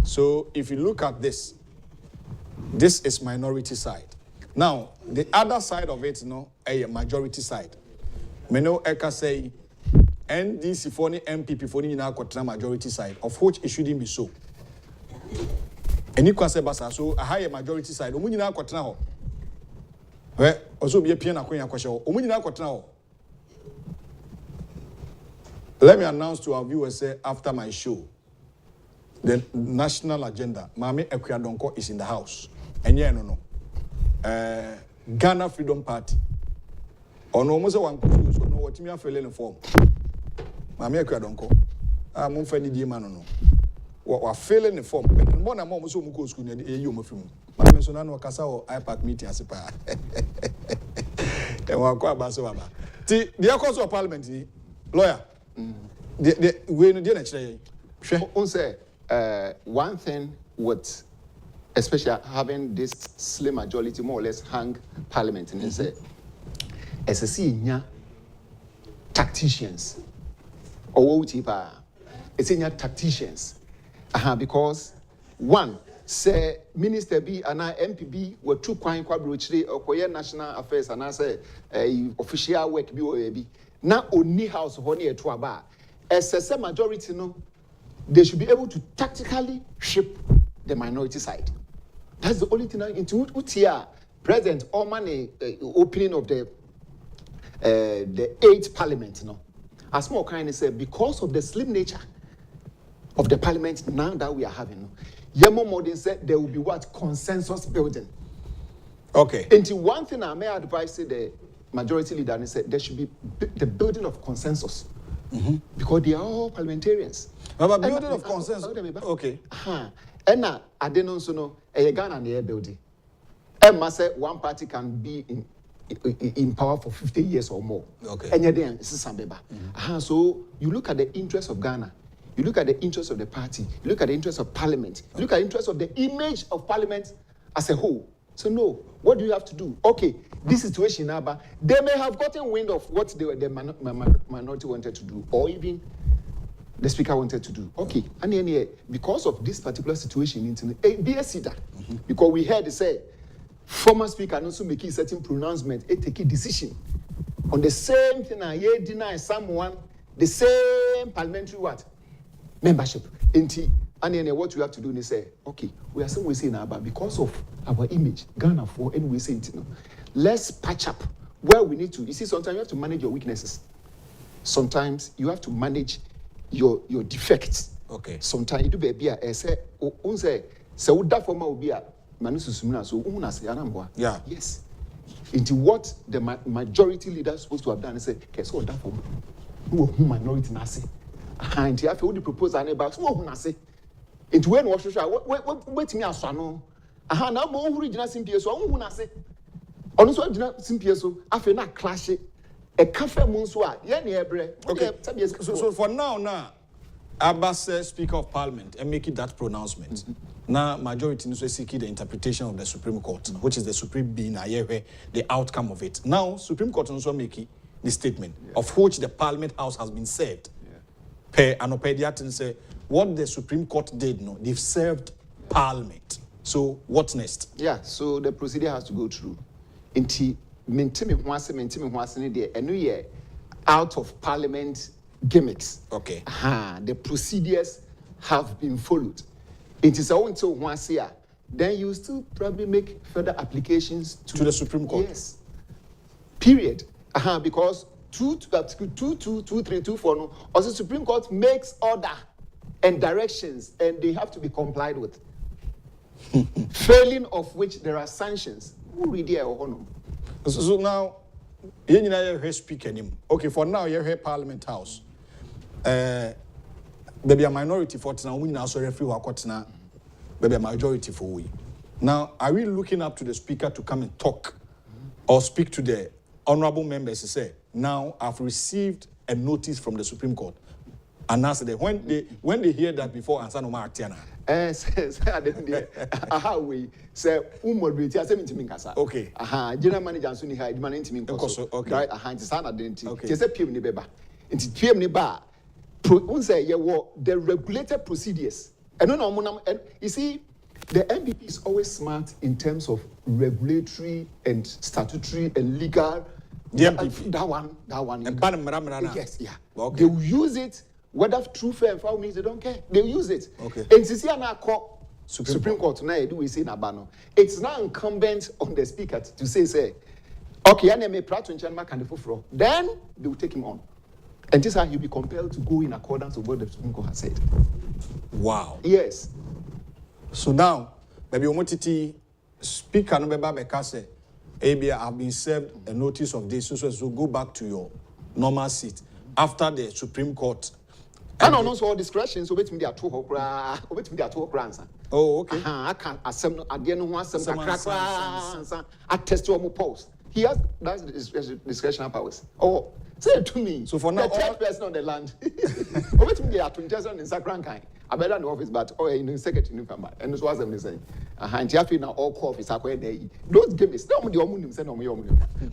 So if you look at this. This is minority side. Now, the other side of it, a majority side. Meno Eka say NDC for the MPP for the majority side, of which it shouldn't be so. And you can say basa so a higher majority side. Omunina kwatna ho. Where also be a piano queen question. Omunina kwatna ho. Let me announce to our viewers say after my show. The national agenda, Mami Ekuyadonko is in the house. And yeah, no. Ghana Freedom Party. Or no, most of one confused. No, what you are filling form. Mami Ekuyadonko. I'm on Fanny Diamano. What are filling the form? And one among us who goes to the EU. Mami Sonano Casao, IPAC meeting as a pair. And one quite basso. The course of Parliament, lawyer. The way in the next say. One thing with, especially having this slim majority, more or less hang Parliament, and say, as a senior tacticians, or whatever, senior tacticians, because one say Minister B and MPB were two quite quadruchary or national affairs, and I say official work be now only house honey at Tuaba, as a majority no. They should be able to tactically shape the minority side. That's the only thing. Into Utia, President Oman opening of the 8th Parliament, as more kindly said, because of the slim nature of the Parliament now that we are having, Yemo Modin said there will be what consensus building. Okay. Into one thing I may advise the majority leader and said there should be the building of consensus. Because they are all parliamentarians. But building of consensus. Okay. And now, I didn't also know a Ghana and the air building. And must say one party can be in power for 50 years or more. Okay. And yet, this is Sambeba. So you look at the interests of Ghana, you look at the interests of the party, you look at the interests of Parliament, you look at the interests of the image of Parliament as a whole. So no, what do you have to do? Okay, this situation now, but they may have gotten wind of what the minority wanted to do, or even the speaker wanted to do. Okay, and then because of this particular situation, be a cedar. Because we heard they say former speaker also making certain pronouncement, take a decision on the same thing. I deny someone the same parliamentary what membership. And then what we have to do is say, okay, we are saying we say now, but because of our image, Ghana for, and we say it now, let's patch up where we need to. You see, sometimes you have to manage your weaknesses. Sometimes you have to manage your defects. Okay. Sometimes you do baby. I say, so that for my be a manususumina. So say, yeah. Yes. Into what the majority leader is supposed to have done is say, okay, so that for who minority nasi. And you have to propose an about who nasi. Into when what wait me as no. Now more original simple so who nasi. Also original simple so after na clash a cafe munswa okay. So for now Abbas Speaker of Parliament and making that pronouncement. Now majority is seeking the interpretation of the Supreme Court, which is the Supreme being the outcome of it. Now Supreme Court also making the statement of which the Parliament House has been served. per anopediatin say what the Supreme Court did, no, they've served Parliament. So what's next? Yeah, so the procedure has to go through. Inti mentimi hwase there enu ye out of Parliament gimmicks. Okay. The procedures have been followed. It is until hwase then you still probably make further applications to the Supreme Court. Yes. Period. Because 22324 no, also Supreme Court makes order and directions and they have to be complied with. Failing of which there are sanctions. Who read here or So now, you know, speak anymore. Okay, for now, you're here Parliament House. Maybe a minority for now, we now sorry free work now. Maybe a majority for we. Now, are we looking up to the speaker to come and talk or speak to the honorable members to say, now I've received a notice from the Supreme Court. And that's the when they hear that before answer no more Tiana. We say moderate I say me nkasa. Okay. General manager nso ni ha man ntimi nkoso. Okay. Right nti sana identity. Okay. Say PM ni beba. Nti PM ni ba say ye the regulated procedures. And no you see the MPP is always smart in terms of regulatory and statutory and legal. The MPP. That one. Yes, yeah. Okay. They will use it. Whether true, fair, and foul means they don't care. They use it. Okay. And since Supreme Court tonight, do we say Nabano? It's now incumbent on the speaker to say, okay, I may then they will take him on. And this is how he'll be compelled to go in accordance with what the Supreme Court has said. Wow. Yes. So now, maybe Omotiti speaker no beba beka say, ABA have been served a notice of this, so go back to your normal seat after the Supreme Court. And also all discretion, so wait me there 2 okra, wait me there 2 okra answer. Oh, okay. I can't assemble again one some attest to post. He has that's discretionary powers. Oh, say it to me. So for now, the third person on the land. Wait me there 20 in Sakrankai. I better in the office, but in the secretary Newcomer. And this was them saying. And you now all call office those games, no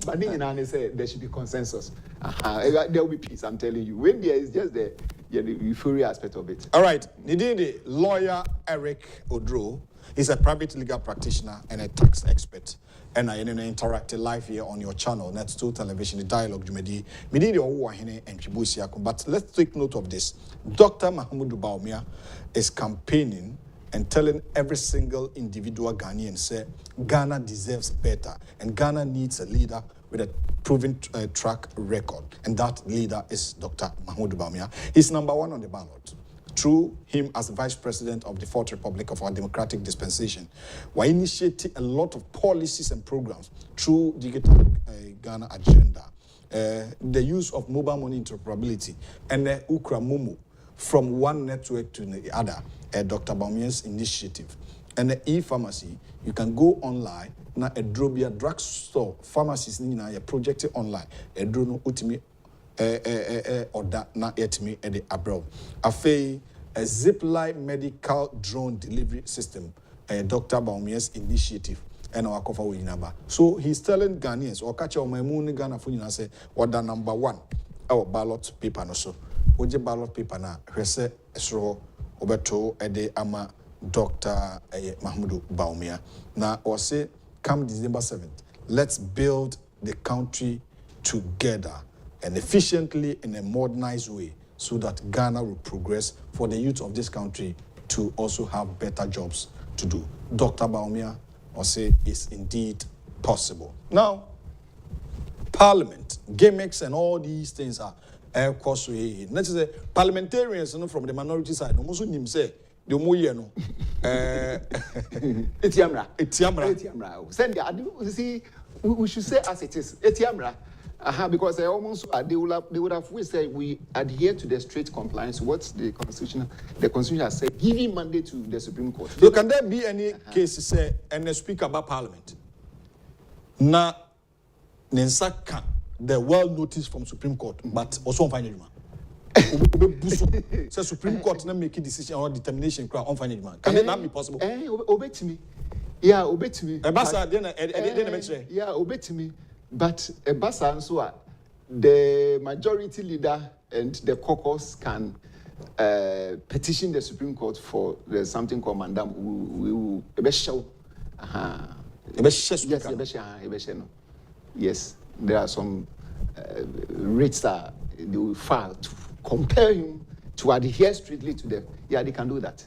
but then say there should be consensus. There will be peace, I'm telling you. When there is just the euphoria aspect of it. All right. The lawyer Eric Oduro is a private legal practitioner and a tax expert. And I interacted live here on your channel, Net2 Television, the Dialogue Jumedi. But let's take note of this. Dr. Mahamudu Bawumia is campaigning and telling every single individual Ghanaian, say, Ghana deserves better. And Ghana needs a leader with a proven track record. And that leader is Dr. Mahamudu Bawumia. He's number 1 on the ballot. Through him as Vice President of the Fourth Republic of our democratic dispensation, we're initiating a lot of policies and programs through Digital Ghana Agenda, the use of mobile money interoperability, and the Ukra Momo from one network to the other, Dr. Bawumia's initiative. And the e-pharmacy, you can go online, na a drobia drugstore pharmacies, a projected online, a drone utimi or that na etimi at the abroad. A zipline medical drone delivery system, Dr. Bawumia's initiative, and our cover with Inaba. So he's telling Ghanaians, or catch my moon Ghana for you say, what the number 1, our ballot paper no so. Oje ballot paper na hwese esro obeto ede ama Dr. Mahamudu Bawumia. Na or say come December 7th, let's build the country together and efficiently in a modernized way so that Ghana will progress for the youth of this country to also have better jobs to do. Dr. Bawumia or say is indeed possible. Now, Parliament, gimmicks and all these things are course we. Let's say parliamentarians from the minority side, no most of say the moye no. Etiamra. Send you see we should say as it is. Etiamra. Because I almost they would have we say we adhere to the strict compliance. What's the constitution has said, giving mandate to the Supreme Court. So can there be any case say and speak about Parliament? Na Nensaka the well noticed from Supreme Court, but also on final so Supreme Court not make a decision or determination on final. Can that be possible? Obey to me. Yeah, obey to me. Yeah, obey to me. But a the majority leader and the caucus can petition the Supreme Court for there's something called mandam. We will show. Yes, there are some rates that they will file to compel him to adhere strictly to them. Yeah, they can do that.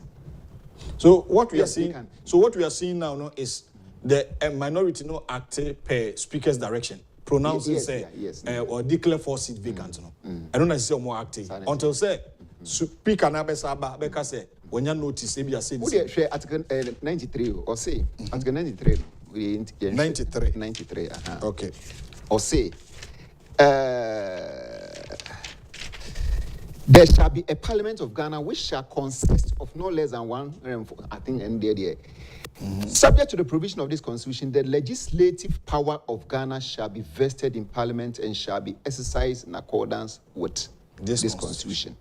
So what we are seeing. So what we are seeing now, no, is the minority no act per speaker's direction, pronouncing or declare 4 seats vacant. No, I don't know if more active until say speaker na be saba be ka say when you notice maybe I say Article 93 or say Article 93. 93. Okay. Or say there shall be a Parliament of Ghana which shall consist of no less than one, I think, subject to the provision of this constitution, the legislative power of Ghana shall be vested in Parliament and shall be exercised in accordance with this constitution.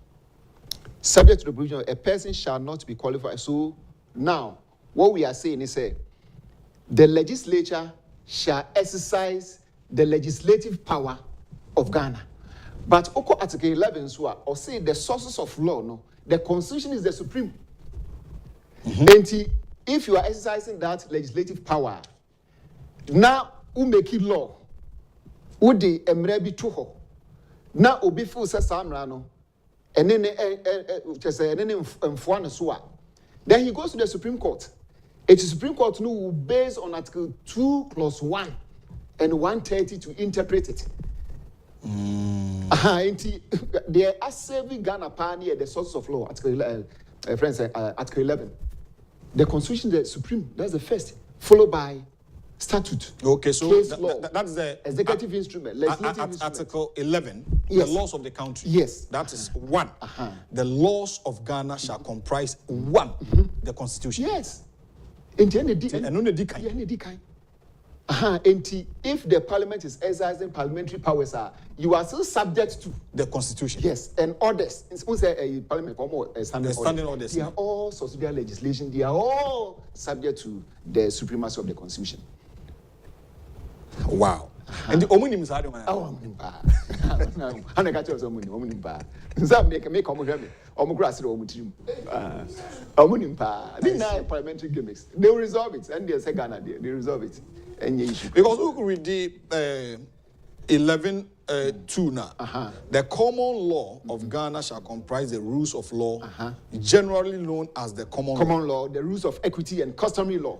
Subject to the provision of a person shall not be qualified. So now, what we are saying is the legislature shall exercise the legislative power of Ghana. But Oko Article 11 or say the sources of law, no, the constitution is the supreme. And if you are exercising that legislative power, now who make it law? Who de emrebi toho? Now obi fu se samrano, and then then he goes to the Supreme Court. It is Supreme Court no based on Article 2+1 and 130 to interpret it. They are saving Ghana pioneer the source of law. Article 11. The Constitution, the Supreme, that's the first, followed by statute. Okay, so that's the executive instrument, legislative instrument. Article 11, yes. The laws of the country. Yes. That is one. The laws of Ghana shall comprise one, the Constitution. Yes. If the Parliament is exercising parliamentary powers, you are still subject to the Constitution. Yes, and orders. Parliament standing orders. They are all subsidiary legislation. They are all subject to the supremacy of the Constitution. Wow. And the omunim side one. Oh, I'm not catching some omunim pa. Some make omugras omutim. Omunim pa. These parliamentary gimmicks. They will resolve it, and they say Ghana. They resolve it. Because we could read the 11:2 now. The common law of Ghana shall comprise the rules of law, generally known as the common law, the rules of equity and customary law,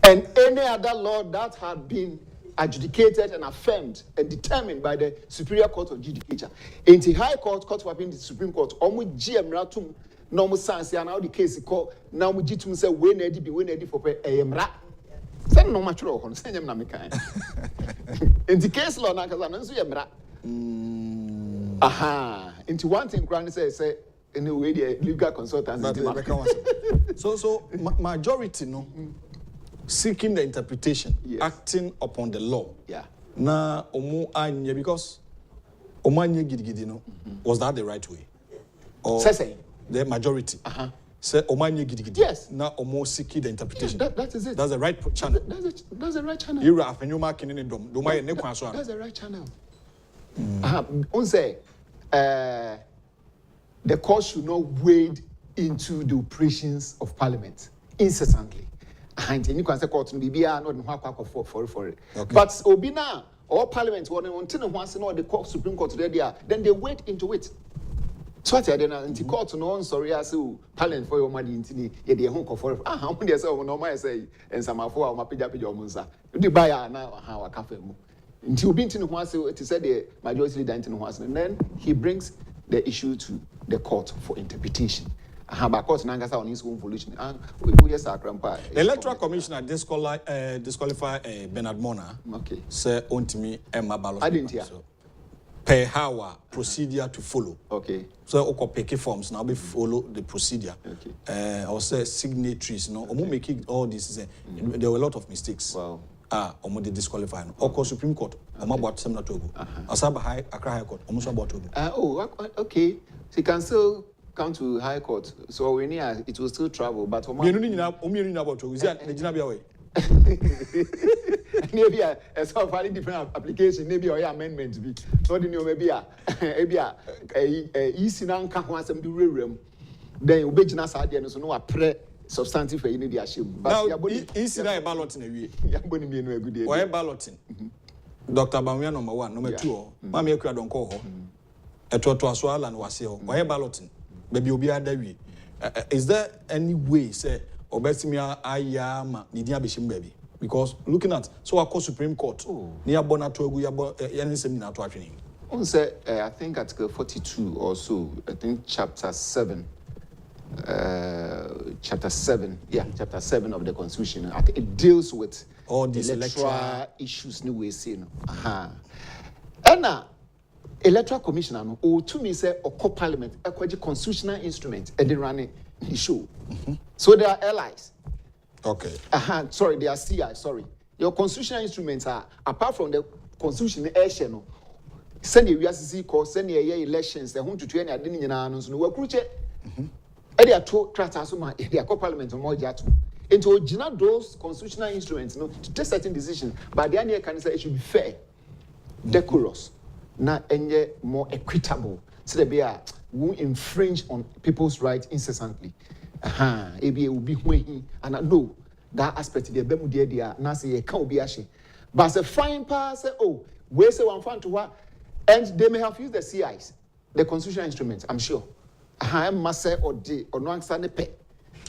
and any other law that had been adjudicated and affirmed and determined by the Superior Court of Judicature. In the High Court, Court of Appeal, the Supreme Court, GM no more science, and now the case is called now we jitum say when ready for emra. Send no much law, send them Namikai. In the case law, Nakazan, emra. Into one thing, Granny says, in the way the legal consultants. So majority, no. Seeking the interpretation, acting upon the law. Yeah. Na omu anye because omanye gidigidi no. Was that the right way? Or the majority? Say omanye gidigidi. Yes. Na omu seeking the interpretation. That is it. That's the right channel. That's the right channel. You are afenyu marking in dom. That's the right channel. Say, the court should not wade into the operations of Parliament incessantly. And you can say court to be not for it. But Obina or Parliament once the court Supreme Court there, then they wade into it. So I tell you, the court no sorry as Parliament for your money into the home for how many say no my say and some of our pija monza. The buyer now how a cafe. Until being to once it said the majority leader into once, and then he brings the issue to the court for interpretation. The Electoral Commissioner disqualify Bernard Mona. Okay. Say on to me Emma ballot. I didn't hear. Per hour procedure to follow. Okay. So oko pick forms now be follow the procedure. Okay. Or say signatories. No, omo making all this. There were a lot of mistakes. Wow. Omo they disqualify. Oko Supreme Court. Omo about seminar to go. Asaba High Accra High Court. Omo so about to go. Okay. So you can still come to High Court. So when it will still travel, but maybe a self-valid different application, maybe or amendment be. So the new maybe a easy now can want some do room. Then you be just idea so no a pre substantive for you need the now easy now a balloting a week. Why balloting? Dr. Bamia number 1, number 2. Mammy Ekra don't call her. A total swallow and was here. Why balloting? Maybe you'll be at the way. Is there any way, say, or Bessimia, I am Nidia Bishim baby? Because looking at so I call Supreme Court near Bonatogu, any seminar to training. I think Article 42 or so, I think chapter 7. Chapter 7 of the Constitution. I think it deals with all these electoral issues. New way saying, and electoral commissioner no or to me say or co-parliament a constitutional instrument and they run it issue. So they are allies. Okay. Sorry, they are CI. Sorry, your constitutional instruments are apart from the constitutional action. Send the USC call, send the elections. They want to train. I didn't know. So we are crucial. They are two tractors. They are co-parliament more jatu. Into original those constitutional instruments, to take certain decisions. But the idea can say it should be fair, decorous, na any more equitable. So they are who infringe on people's rights incessantly. Ebi will be when and I know that aspect the bemu dia na say e can be ashe. But the fine part say we say one fan to what, and they may have used the CIs, the constitutional instruments. I'm sure. I must say or no answer ne pe.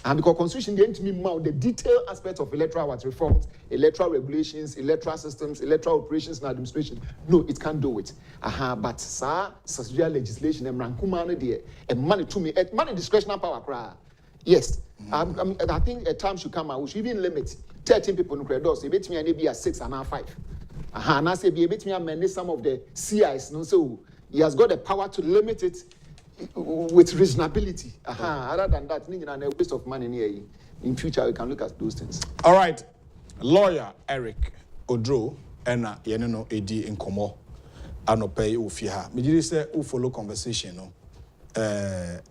And because constitution didn't mean the detailed aspects of electoral reforms, electoral regulations, electoral systems, electoral operations and administration. No, it can't do it. But sir, social legislation and rankuma there, and money to me, money discretionary power cry. Yes. I think a time should come out. We should even limit 13 people in credit. So it may be a 6 and a 5. And I say be able to amend some of the CIs. No, so he has got the power to limit it with reasonability. Other than that, a waste of money here. In future, we can look at those things. All right. Lawyer Eric Oduro and Yenino Edi in Komo. I no pay Ufia. Me did say who follow conversation, no.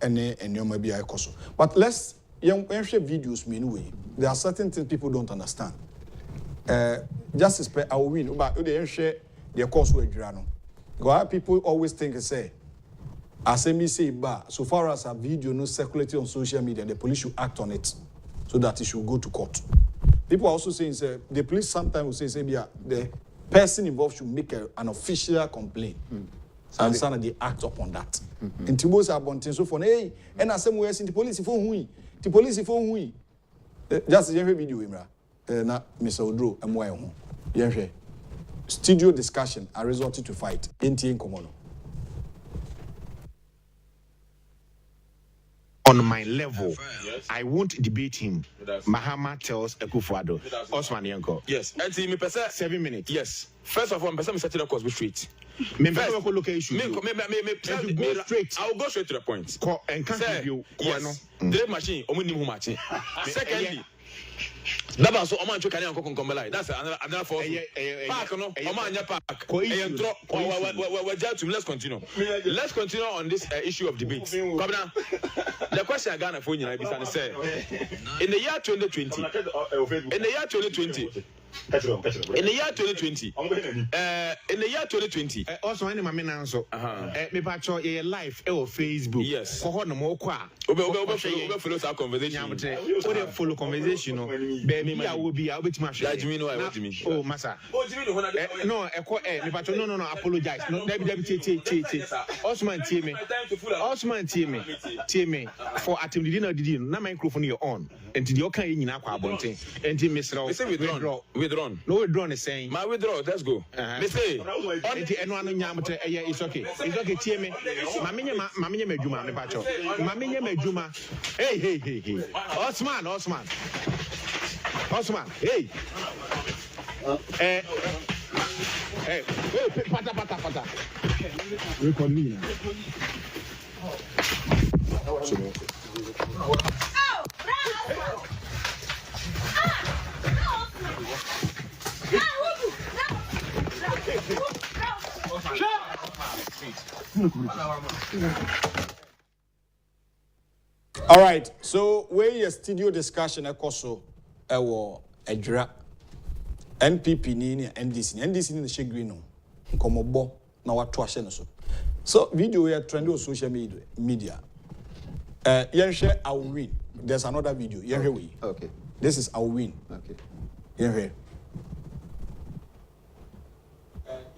And you may be a coso. But let's young videos mean way. There are certain things people don't understand. Justice pay I will win, but they share their course with Grano. Because people always think and say, as me say, but so far as a video no circulating on social media, the police should act on it so that it should go to court. People are also saying, say, the police sometimes will say, the person involved should make an official complaint. And so they act upon that. And Tibos are bonting so for hey, and as some way in the police for who the police for who just a video, Imra. Na Mr. Oduro, and why home. Studio discussion, I resorted to fight. NT in Komono. On my level, I won't debate him. Mahama tells akufo-addo. Osman Yanko. Yes. And see me 7 minutes. Yes. First of all, I'm setting up course with straight. I'll go straight to the point. Yes. Drive machine, machine. Secondly, Daba so Oman Chokani and Kokombelai. That's another force. Park, no, Oman Park. Let's continue. Let's continue on this issue of debate. The question I got for you, I say, in the year 2020, in the year 2020, also any my answer. Me patcho a live Facebook. Yes. For no more kwa. Follow our conversation. Follow conversation. Baby, I will be. I'll be to oh, massa. No, me patcho. No. Apologize. No, Osman Team. For atim didn't. Na microphone your on. And the okay in aqua bonting. And Mr. Withdrawn. No withdrawn is saying. My withdraw. Let's go. Let's say. It's okay. It's okay. Team. Maminya Mejuma, me pacho. Maminya Mejuma. Hey. Osman. Hey. Hey. Pata. Record me. All right, so where your studio discussion ekoso ewo edra NPP ni NDC ni the green no nkomobo na watu ahye no so video we trend on social media yenhwe I will win. There's another video yenhwe we okay this is I will win. Okay yenhwe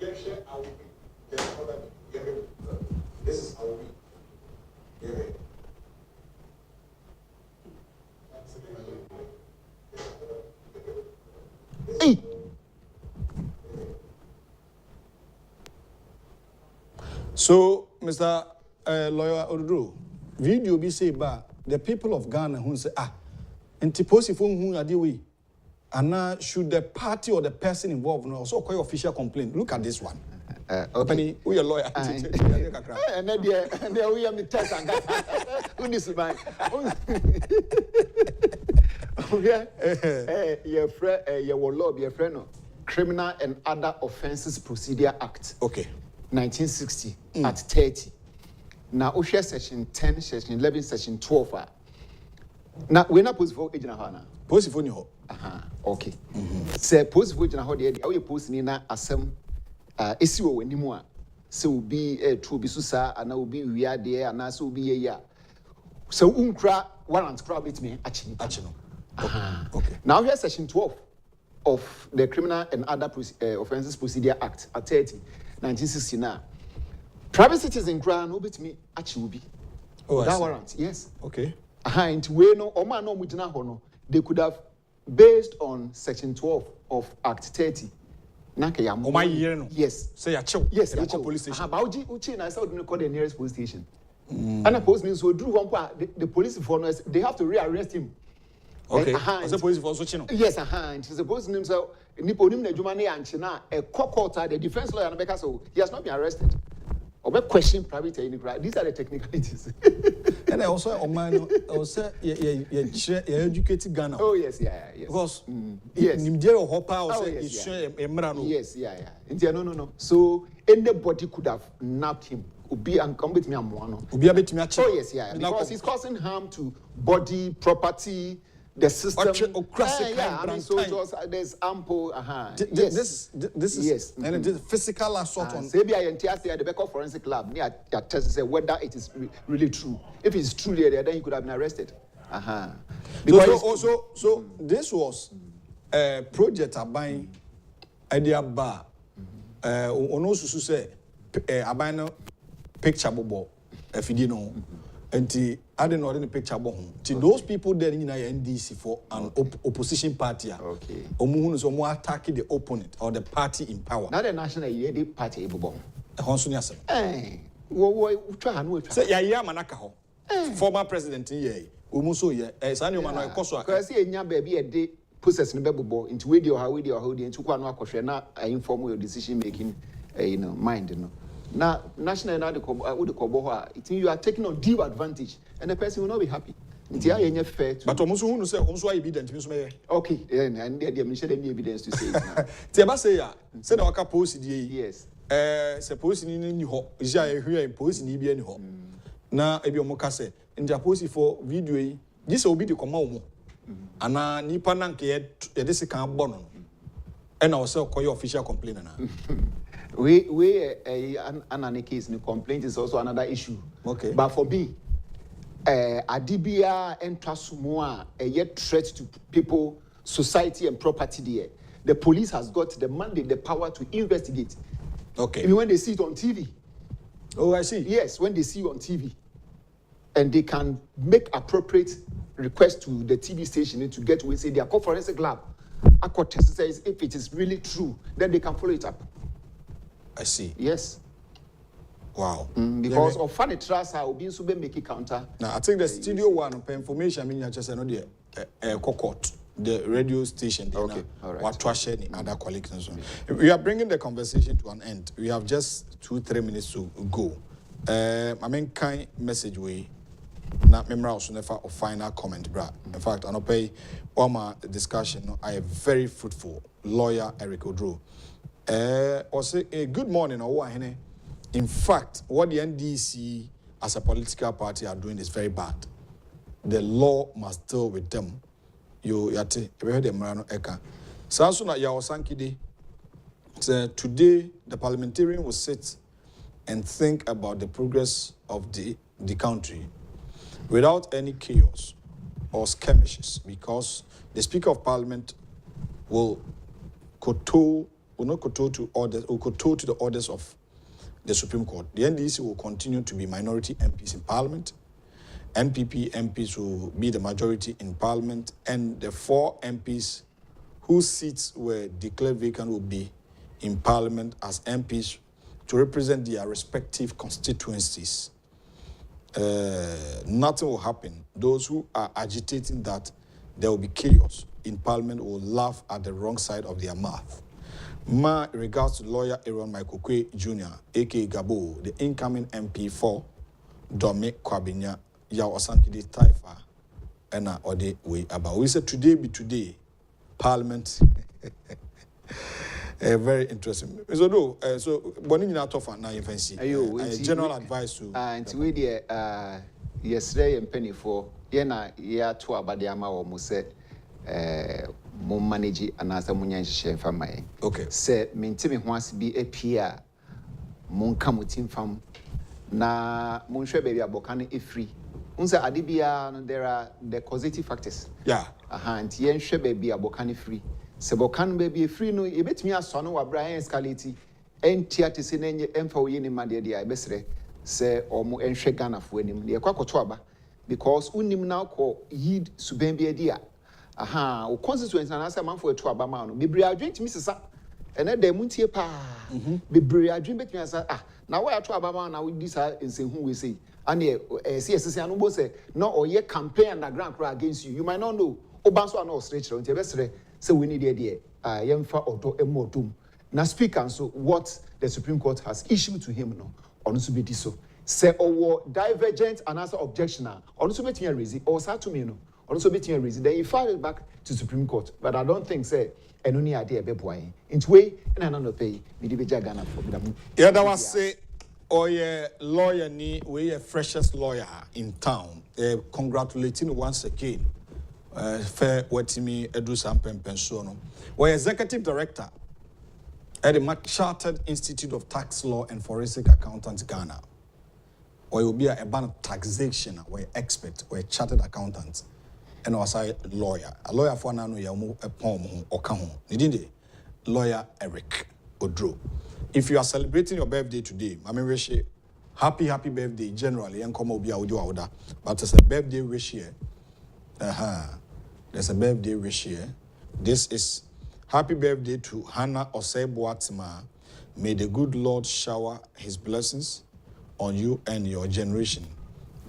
yenhwe I will win. There's another video yenhwe this is I will win. Yenhwe hey. So, Mr. Lawyer Oduro, video be say ba the people of Ghana who say anti-posi who are the way, and now should the party or the person involved also quite official complaint? Look at this one. Okay. Who your lawyer? And then we have the test and who this man? Your friend, your law, your friend, Criminal and Other Offences Procedure Act. Okay. 1960 at 30. Now, we share section 10, section 11, section 12. Now, we're not posted for agent Hana. Posted for you. Okay. Say posted for agent Hana. How you post in a assem? Issue when you more. So will be a true bisusa, and I will be we are there, and I will be a year. So unkra warrant crowd it me actually. Okay. Now here's section 12 of the Criminal and Other Offences Procedure Act at 30, 1969. Private citizen crowd no bit me actually will be. Oh, that warrant, yes. Okay. And we know or man no mujina hono. They could have based on section 12 of Act 30. My year no. Yes. Say a chill. Yes, a police station. About Uchi and I saw them call the nearest police station. And I post means so drew one part the police informers they have to rearrest him. Okay. As a police for so yes, and he's supposed to himself Niponim Nejumani and China a court the defense lawyer and so he has not been arrested. Or question private these are the technicalities. And I also also educated Ghana. Oh yes, yeah. Because yes. Yes, yeah. No. So anybody could have nabbed him. Ubi and come with me Oh yes, yeah. Because he's causing harm to body, property, the system. There's ample. This is yes. And it is physical assault on. Say be the Beko Forensic Lab near test say whether it is really true. If it's true there, then he could have been arrested. Because so this was a project buying idea bar. Ono susu say abano picture bobo if you know. And I don't know the picture about to those people there in NDC for an opposition party. Okay. Omuhunu so more attacking the opponent or the party in power. Not the national the party able. Honsunyasem. Say ya manaka ho. Former president ye. Umuso ye. Sanyo mano ekoso aka. Because enya baby a day process no bebo into we dey into kwa no akohwe na inform your decision making mind Now, national and you are taking on due advantage, and the person will not be happy. Fair but almost who say also evidence. Okay, and they mention any evidence to say. Tiaba say ya, say na waka post yes. Suppose ni ho, is ya here post ni bi ani ho. Na ebi omo ka say, nja post for video yi, this will be the koma omo. Ana nipa na nke ye de se kan bo no. E na o say koy official complaint na. An case, complaint is also another issue. Okay. But for me, Adibia and Trasumua, a yet threat to people, society, and property there. The police has got the mandate, the power to investigate. Okay. Even when they see it on TV. Oh, I see. Yes, when they see you on TV. And they can make appropriate requests to the TV station to get to say their forensic lab. A court test says if it is really true, then they can follow it up. I see. Yes. Wow. Because of funny trust, I will be so make it counter. Now I think the studio one per information. I mean, I just know the court, the radio station. Okay. All right. What trashing the other colleagues and so on. We are bringing the conversation to an end. We have just 2-3 minutes to go. I mean, kind message way. Not memorable also never a final comment, bra. In fact, I pay all my discussion. I am very fruitful. Lawyer Eric Oduro. Also, good morning. In fact, what the NDC as a political party are doing is very bad. The law must deal with them. You heard the Marano Eka. Sasuna Yaosankide said today the parliamentarian will sit and think about the progress of the country without any chaos or skirmishes, because the Speaker of Parliament will kowtow to the orders of the Supreme Court. The NDC will continue to be minority MPs in Parliament. NPP MPs will be the majority in Parliament, and the 4 MPs whose seats were declared vacant will be in Parliament as MPs to represent their respective constituencies. Nothing will happen. Those who are agitating that there will be chaos in Parliament will laugh at the wrong side of their mouth. My regards to lawyer Aaron Michael Kwe Jr., a.k.a. Gabo, the incoming MP for Dome Kwabinya, Yao Osankide Taifa, and Ode way about. We said today be today, Parliament. Very interesting. So, Bonin out of now you fancy. General advice to. And we the yesterday and penny for yena ya to abadiama or muse mon manage and as a munyan share from my. Okay. Say maintain wants be a peer mon camutin fam na mon share baby abokane e free. Unsa adibia there are the causative factors. Yeah. And yen share baby abokane free. Sebokan baby free no e betimi aso no wa Brian escalate entia te se nenye emfa wo yeni ma de dia e besre se omo enhwe Ghana fo anim de kwakoto aba because unim na ko yid suben bi dia aha o constituency na say manfo eto aba ma no bebre adwen timi sesa ene da muntie pa bebre adwen betimi asa na wo ato aba ma na wo di sa ensehu we say ane CSC anu bo say no oye campaign underground against you might not know obanso na o stretch ro ntie besre. So we need the idea. Yemfa Oduro Emotum. Now speaker, so what the Supreme Court has issued to him no, on be so. Say or divergent and answer objection on so beting a reason or sa to me no, on so beting a reason. Then you file it back to Supreme Court. But I don't think say and only idea be boy. Into way and another pay me the Ghana for them. Yeah, that was say oh yeah, lawyer ni we a freshest lawyer in town. Congratulating once again. Fair Wetimi Edu Sampem Pensono. We're executive director at the Chartered Institute of Tax Law and Forensic Accountants Ghana. Or you'll be a ban taxation, we're expert, we're chartered accountants, and also lawyer. A lawyer for Nano Yamu a poem or Kaho. Nidinde, lawyer Eric Oduro. If you are celebrating your birthday today, I mean, wish happy birthday generally, and come be audio, but it's a birthday wish here. There's a birthday wish here. This is happy birthday to Hannah Osei-Boatima. May the good Lord shower his blessings on you and your generation.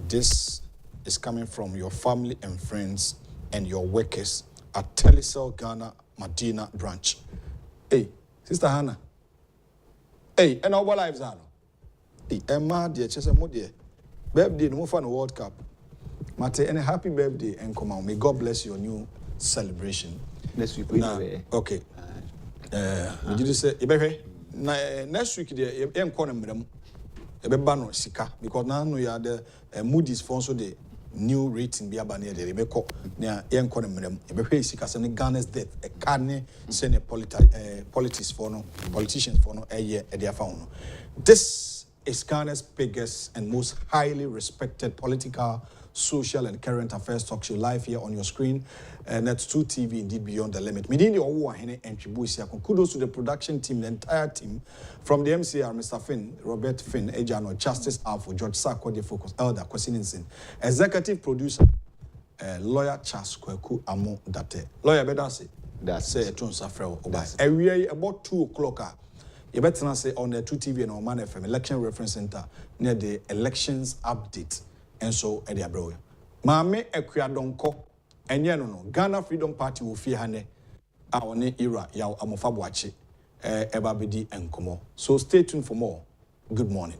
This is coming from your family and friends and your workers at Telecel Ghana Medina branch. Hey, Sister Hannah. Hey, and our lives are. Hey, Emma, dear, Chesamo, dear. Birthday, no fun World Cup. Mate, and a happy birthday and come on. May God bless your new celebration. Next week, okay. Did you say, next week, the M. Conam, Ebano Sika, because now we are the Moody's sponsor the new rating be abane de Rebecca near M. Conam, Ebe Sika, and Ghana's death, a carne, send a politics for no, politicians for no, a year at their phone. This is Ghana's biggest and most highly respected political, social and current affairs talk show live here on your screen. That's 2 TV, indeed beyond the limit. Kudos to the production team, the entire team, from the MCR, Mr. Finn, Robert Finn, Ejano, Justice Alfo, George Sako, the Focus, Elder, Kwesininsin, executive producer, lawyer Charles Kweku Amo Date. Lawyer Bedasi, that's say Tun Safrel. Every about 2 o'clock. You better not say on the 2 TV and on Man FM Election Reference Center near the elections update. And so, Eddie Abroy. Mame Ekuyadonko, and no Ghana Freedom Party will fear Hane, our ne era, Yao Amofabuachi, Ebabidi and Komo. So stay tuned for more. Good morning.